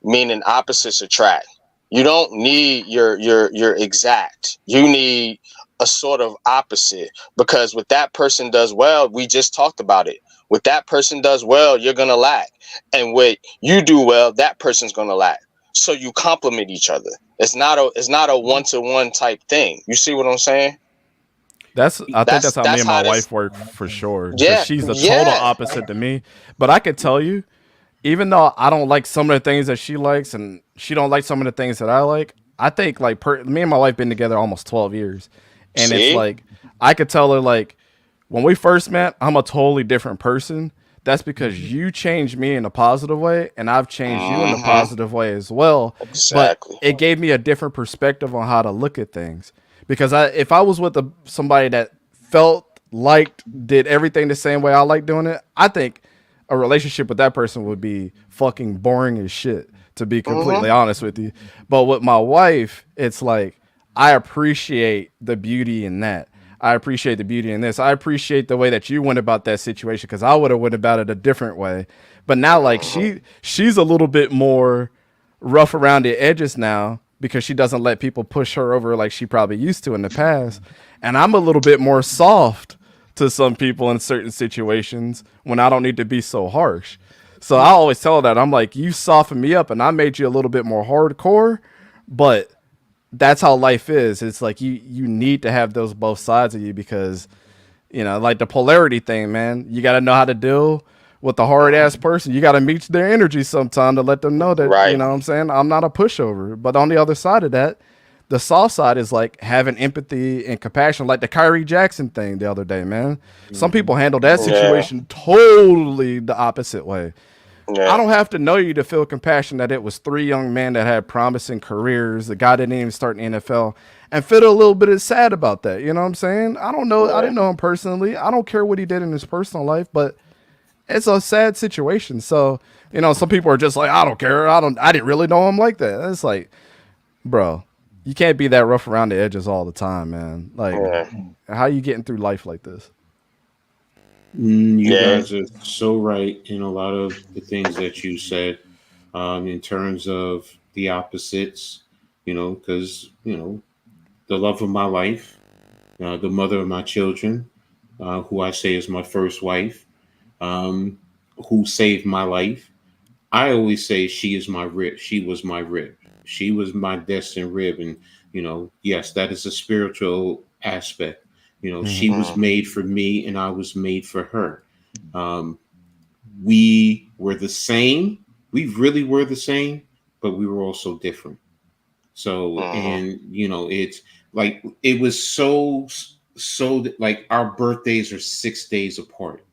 meaning opposites attract. You don't need your exact. You need a sort of opposite, because what that person does well, we just talked about it. What that person does well, you're gonna lack, and what you do well, that person's gonna lack. so you complement each other. It's not a one-to-one type thing. You see what I'm saying? I think that's how me and my wife work for sure. Because she's the total opposite to me. But I could tell you, even though I don't like some of the things that she likes and she don't like some of the things that I like, I think like me and my wife been together almost 12 years. And it's like, I could tell her like, when we first met, I'm a totally different person. That's because you changed me in a positive way, and I've changed you in a positive way as well. Exactly. But it gave me a different perspective on how to look at things. Because if I was with somebody that felt, liked, did everything the same way I like doing it, I think a relationship with that person would be fucking boring as shit, to be completely honest with you. But with my wife, it's like, I appreciate the beauty in that. I appreciate the beauty in this. I appreciate the way that you went about that situation, because I would have went about it a different way. But now, like, she's a little bit more rough around the edges now, because she doesn't let people push her over like she probably used to in the past. And I'm a little bit more soft to some people in certain situations when I don't need to be so harsh. So I always tell her that. I'm like, you softened me up and I made you a little bit more hardcore, but that's how life is. It's like you need to have those both sides of you, because, you know, like the polarity thing, man, you got to know how to deal with the hard ass person. You got to meet their energy sometime to let them know that, you know what I'm saying? I'm not a pushover. But on the other side of that, the soft side is like having empathy and compassion, like the Kyrie Jackson thing the other day, man. Some people handle that situation totally the opposite way. I don't have to know you to feel compassion that it was 3 young men that had promising careers. The guy didn't even start in the NFL, and feel a little bit sad about that. You know what I'm saying? I don't know. I didn't know him personally. I don't care what he did in his personal life, but it's a sad situation. So, you know, some people are just like, I don't care. I didn't really know him like that. It's like, bro, you can't be that rough around the edges all the time, man. Like, how are you getting through life like this? You guys are so right in a lot of the things that you said, in terms of the opposites, you know, because, you know, the love of my life, the mother of my children, who I say is my first wife, who saved my life. I always say she is my rib. She was my rib. She was my destined rib. And, you know, yes, that is a spiritual aspect. You know, she was made for me and I was made for her. We were the same. We really were the same, but we were also different. So, and, you know, it's like, it was so like our birthdays are 6 days apart.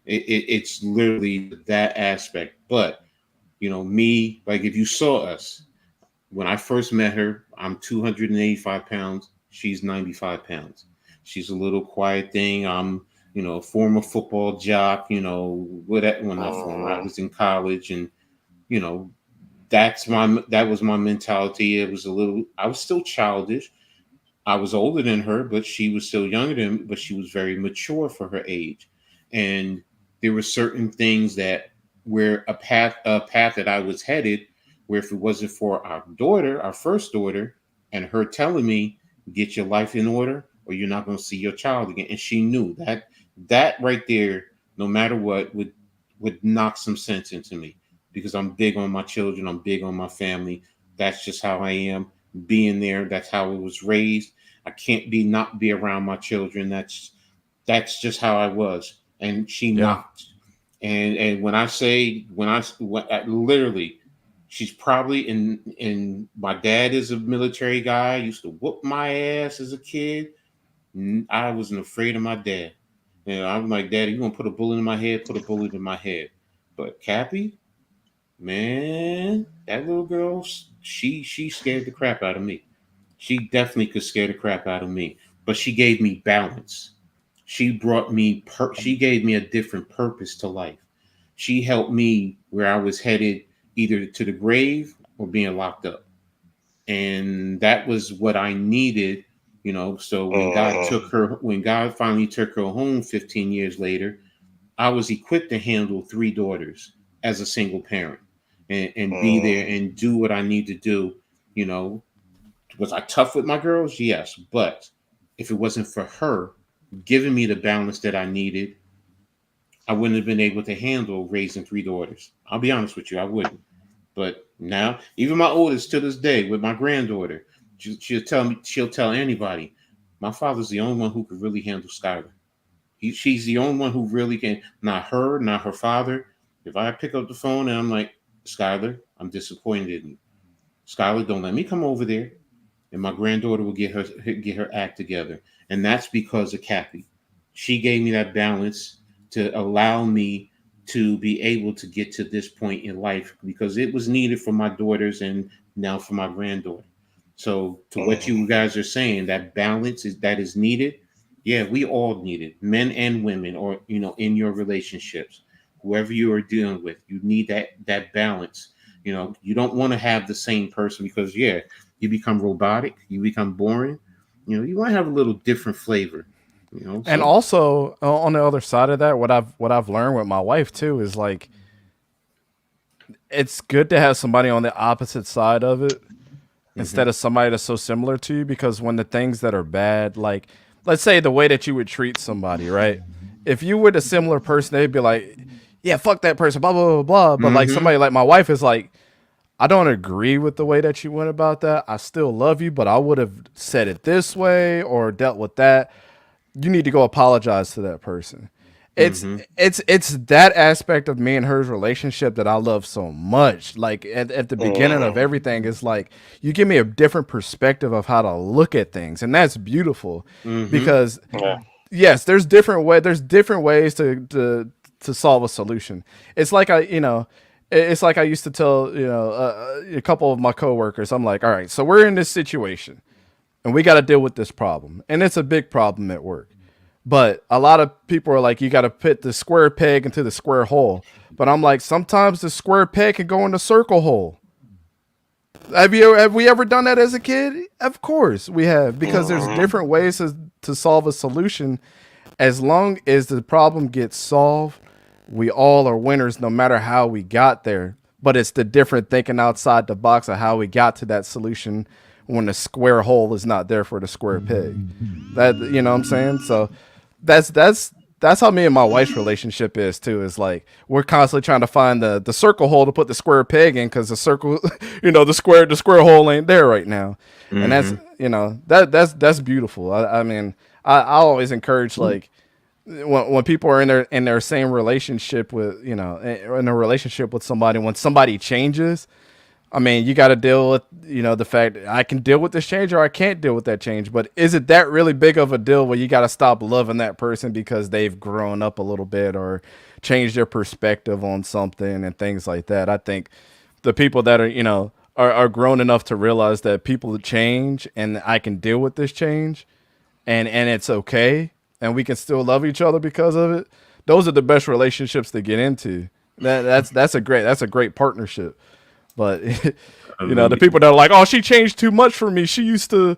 It's literally that aspect. But, you know, me, like if you saw us, when I first met her, I'm 285 pounds. She's 95 pounds. She's a little quiet thing. I'm, you know, a former football jock, you know, when I was in college, and, you know, that was my mentality. I was still childish. I was older than her, but she was still younger than me, but she was very mature for her age. And there were certain things that were a path that I was headed, where if it wasn't for our daughter, our first daughter, and her telling me, get your life in order or you're not going to see your child again. And she knew that right there, no matter what, would knock some sense into me, because I'm big on my children. I'm big on my family. That's just how I am. Being there, that's how I was raised. I can't not be around my children. That's just how I was. And she knocked. And when I literally, she's probably in my dad is a military guy. Used to whoop my ass as a kid. I wasn't afraid of my dad. And I'm like, Daddy, you gonna put a bullet in my head? Put a bullet in my head. But Cappy, man, that little girl, she scared the crap out of me. She definitely could scare the crap out of me. But she gave me balance. She brought me she gave me a different purpose to life. She helped me where I was headed, either to the grave or being locked up. And that was what I needed, you know. So when God finally took her home 15 years later, I was equipped to handle 3 daughters as a single parent and be there and do what I need to do. You know, was I tough with my girls? Yes. But if it wasn't for her giving me the balance that I needed, I wouldn't have been able to handle raising 3 daughters. I'll be honest with you, I wouldn't. But now, even my oldest to this day with my granddaughter, she'll tell anybody, my father's the only one who could really handle Skylar. She's the only one who really can, not her, not her father. If I pick up the phone and I'm like, Skylar, I'm disappointed in you. Skylar, don't let me come over there. And my granddaughter will get her act together. And that's because of Kathy. She gave me that balance to allow me to be able to get to this point in life, because it was needed for my daughters and now for my granddaughter. So to what you guys are saying, that balance is needed. Yeah, we all need it, men and women, or in your relationships, whoever you are dealing with, you need that balance. You don't want to have the same person, because you become robotic, you become boring. You want to have a little different flavor. And also on the other side of that, what I've learned with my wife too is like, it's good to have somebody on the opposite side of it instead of somebody that's so similar to you, because when the things that are bad, like let's say the way that you would treat somebody, right? If you were the similar person, they'd be like, yeah, fuck that person, blah, blah, blah, blah. But like somebody like my wife is like, I don't agree with the way that you went about that. I still love you, but I would have said it this way or dealt with that. You need to go apologize to that person. It's that aspect of me and her relationship that I love so much. Like at the beginning of everything, it's like you give me a different perspective of how to look at things, and that's beautiful. Because yes, there's different ways to solve a solution. It's like I used to tell a couple of my coworkers, I'm like, all right, so we're in this situation and we got to deal with this problem, and it's a big problem at work. But a lot of people are like, you got to put the square peg into the square hole. But I'm like, sometimes the square peg can go in the circle hole. Have we ever done that as a kid? Of course we have, because there's different ways to solve a solution. As long as the problem gets solved, we all are winners, no matter how we got there. But it's the different thinking outside the box of how we got to that solution when the square hole is not there for the square peg. That, you know what I'm saying? So that's how me and my wife's relationship is too. Is like, we're constantly trying to find the circle hole to put the square peg in, because the circle, the square hole ain't there right now. And that's beautiful. I mean, I always encourage, like, when people are in their same relationship with, in a relationship with somebody, when somebody changes, I mean, you got to deal with, the fact that I can deal with this change or I can't deal with that change. But is it that really big of a deal where you got to stop loving that person because they've grown up a little bit or changed their perspective on something and things like that? I think the people that are grown enough to realize that people change and I can deal with this change and it's okay, and we can still love each other because of it. Those are the best relationships to get into. That's a great partnership. But the people that are like, oh, she changed too much for me. She used to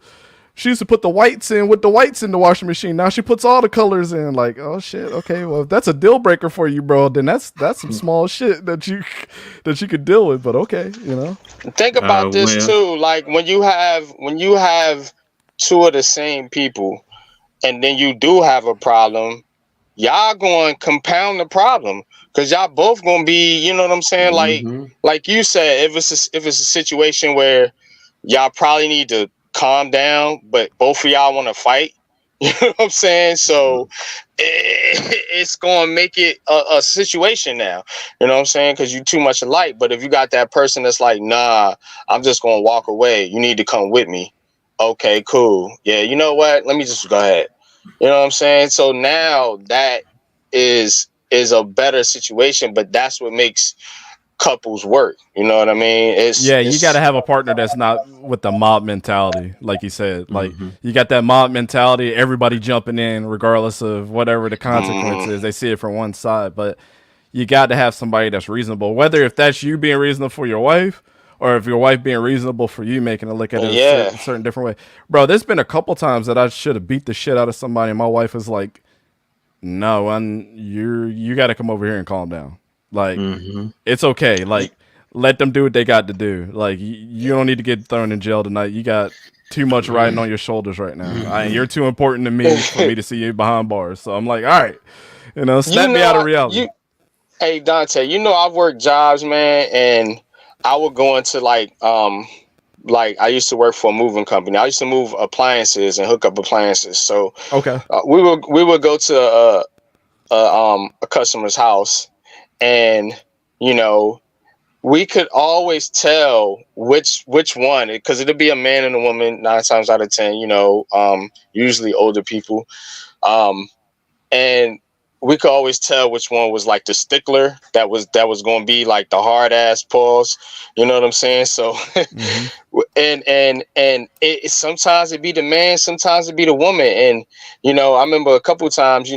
put the whites in with the whites in the washing machine. Now she puts all the colors in. Like, oh shit. Okay, well, if that's a deal breaker for you, bro, then that's some small shit that you could deal with. But okay, Think about this too. Like when you have two of the same people, and then you do have a problem, y'all going to compound the problem, because y'all both going to be, you know what I'm saying? Like you said, if it's a situation where y'all probably need to calm down, but both of y'all want to fight, you know what I'm saying? So it's going to make it a situation now, you know what I'm saying? Because you're too much alike. But if you got that person that's like, nah, I'm just going to walk away, you need to come with me. Okay, cool. Yeah, you know what? Let me just go ahead. You know what I'm saying? So now that is a better situation, but that's what makes couples work. You know what I mean? You got to have a partner that's not with the mob mentality, like you said. Like you got that mob mentality, everybody jumping in regardless of whatever the consequence is. They see it from one side, but you got to have somebody that's reasonable. Whether if that's you being reasonable for your wife, or if your wife being reasonable for you, making a look at it a certain different way. Bro, there's been a couple times that I should have beat the shit out of somebody, and my wife was like, no, you got to come over here and calm down. Like, it's okay. Like, let them do what they got to do. Like, you don't need to get thrown in jail tonight. You got too much riding on your shoulders right now. You're too important to me for me to see you behind bars. So I'm like, all right, snap me out of reality. Hey, Dante, I've worked jobs, man, and I would go into like I used to work for a moving company. I used to move appliances and hook up appliances. So Okay. we would go to a customer's house, and you know, we could always tell which one, because it'd be a man and a woman 9 times out of 10. Usually older people, and we could always tell which one was like the stickler that was going to be like the hard ass pause. You know what I'm saying? So, and it sometimes it be the man, sometimes it be the woman, and I remember a couple times,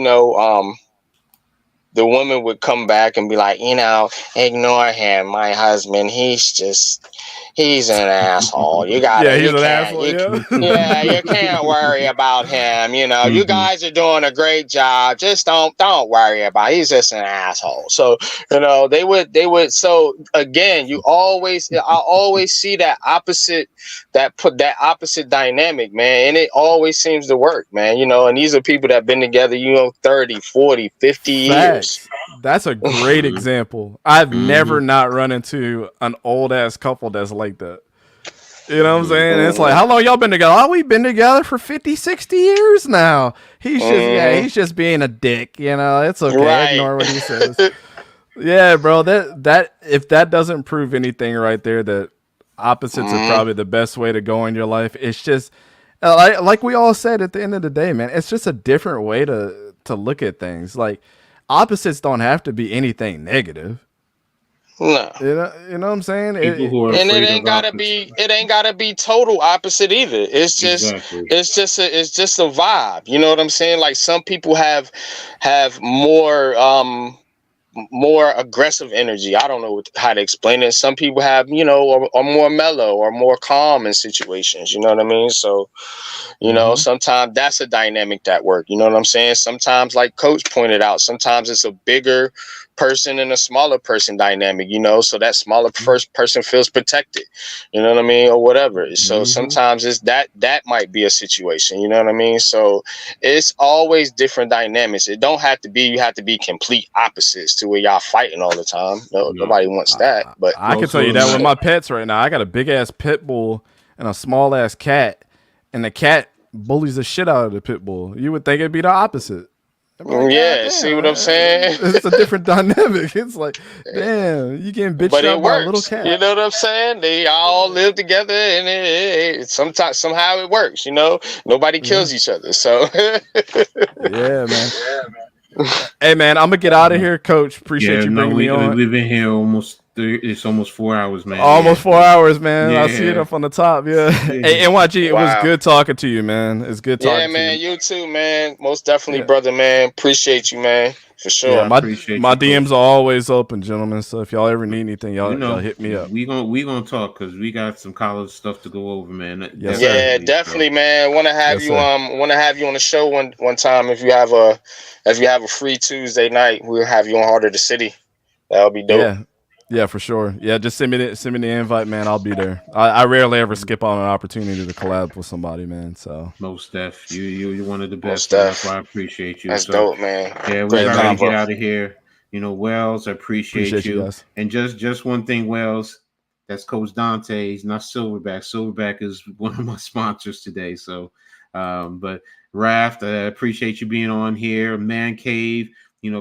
the woman would come back and be like, ignore him. My husband, he's an asshole. You gotta, Yeah, he's you an can't, asshole. you, Yeah. yeah, you can't worry about him. You Mhm. guys are doing a great job. Just don't worry about it. He's just an asshole. So, they would. So again, I always see that opposite dynamic, man. And it always seems to work, man. And these are people that have been together, 30, 40, 50 years. Facts. That's a great Mhm. example. I've Mhm. never not run into an old ass couple that's like that. You know what I'm saying? It's like, how long y'all been together? Oh, we've been together for 50, 60 years now. He's just being a dick. It's okay. Right. Ignore what he says. Yeah, bro. That if that doesn't prove anything right there, that opposites are probably the best way to go in your life. It's just like we all said at the end of the day, man. It's just a different way to look at things. Like opposites don't have to be anything negative. No. You know what I'm saying? People who are And afraid it ain't of gotta opposites. be. It ain't gotta be total opposite either. It's just. Exactly. It's just a vibe. You know what I'm saying? Like some people have more aggressive energy. I don't know how to explain it. Some people have, are more mellow or more calm in situations. You know what I mean? So, sometimes that's a dynamic that work. You know what I'm saying? Sometimes, like Coach pointed out, sometimes it's a bigger person and a smaller person dynamic, so that smaller first person feels protected, you know what I mean, or whatever. So sometimes it's that might be a situation, you know what I mean? So it's always different dynamics. It don't have to be, you have to be complete opposites to where y'all fighting all the time. Nobody wants that. But I can tell you that with my pets right now. I got a big ass pit bull and a small ass cat, and the cat bullies the shit out of the pit bull. You would think it'd be the opposite. Yeah, see what I'm saying? It's a different dynamic. It's like, damn, you getting bitched But it out by a little works. cat. You know what I'm saying? They all live together, and it somehow it works. Nobody kills each other. So Yeah, man. Hey, man, I'm gonna get out of here, Coach. Appreciate you bringing me on. We've been here it's almost 4 hours, man. Almost 4 hours, man. Yeah. I see it up on the top. Yeah. Hey, NYG, it was good talking to you, man. It's good talking to you. Yeah, man, you too, man. Most definitely, brother, man. Appreciate you, man. For sure. Yeah, my appreciate my you, DMs are always open, gentlemen. So if y'all ever need anything, y'all hit me up. We gonna talk because we got some college stuff to go over, man. Yes, Yeah, sir. definitely, man. Want to have Yes, you sir. want to have you on the show one time if you have a free Tuesday night. We'll have you on Heart of the City. That'll be dope. Yeah, for sure. Yeah, just send me the invite, man. I'll be there. I rarely ever skip on an opportunity to collab with somebody, man. So Most Def, you're one of the best. Most So Def. that's why I appreciate you. That's dope, man. Yeah, we Great gotta combo. get out of here. Wells, I appreciate you. guys. And just one thing, Wells, that's Coach Dante. He's not Silverback. Silverback is one of my sponsors today. So, but Raft, I appreciate you being on here. Man Cave,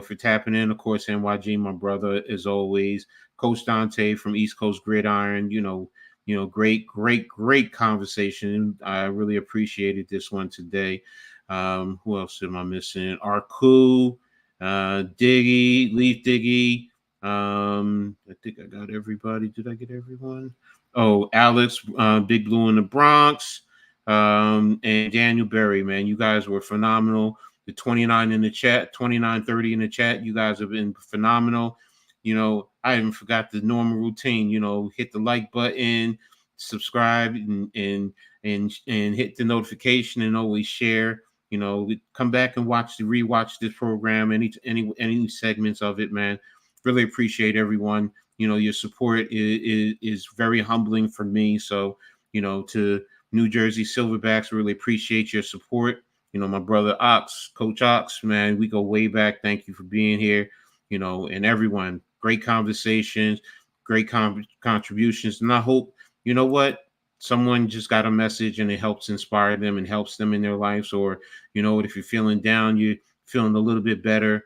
for tapping in. Of course, NYG, my brother, as always. Coach Dante from East Coast Gridiron. Great conversation. I really appreciated this one today. Who else am I missing? Arku. Diggy, Leaf Diggy. I think I got everybody. Did I get everyone? Oh, Alex, Big Blue in the Bronx, and Daniel Berry, man. You guys were phenomenal. The 29 in the chat, 2930 in the chat. You guys have been phenomenal. I even forgot the normal routine. Hit the like button, subscribe, and hit the notification, and always share. Come back and rewatch this program, any segments of it, man. Really appreciate everyone. Your support is very humbling for me. So, to New Jersey Silverbacks, really appreciate your support. My brother Ox, Coach Ox, man, we go way back. Thank you for being here. And everyone, great conversations, great contributions. And I hope, you know what, someone just got a message and it helps inspire them and helps them in their lives. Or, you know what, if you're feeling down, you're feeling a little bit better,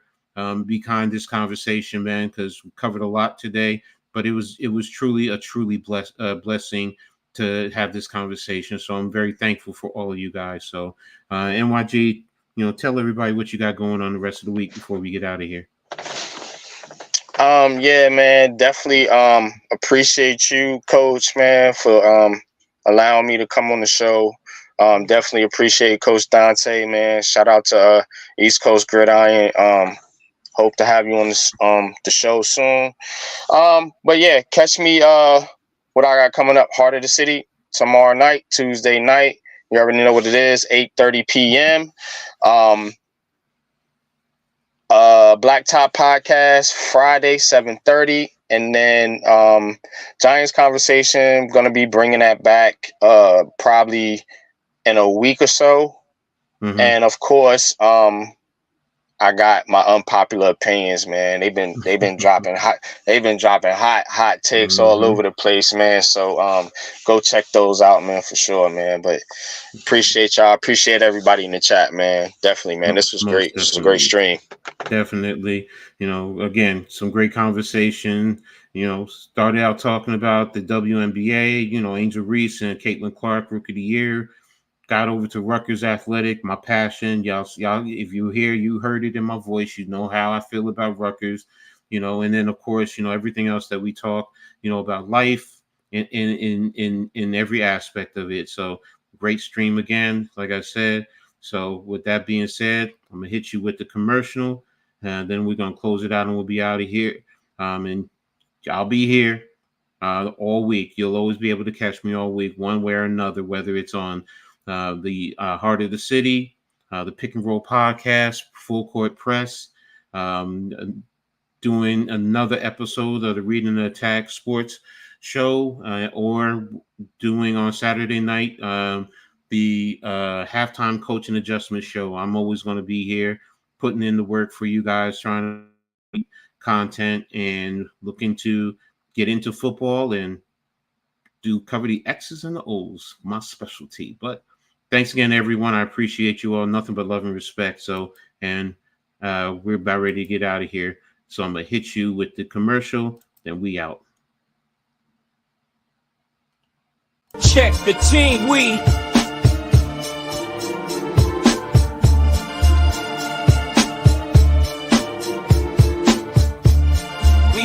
be kind to this conversation, man, because we covered a lot today. But it was truly a blessing to have this conversation. So I'm very thankful for all of you guys. So NYG, you know, tell everybody what you got going on the rest of the week before we get out of here. Yeah, man, definitely appreciate you, Coach, man, for allowing me to come on the show. Definitely appreciate Coach Dante, man. Shout out to East Coast Gridiron. Hope to have you on this, the show soon. But yeah, catch me what I got coming up, Heart of the City, tomorrow night, Tuesday night. You already know what it is, 8:30 p.m. Blacktop Podcast, Friday, 7:30. And then Giants Conversation, going to be bringing that back probably in a week or so. Mm-hmm. And of course, I got my unpopular opinions, man. They've been dropping hot takes mm-hmm. all over the place, man. So go check those out, man, for sure, man. But appreciate y'all. Appreciate everybody in the chat, man. Definitely, man. This was great. This was a great stream. Definitely. You know, again, some great conversation. You know, started out talking about the WNBA, you know, Angel Reese and Caitlin Clark, Rookie of the Year. Got over to Rutgers Athletic, my passion. Y'all, if you hear, you heard it in my voice. You know how I feel about Rutgers, you know. And then, of course, you know, everything else that we talk, you know, about life in every aspect of it. So great stream again, like I said. So with that being said, I'm gonna hit you with the commercial, and then we're gonna close it out, and we'll be out of here. And I'll be here all week. You'll always be able to catch me all week, one way or another, whether it's on the Heart of the City, the Pick and Roll Podcast, Full Court Press, doing another episode of the Reading the Attack Sports Show, or doing on Saturday night the Halftime Coaching Adjustment Show. I'm always going to be here putting in the work for you guys, trying to content and looking to get into football and cover the X's and the O's, my specialty. But thanks again, everyone. I appreciate you all. Nothing but love and respect. So, and we're about ready to get out of here. So I'm going to hit you with the commercial, then we out. Check the team, we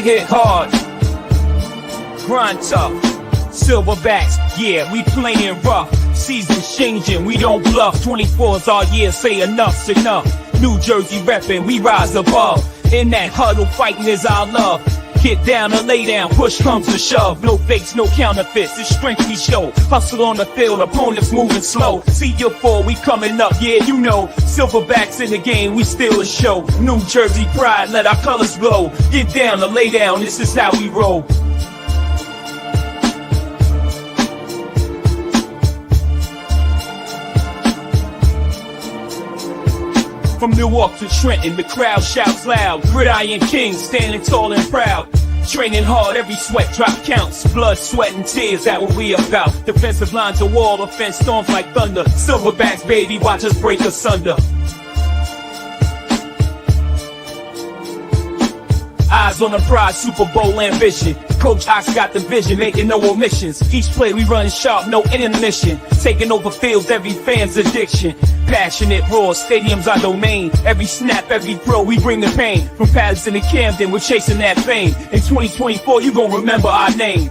hit hard, grind tough, Silverbacks, yeah, we playing rough. Season's changing, we don't bluff. 24's our year, say enough's enough. New Jersey reppin', we rise above. In that huddle, fighting is our love. Get down or lay down, push comes to shove. No fakes, no counterfeits, it's strength we show. Hustle on the field, opponents moving slow. See your fall, we coming up, yeah, you know. Silverbacks in the game, we still a show. New Jersey pride, let our colors glow. Get down or lay down, this is how we roll. From Newark to Trenton, the crowd shouts loud. Gridiron King, standing tall and proud. Training hard, every sweat drop counts. Blood, sweat, and tears, that what we about. Defensive lines a wall, offense storms like thunder. Silverbacks, baby, watch us break asunder. Eyes on the prize, Super Bowl ambition. Coach Ox got the vision, making no omissions. Each play we run sharp, no intermission. Taking over fields, every fan's addiction. Passionate, raw, stadium's our domain. Every snap, every throw, we bring the pain. From Patterson to Camden, we're chasing that fame. In 2024, you gon' remember our name.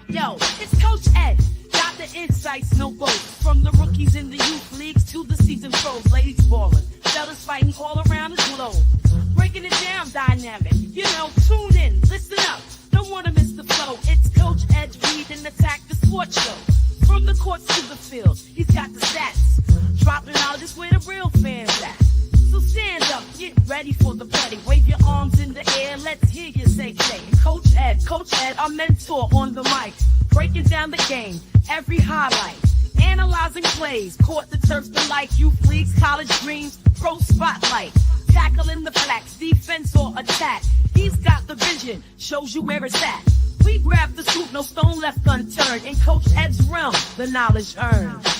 Yo, it's Coach Ed. Got the insights, no boats. From the rookies in the youth leagues to the seasoned pros. Ladies ballin', fellas fighting all around the globe. Breaking it down dynamic. You know, tune in, listen up. Don't wanna miss the flow. It's Coach Ed Reading the Attack, the sports show. From the courts to the field, he's got the stats. Dropping knowledge is where the real fans at. So stand up, get ready for the play. Wave your arms in the air, let's hear you say. Coach Ed, our mentor on the mic. Breaking down the game, every highlight. Analyzing plays, court the turfs to like youth leagues, college dreams, pro spotlight. tackling the flats, defense or attack. He's got the vision, shows you where it's at. We grab the scoop, no stone left unturned. In Coach Ed's realm, the knowledge earned.